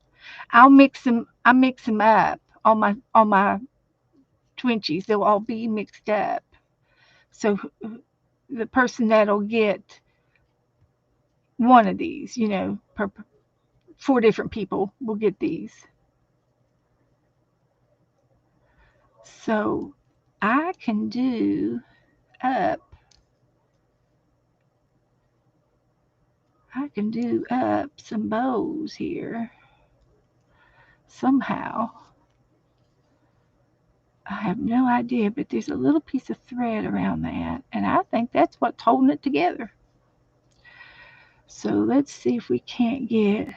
I'll mix them. I mix them up on my Twentchies. They'll all be mixed up. So the person that'll get one of these, four different people will get these. So I can do up I can do up some bows here somehow. I have no idea, but there's a little piece of thread around that, and I think that's what's holding it together. So let's see if we can't get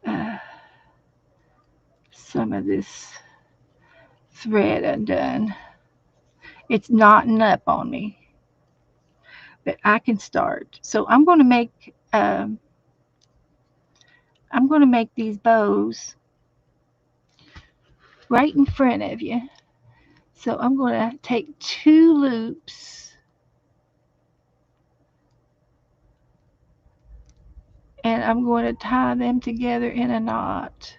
uh, some of this thread undone. It's knotting up on me, but I can start. So I'm going to make these bows right in front of you. So I'm going to take 2 loops and I'm going to tie them together in a knot.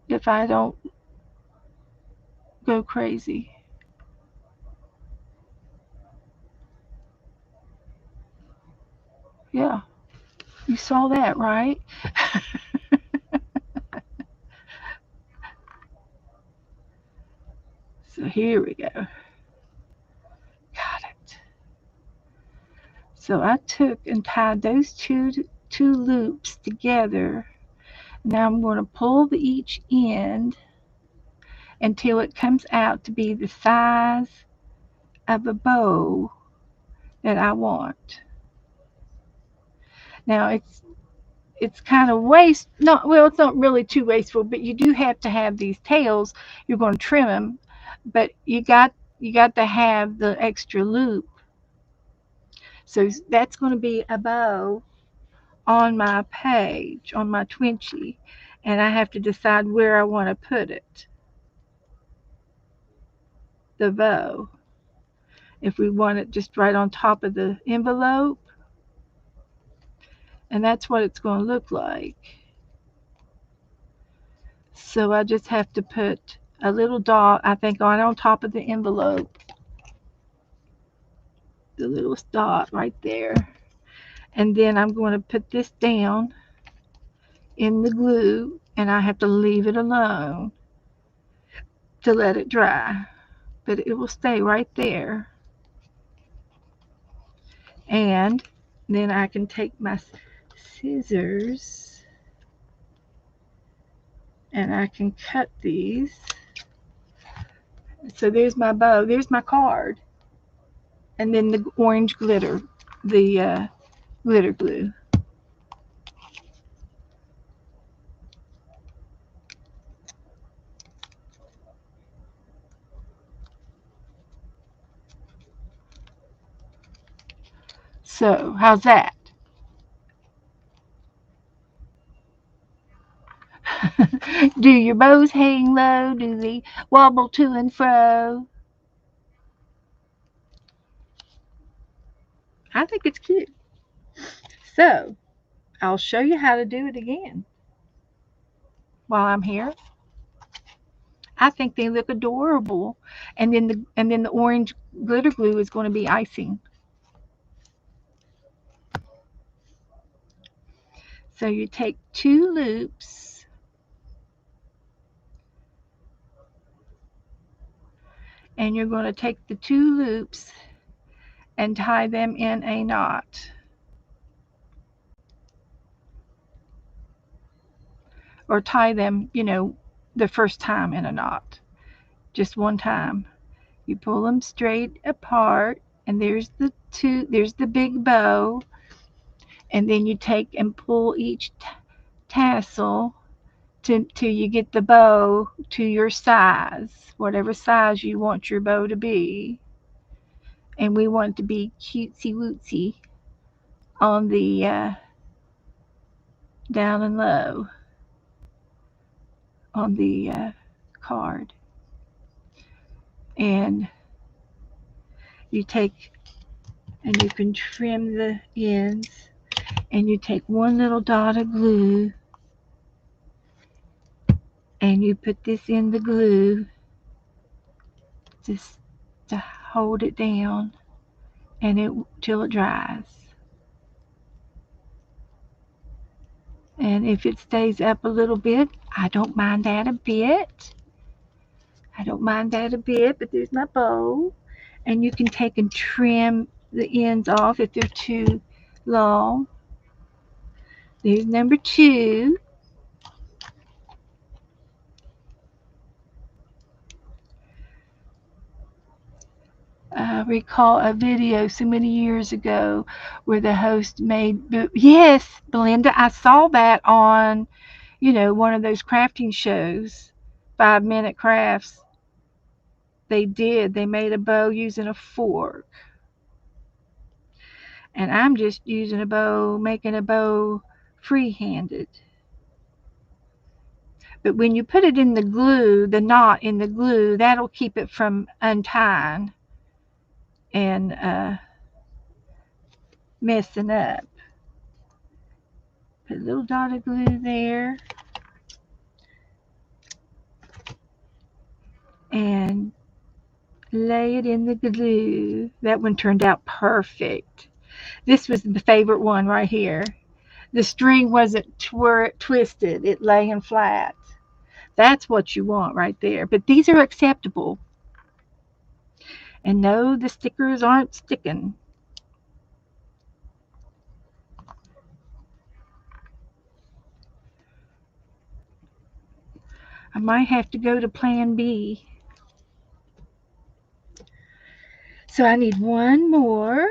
If I don't go crazy. Yeah, you saw that, right? So here we go. Got it. So I took and tied those two loops together. Now I'm going to pull each end until it comes out to be the size of a bow that I want. Now it's kind of waste not well it's not really too wasteful, but you do have to have these tails. You're going to trim them, but you got to have the extra loop. So that's going to be a bow on my page on my Twentchie, and I have to decide where I want to put it, the bow. If we want it just right on top of the envelope, and that's what it's going to look like. So I just have to put a little dot, I think, on top of the envelope, the little dot right there. And then I'm going to put this down in the glue, and I have to leave it alone to let it dry. But it will stay right there. And then I can take my scissors and I can cut these. So there's my bow, there's my card, and then the orange glitter, the glitter glue. So how's that? Do your bows hang low? Do they wobble to and fro? I think it's cute. So I'll show you how to do it again while I'm here. I think they look adorable, and then the orange glitter glue is going to be icing. So you take 2 loops and you're going to take the 2 loops and tie them in a knot. Or tie them, the first time in a knot. Just one time. You pull them straight apart, and there's the big bow, and then you take and pull each tassel till you get the bow to your size, whatever size you want your bow to be. And we want it to be cutesy wootsy on the down and low on the card. And you take and you can trim the ends, and you take one little dot of glue and you put this in the glue just to hold it down and it till it dries. And if it stays up a little bit, I don't mind that a bit. But there's my bow. And you can take and trim the ends off if they're too long. There's number two. I recall a video so many years ago where the host made, yes, Belinda, I saw that on, one of those crafting shows, 5 Minute Crafts. They did. They made a bow using a fork. And I'm just using a bow, making a bow free-handed. But when you put it in the glue, the knot in the glue, that'll keep it from untying and messing up. Put a little dot of glue there. And lay it in the glue. That one turned out perfect. This was the favorite one right here. The string wasn't twisted, it laying flat. That's what you want right there. But these are acceptable. And no, the stickers aren't sticking. I might have to go to plan B. So I need one more.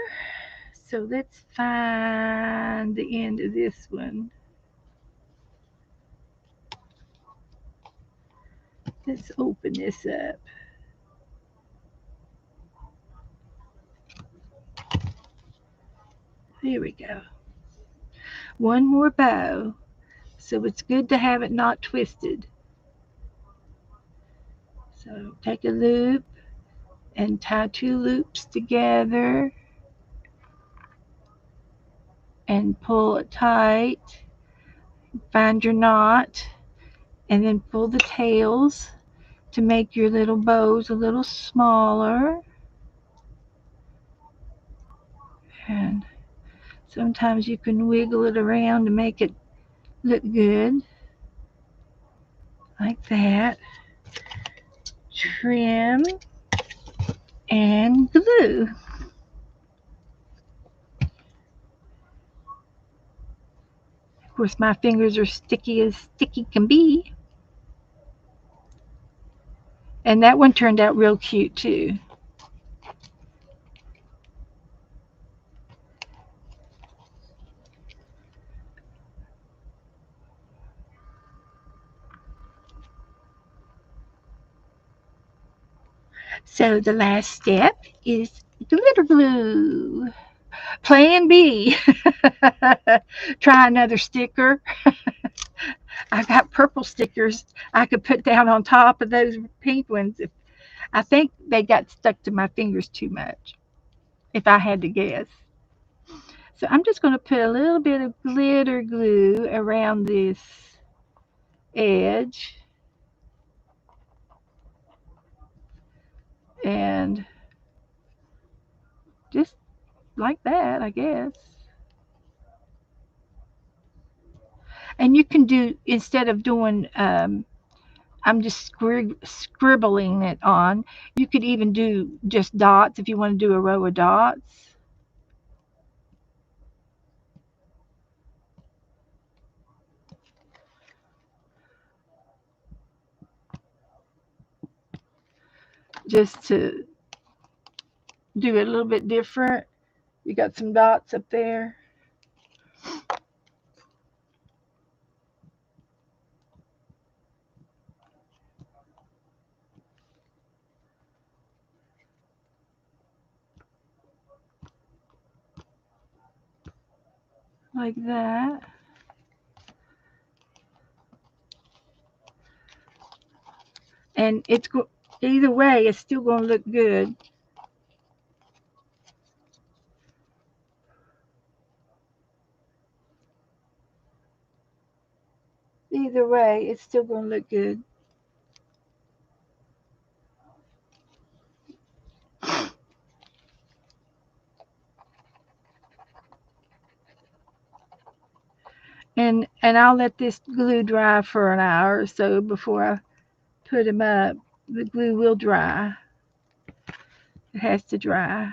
So let's find the end of this one. Let's open this up. Here we go. One more bow. So it's good to have it not twisted. So take a loop and tie two loops together and pull it tight. Find your knot and then pull the tails to make your little bows a little smaller. And sometimes you can wiggle it around to make it look good. Like that. Trim and glue. Of course, my fingers are sticky as sticky can be. And that one turned out real cute too. So the last step is glitter glue. Plan B. Try another sticker. I got purple stickers I could put down on top of those pink ones. I think they got stuck to my fingers too much, if I had to guess. So I'm just going to put a little bit of glitter glue around this edge. And just like that, I guess. And you can do, instead of doing, I'm just scribbling it on, you could even do just dots if you want to do a row of dots. Just to do it a little bit different. You got some dots up there. Like that. And it's either way, it's still going to look good. Either way, it's still going to look good. And I'll let this glue dry for an hour or so before I put them up. The glue will dry. It has to dry.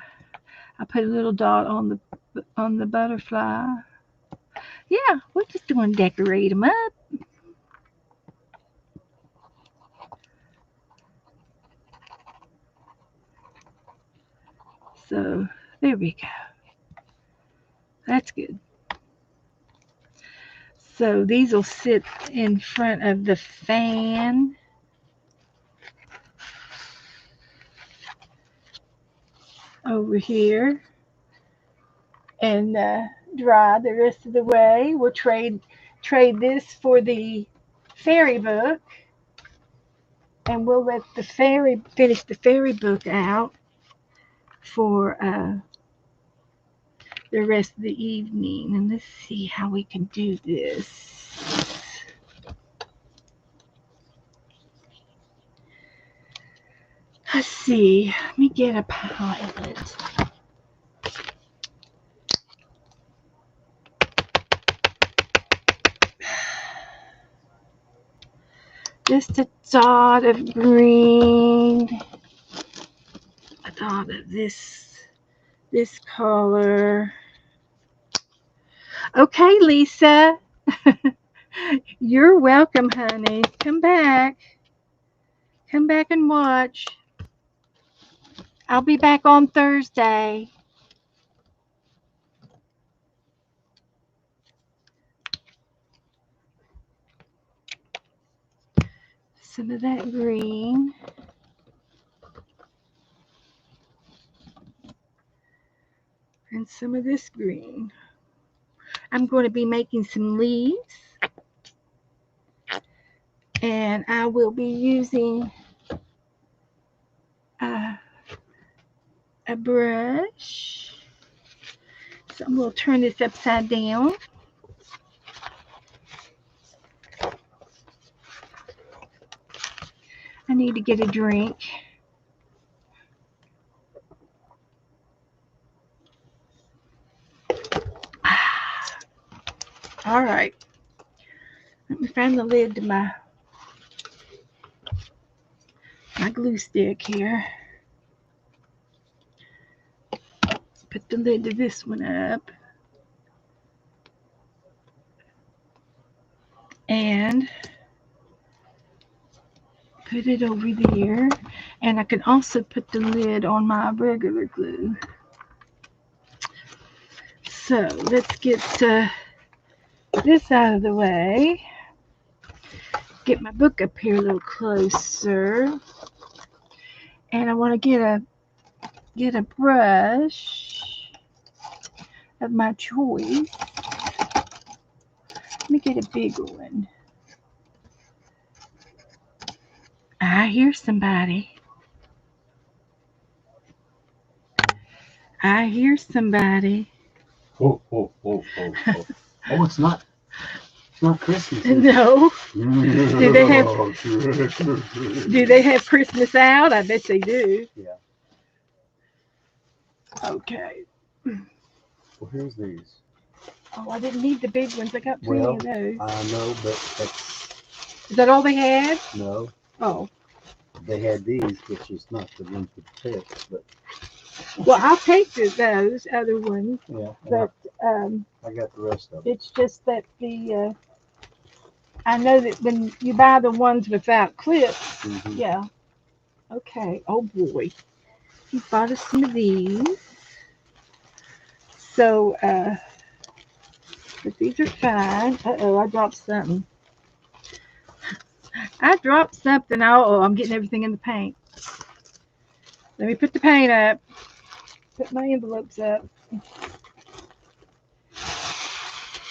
I put a little dot on the butterfly. Yeah, we're just going to decorate them up. So there we go. That's good. So these will sit in front of the fan. Over here and dry the rest of the way. We'll trade this for the fairy book, and we'll let the fairy finish the fairy book out for the rest of the evening. And let's see how we can do this. Let's see. Let me get a pilot. Just a dot of green, a dot of this color. Okay, Lisa. You're welcome, honey. Come back. Come back and watch. I'll be back on Thursday. Some of that green. And some of this green. I'm going to be making some leaves. And I will be using a brush. So I'm going to turn this upside down. I need to get a drink. All right. Let me find the lid to my glue stick here. Put the lid to this one up. And put it over there. And I can also put the lid on my regular glue. So let's get this out of the way. Get my book up here a little closer. And I want to get a brush of my choice. Let me get a bigger one. I hear somebody. I hear somebody. Oh, oh, oh, oh, oh. Oh, it's not Christmas. No. Do they have Christmas out? I bet they do. Yeah. Okay. Well, here's these. Oh, I didn't need the big ones. I got plenty of those. I know, but Is that all they had? No. Oh. They had these, which is not the ones with the text, but. Well, I'll take those other ones. Yeah. But I got the rest of them. it's just that I know that when you buy the ones without clips, yeah. Okay. Oh boy, he bought us some of these. So, but these are fine. I dropped something. Oh, I'm getting everything in the paint. Let me put the paint up. Put my envelopes up.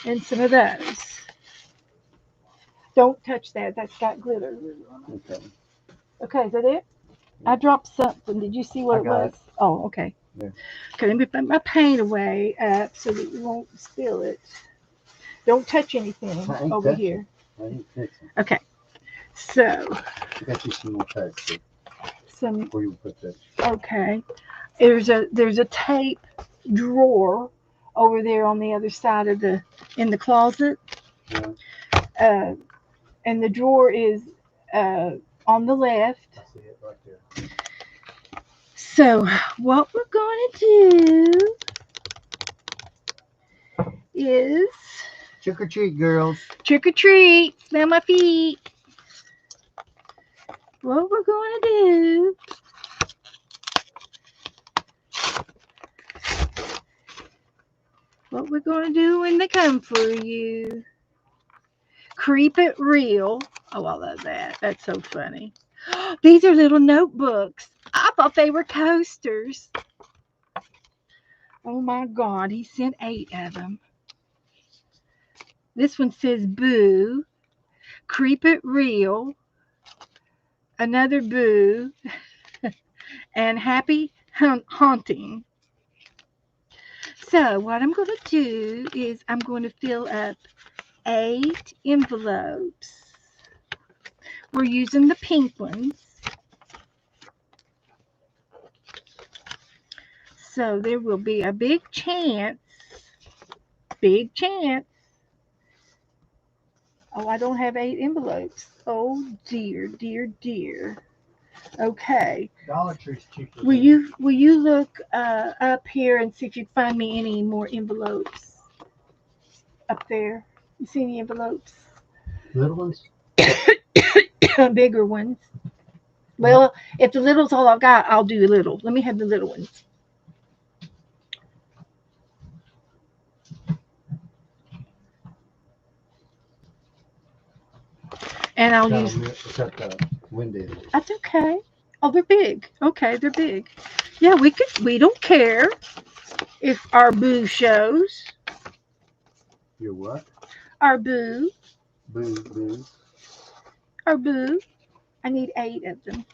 And some of those. Don't touch that. That's got glitter. Okay. Okay, is that it? I dropped something. Did you see what it was? Oh, okay. Yeah. Okay, let me put my paint away so that you won't spill it. Don't touch anything over here. I ain't fixing. Okay. So. I got you some more text. Where you put that? Okay. There's a tape drawer over there on the other side of in the closet. Yeah. And the drawer is on the left. I see it right there. So, what we're going to do is Trick or treat, girls. trick or treat. Smell my feet. What we're going to do what we're going to do when they come for you. Creep it real. Oh, I love that. That's so funny. These are little notebooks. I thought they were coasters. Oh my God, he sent 8 of them. This one says boo, creep it real, another boo, and happy haunting. So what I'm going to do is I'm going to fill up 8 envelopes. We're using the pink ones. So there will be a big chance. Oh, I don't have 8 envelopes. Oh dear, dear, dear. Okay. Dollar Tree's cheaper. Will you look up here and see if you can find me any more envelopes up there? You see any envelopes? Little ones? Bigger ones. Well, if the little's all I've got, I'll do a little. Let me have the little ones. And I'll use. Except the window. That's okay. Oh, they're big. Okay, they're big. Yeah, we don't care if our boo shows. Your what? Our boo. Boo. Our boo. I need 8 of them.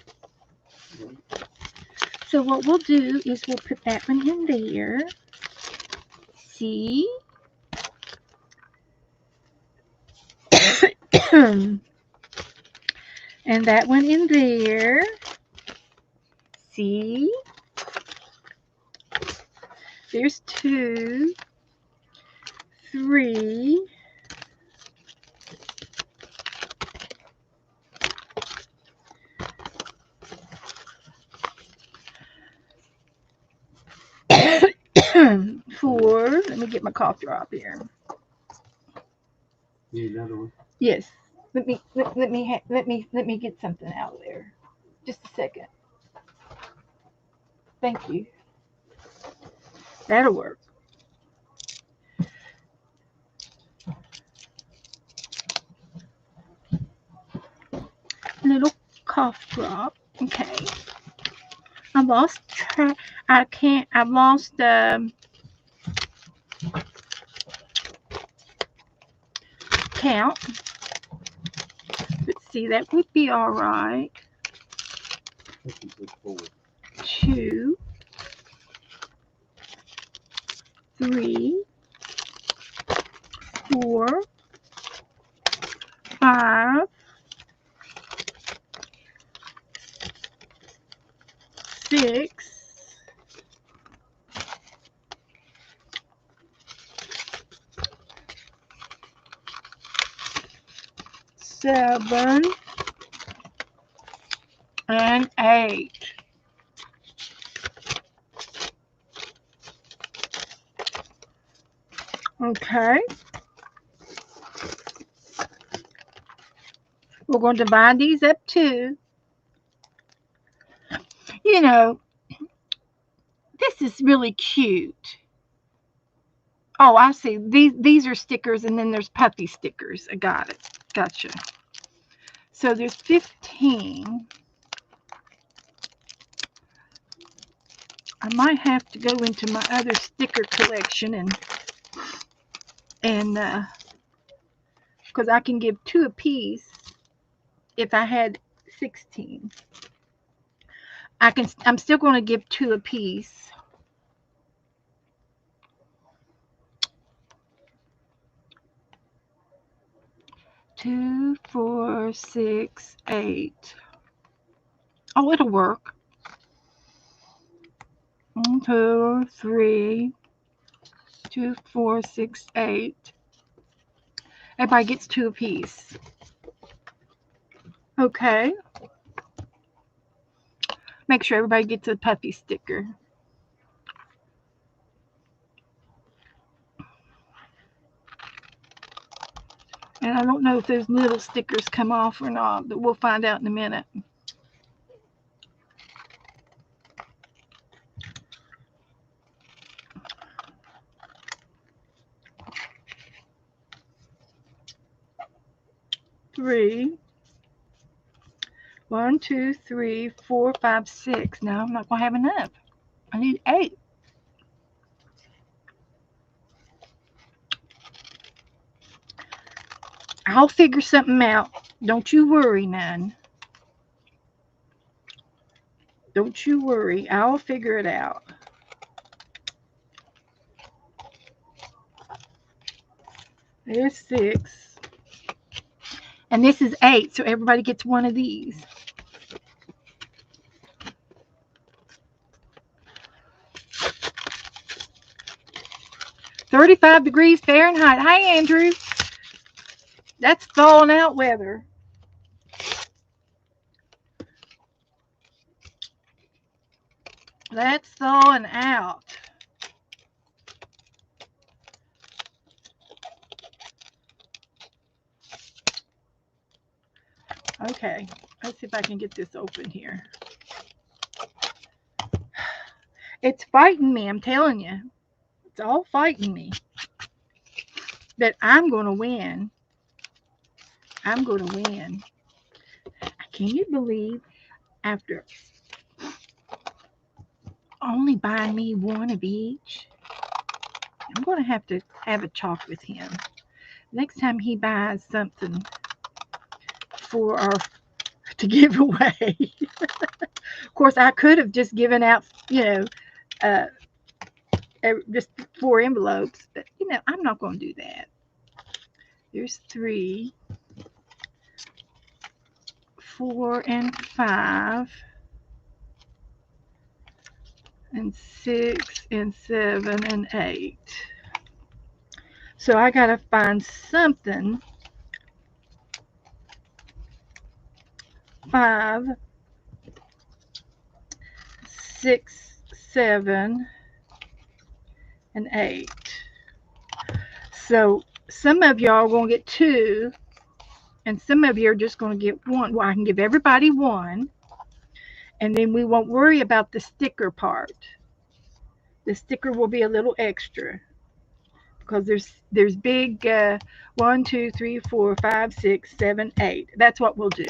So what we'll do is we'll put that one in there. See? And that one in there. See? There's 2, 3. Four. Let me get my cough drop here. Need another one? Yes. Let me get something out of there. Just a second. Thank you. That'll work. Little cough drop. Okay. I've lost track. I've lost count. Let's see, that would be all right. 2, 3, 4, 5, 6, 7, and 8. Okay. We're going to divide these up too. You know, this is really cute. Oh, I see. These are stickers, and then there's puffy stickers. I got it. Gotcha. So there's 15. I might have to go into my other sticker collection and because I can give 2 apiece if I had 16. I'm still going to give 2 apiece. Two, 4, 6, 8. Oh, it'll work. 1, 2, 3, 2, 4, 6, 8. Everybody gets 2 apiece. Okay. Make sure everybody gets a puppy sticker. And I don't know if those little stickers come off or not, but we'll find out in a minute. Three. 1, 2, 3, 4, 5, 6. No, I'm not going to have enough. I need 8. I'll figure something out. Don't you worry, none. Don't you worry. I'll figure it out. There's 6. And this is 8, so everybody gets one of these. 35 degrees Fahrenheit. Hi, Andrew. That's thawing out weather. That's thawing out. Okay, let's see if I can get this open here. It's fighting me, I'm telling you. It's all fighting me. But I'm going to win. I'm going to win. Can you believe after only buying me one of each? I'm going to have a talk with him. Next time he buys something for our to give away. Of course, I could have just given out, uh, just 4 envelopes, but I'm not going to do that. There's 3, 4, and 5, and 6, and 7, and 8. So I got to find something. 5, 6, 7, and 8. So some of y'all are going to get 2, and some of you are just going to get 1. Well, I can give everybody 1, and then we won't worry about the sticker part. The sticker will be a little extra because there's big 1, 2, 3, 4, 5, 6, 7, 8. That's what we'll do.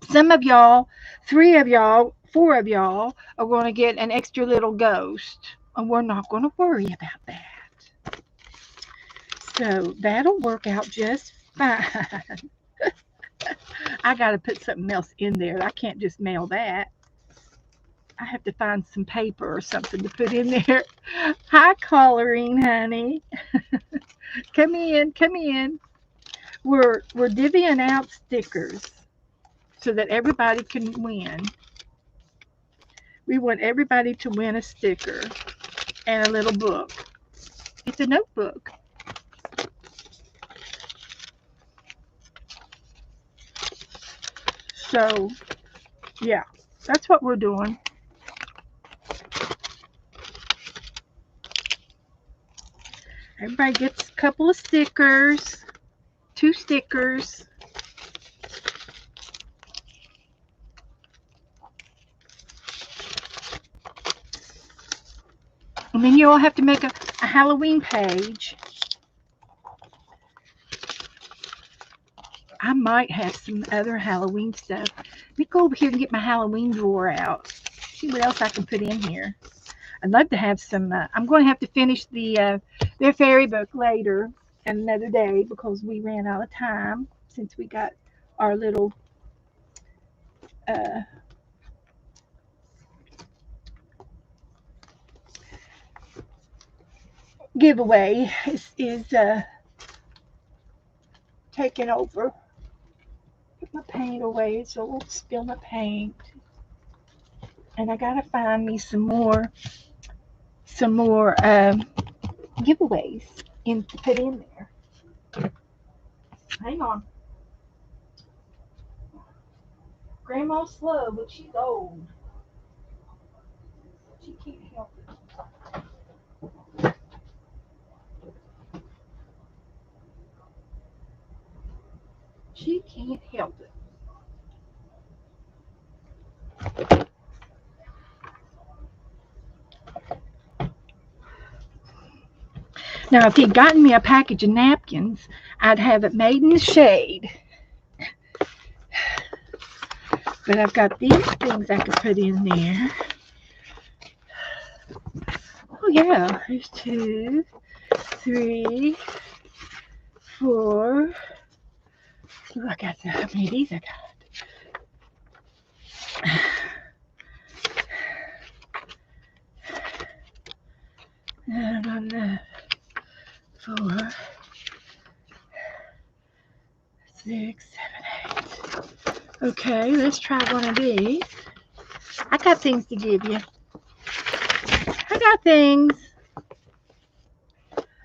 Some of y'all, 3 of y'all, 4 of y'all are going to get an extra little ghost, and we're not going to worry about that. So that'll work out just fine. I got to put something else in there. I can't just mail that. I have to find some paper or something to put in there. Hi, Collarine, honey. Come in, come in. We're divvying out stickers so that everybody can win. We want everybody to win a sticker and a little book. It's a notebook. So, yeah, that's what we're doing. Everybody gets a couple of stickers, 2 stickers. And then you all have to make a Halloween page. I might have some other Halloween stuff. Let me go over here and get my Halloween drawer out. See what else I can put in here. I'd love to have some. I'm going to have to finish their fairy book later, another day, because we ran out of time since we got our little uh, giveaway is taking over. Put my paint away so I won't spill my paint. And I gotta find me some more giveaways to put in there. Hang on. Grandma's slow, but she's old. can't help it. She can't help it. Now, if he'd gotten me a package of napkins, I'd have it made in the shade. But I've got these things I could put in there. Oh, yeah. There's 2, 3, 4. Ooh, I got how many of these I got? And 4, 6, 7, 8. Okay, let's try one of these. I got things to give you. I got things.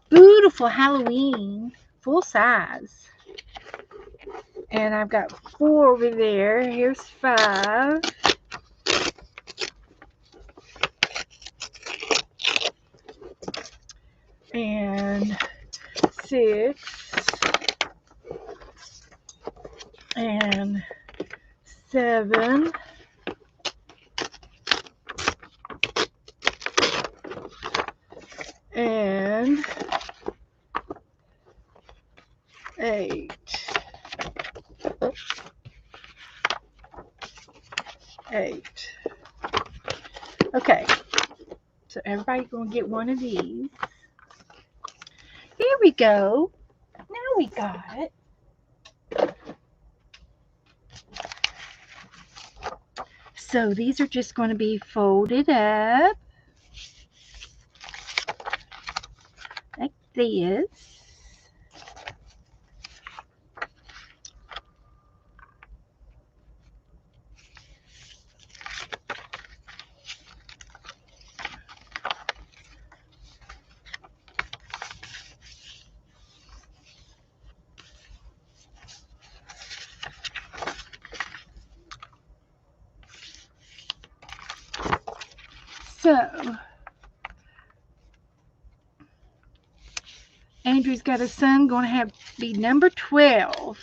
Beautiful Halloween, full size. And I've got 4 over there. Here's 5. And 6. And 7. And 8. 8. Okay, so everybody's gonna get one of these. Here we go. Now we got it. So these are just going to be folded up like this. So Andrew's got a son going to have be number 12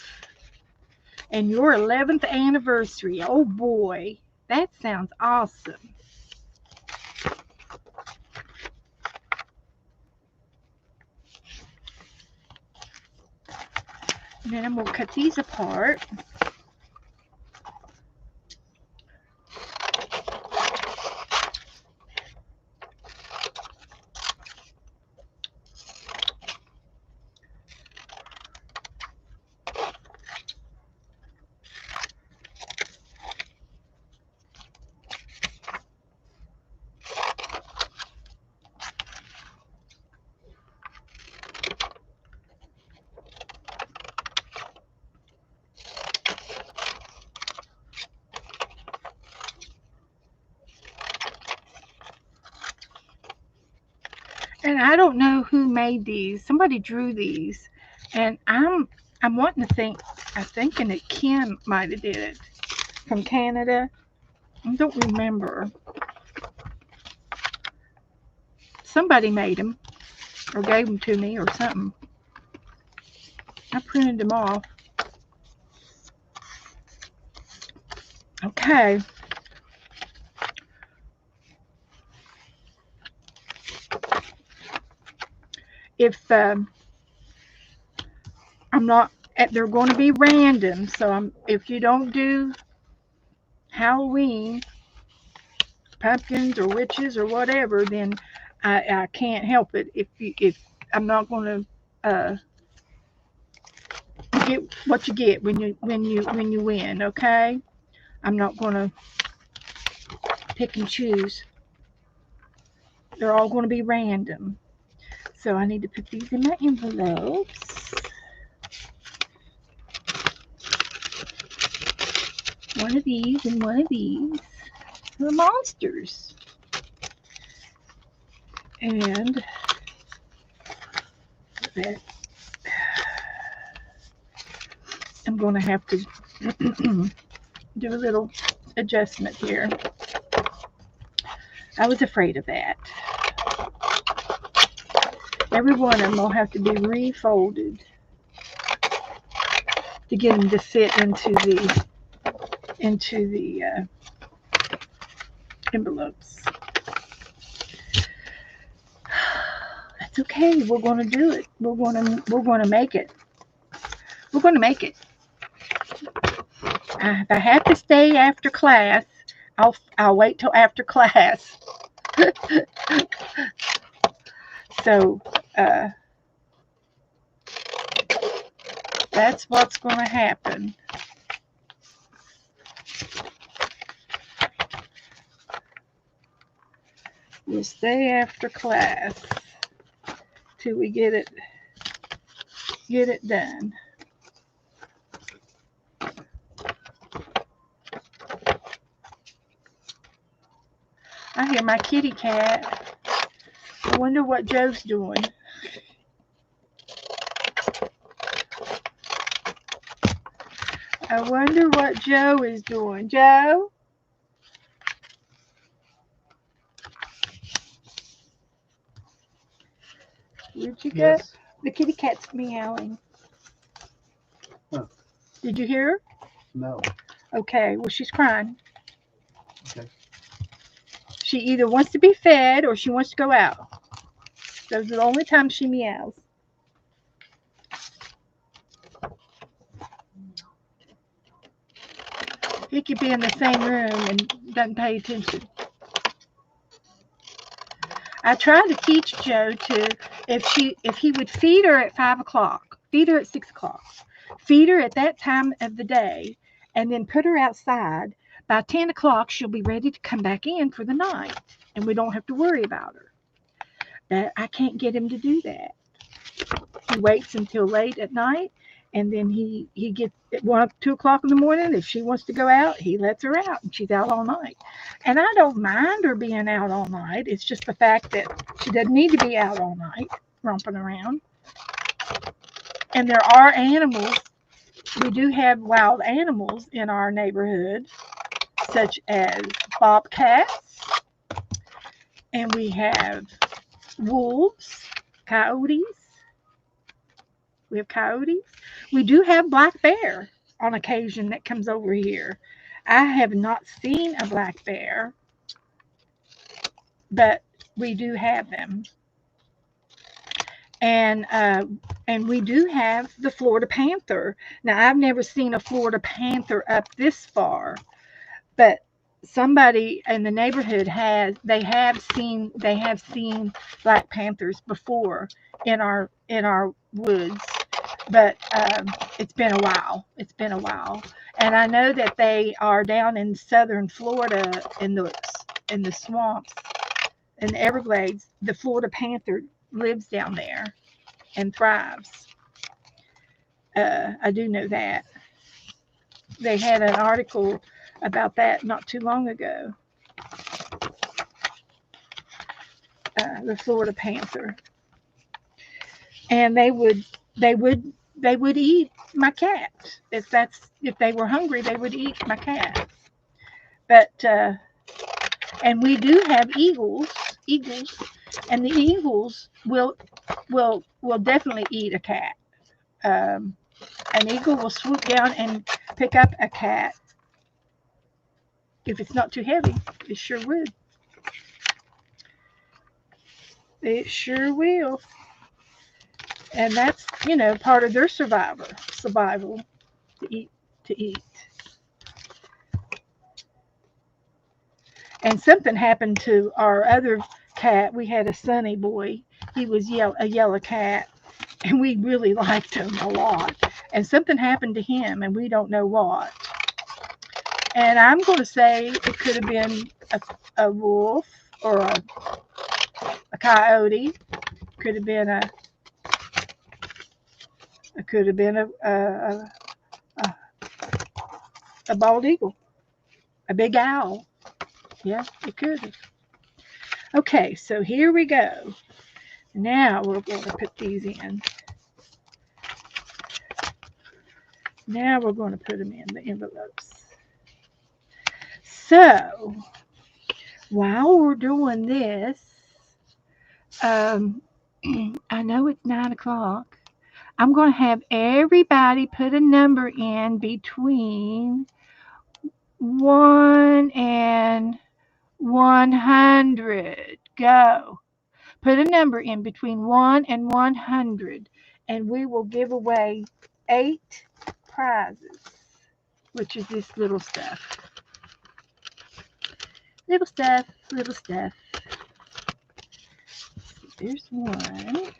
and your 11th anniversary. Oh boy, that sounds awesome. And then I'm going to cut these apart. And I don't know who made these. Somebody drew these, and I'm wanting to think. I'm thinking that Kim might have did it from Canada. I don't remember. Somebody made them or gave them to me or something. I printed them off. Okay. If I'm not, they're going to be random. So if you don't do Halloween, pumpkins or witches or whatever, then I can't help it. If I'm not going to get what you get when you win. Okay. I'm not going to pick and choose. They're all going to be random. So I need to put these in my envelopes. One of these and one of these. The monsters. And that I'm going to have to do a little adjustment here. I was afraid of that. Every one of them will have to be refolded to get them to fit into the envelopes. That's okay. We're going to do it. We're going to make it. We're going to make it. If I have to stay after class, I'll wait till after class. So uh, that's what's going to happen. We'll stay after class till we get it done. I hear my kitty cat. I wonder what Joe's doing. I wonder what Joe is doing. Joe? Where'd you go? Yes. The kitty cat's meowing. Huh. Did you hear her? No. Okay, well, she's crying. Okay. She either wants to be fed or she wants to go out. Those are the only times she meows. He could be in the same room and doesn't pay attention. I tried to teach Joe to if he would feed her at 5 o'clock, feed her at 6 o'clock, feed her at that time of the day, and then put her outside. By 10 o'clock, she'll be ready to come back in for the night, and we don't have to worry about her. But I can't get him to do that. He waits until late at night, and then he gets at 1, 2 o'clock in the morning. If she wants to go out, he lets her out, and she's out all night. And I don't mind her being out all night. It's just the fact that she doesn't need to be out all night romping around. And there are animals. We do have wild animals in our neighborhood, such as bobcats, and we have wolves, coyotes. We have coyotes. We do have black bear on occasion that comes over here. I have not seen a black bear, but we do have them. And we do have the Florida panther. Now I've never seen a Florida panther up this far, but somebody in the neighborhood they have seen black panthers before in our woods, but it's been a while. It's been a while, and I know that they are down in southern Florida in the swamps in the Everglades. The Florida panther lives down there and thrives. I do know that they had an article about that not too long ago. The Florida panther, and they would eat my cat if they were hungry. They would eat my cat. But and we do have eagles, and the eagles will definitely eat a cat. Um, an eagle will swoop down and pick up a cat if it's not too heavy. It sure would. It sure will. And that's part of their survival to eat. And something happened to our other cat. We had a Sunny boy. He was a yellow cat, and we really liked him a lot. And something happened to him, and we don't know what. And I'm going to say it could have been a wolf or a coyote. Could have been a. It could have been a, a bald eagle, a big owl. Yeah, it could have. Okay, so here we go. Now we're going to put these in. Now we're going to put them in the envelopes. So while we're doing this, um, I know it's 9 o'clock. I'm going to have everybody put a number in between 1 and 100. Go. Put a number in between 1 and 100, and we will give away 8 prizes, which is this little stuff. Little stuff, little stuff. There's one.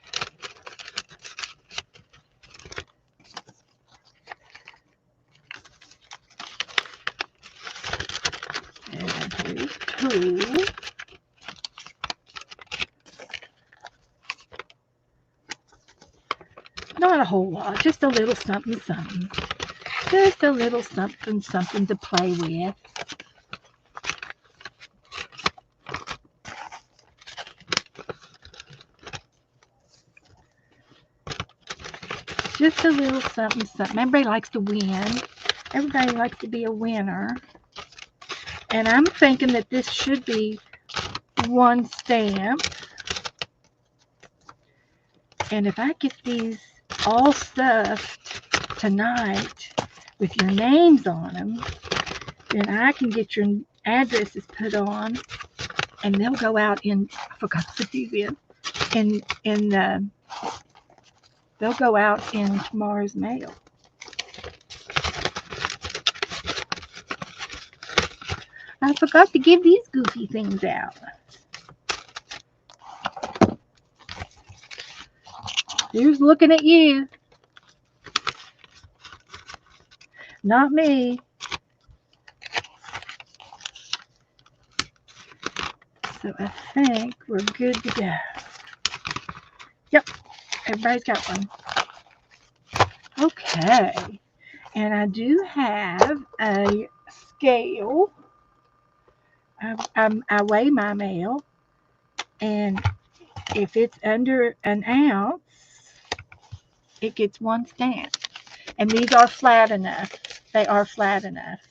And here's two. Not a whole lot, just a little something, something. Just a little something, something to play with. Just a little something, something. Everybody likes to win. Everybody likes to be a winner. And I'm thinking that this should be one stamp. And if I get these all stuffed tonight with your names on them, then I can get your addresses put on, and they'll go out in. I forgot to put these in. They'll go out in tomorrow's mail. I forgot to give these goofy things out. Here's looking at you. Not me. So I think we're good to go. Yep, everybody's got one. Okay, and I do have a scale. I weigh my mail, and if it's under an ounce, it gets one stamp. And these are flat enough. They are flat enough.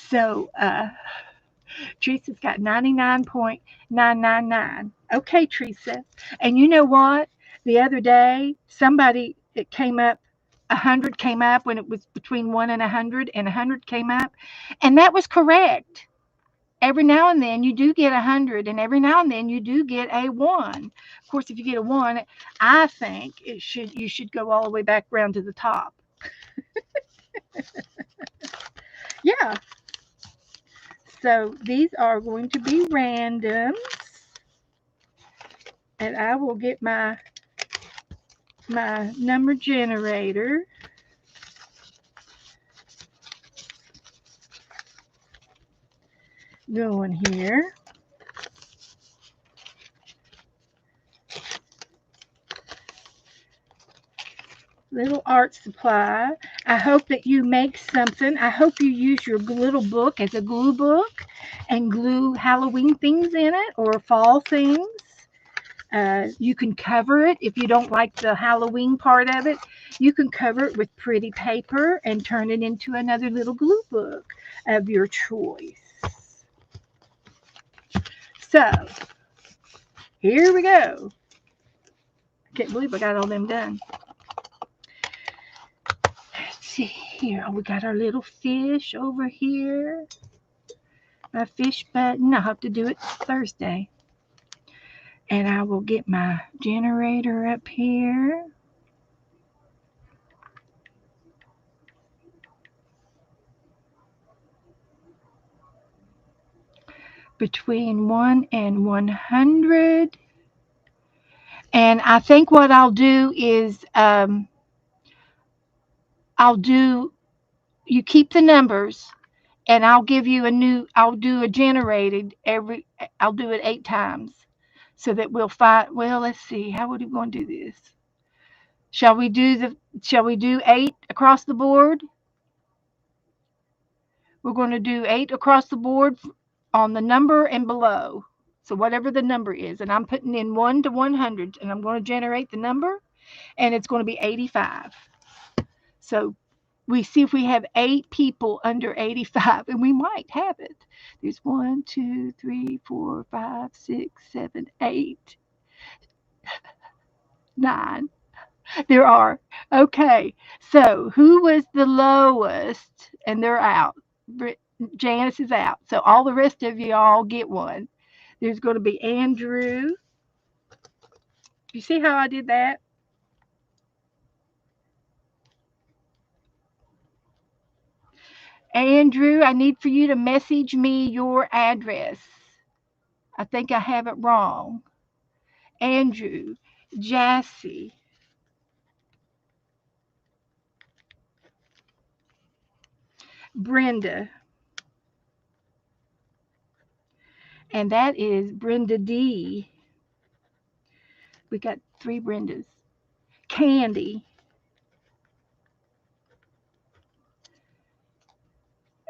So Teresa's got 99.999. Okay, Teresa. And you know what? The other day, somebody it came up, 100 came up when it was between 1 and 100, and 100 came up, and that was correct. Every now and then you do get 100, and every now and then you do get a 1. Of course, if you get a 1, I think you should go all the way back around to the top. Yeah. So these are going to be randoms, and I will get my number generator. Going here. Little art supply. I hope that you make something. I hope you use your little book as a glue book and glue Halloween things in it or fall things. You can cover it if you don't like the Halloween part of it. You can cover it with pretty paper and turn it into another little glue book of your choice. So, here we go. I can't believe I got all them done. Let's see here. We got our little fish over here. My fish button. I'll have to do it Thursday. And I will get my generator up here. Between 1 and 100. And I think what I'll do is you keep the numbers, and I'll give you I'll do a generated I'll do it 8 times so that we'll find, well, let's see, how would we going to do this? Shall we do 8 across the board? We're going to do 8 across the board on the number and below. So whatever the number is, and I'm putting in 1 to 100, and I'm going to generate the number, and it's going to be 85. So We see if we have 8 people under 85, and we might have it. There's one, two, three, four, five, six, seven, eight, nine. There are. Okay. So who was the lowest? And they're out. Janice is out. So all the rest of y'all get one. There's going to be Andrew. You see how I did that? Andrew, I need for you to message me your address. I think I have it wrong. Andrew, Jassy, Brenda, and that is Brenda D. We got 3 Brendas. Candy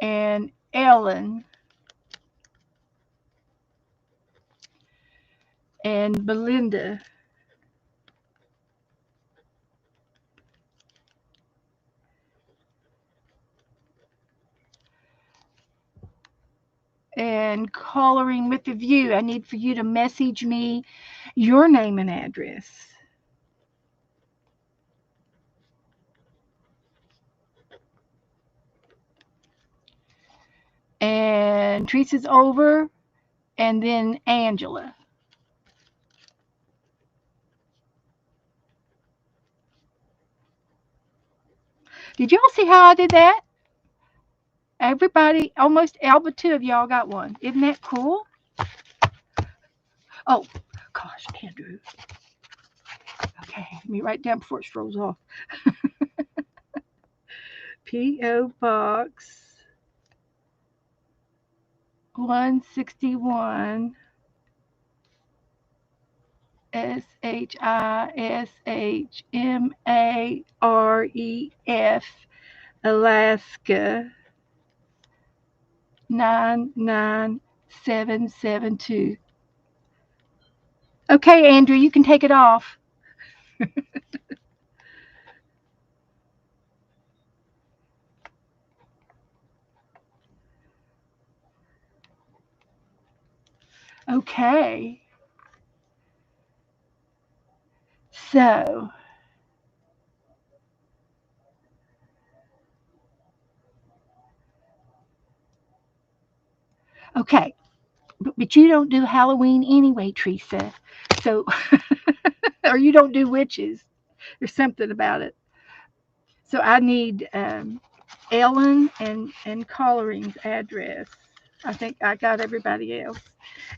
and Ellen and Belinda and Coloring with the View. I need for you to message me your name and address. And Teresa's over, and then Angela. Did y'all see how I did that? Everybody, almost all but 2 of y'all got one. Isn't that cool? Oh, gosh, Andrew. Okay, let me write down before it strolls off. P.O. Box 161, Shishmaref, Alaska 99772. Okay, Andrew, you can take it off. Okay. So, okay. But you don't do Halloween anyway, Teresa. So, or you don't do witches. There's something about it. So I need Ellen and Coloring's address. I think I got everybody else.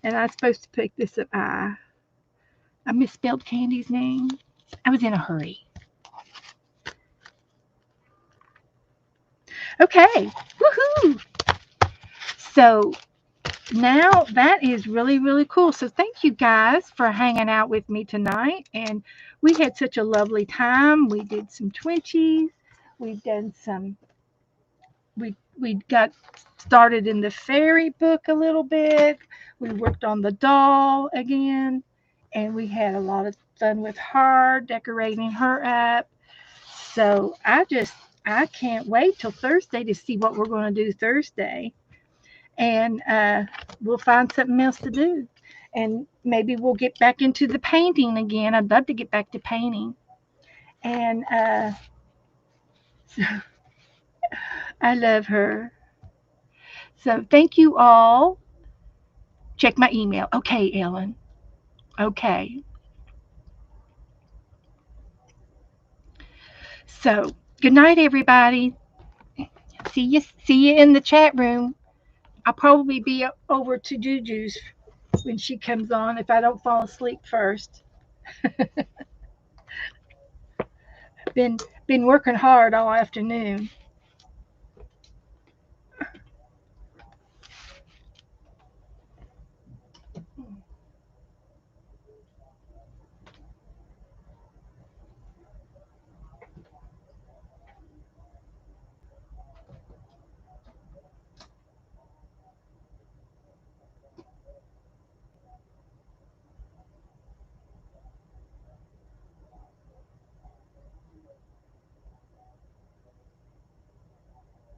And I'm supposed to pick this up. I misspelled Candy's name. I was in a hurry. Okay. Woohoo! So now that is really, really cool. So thank you guys for hanging out with me tonight. And we had such a lovely time. We did some Twentchies. We've done some, we got started in the fairy book a little bit. We worked on the doll again. And we had a lot of fun with her, decorating her up. So I can't wait till Thursday to see what we're going to do Thursday. And we'll find something else to do. And maybe we'll get back into the painting again. I'd love to get back to painting. And so I love her. So thank you all. Check my email. Okay, Ellen. Okay. So good night, everybody. See you in the chat room. I'll probably be over to Juju's when she comes on if I don't fall asleep first. Been been working hard all afternoon.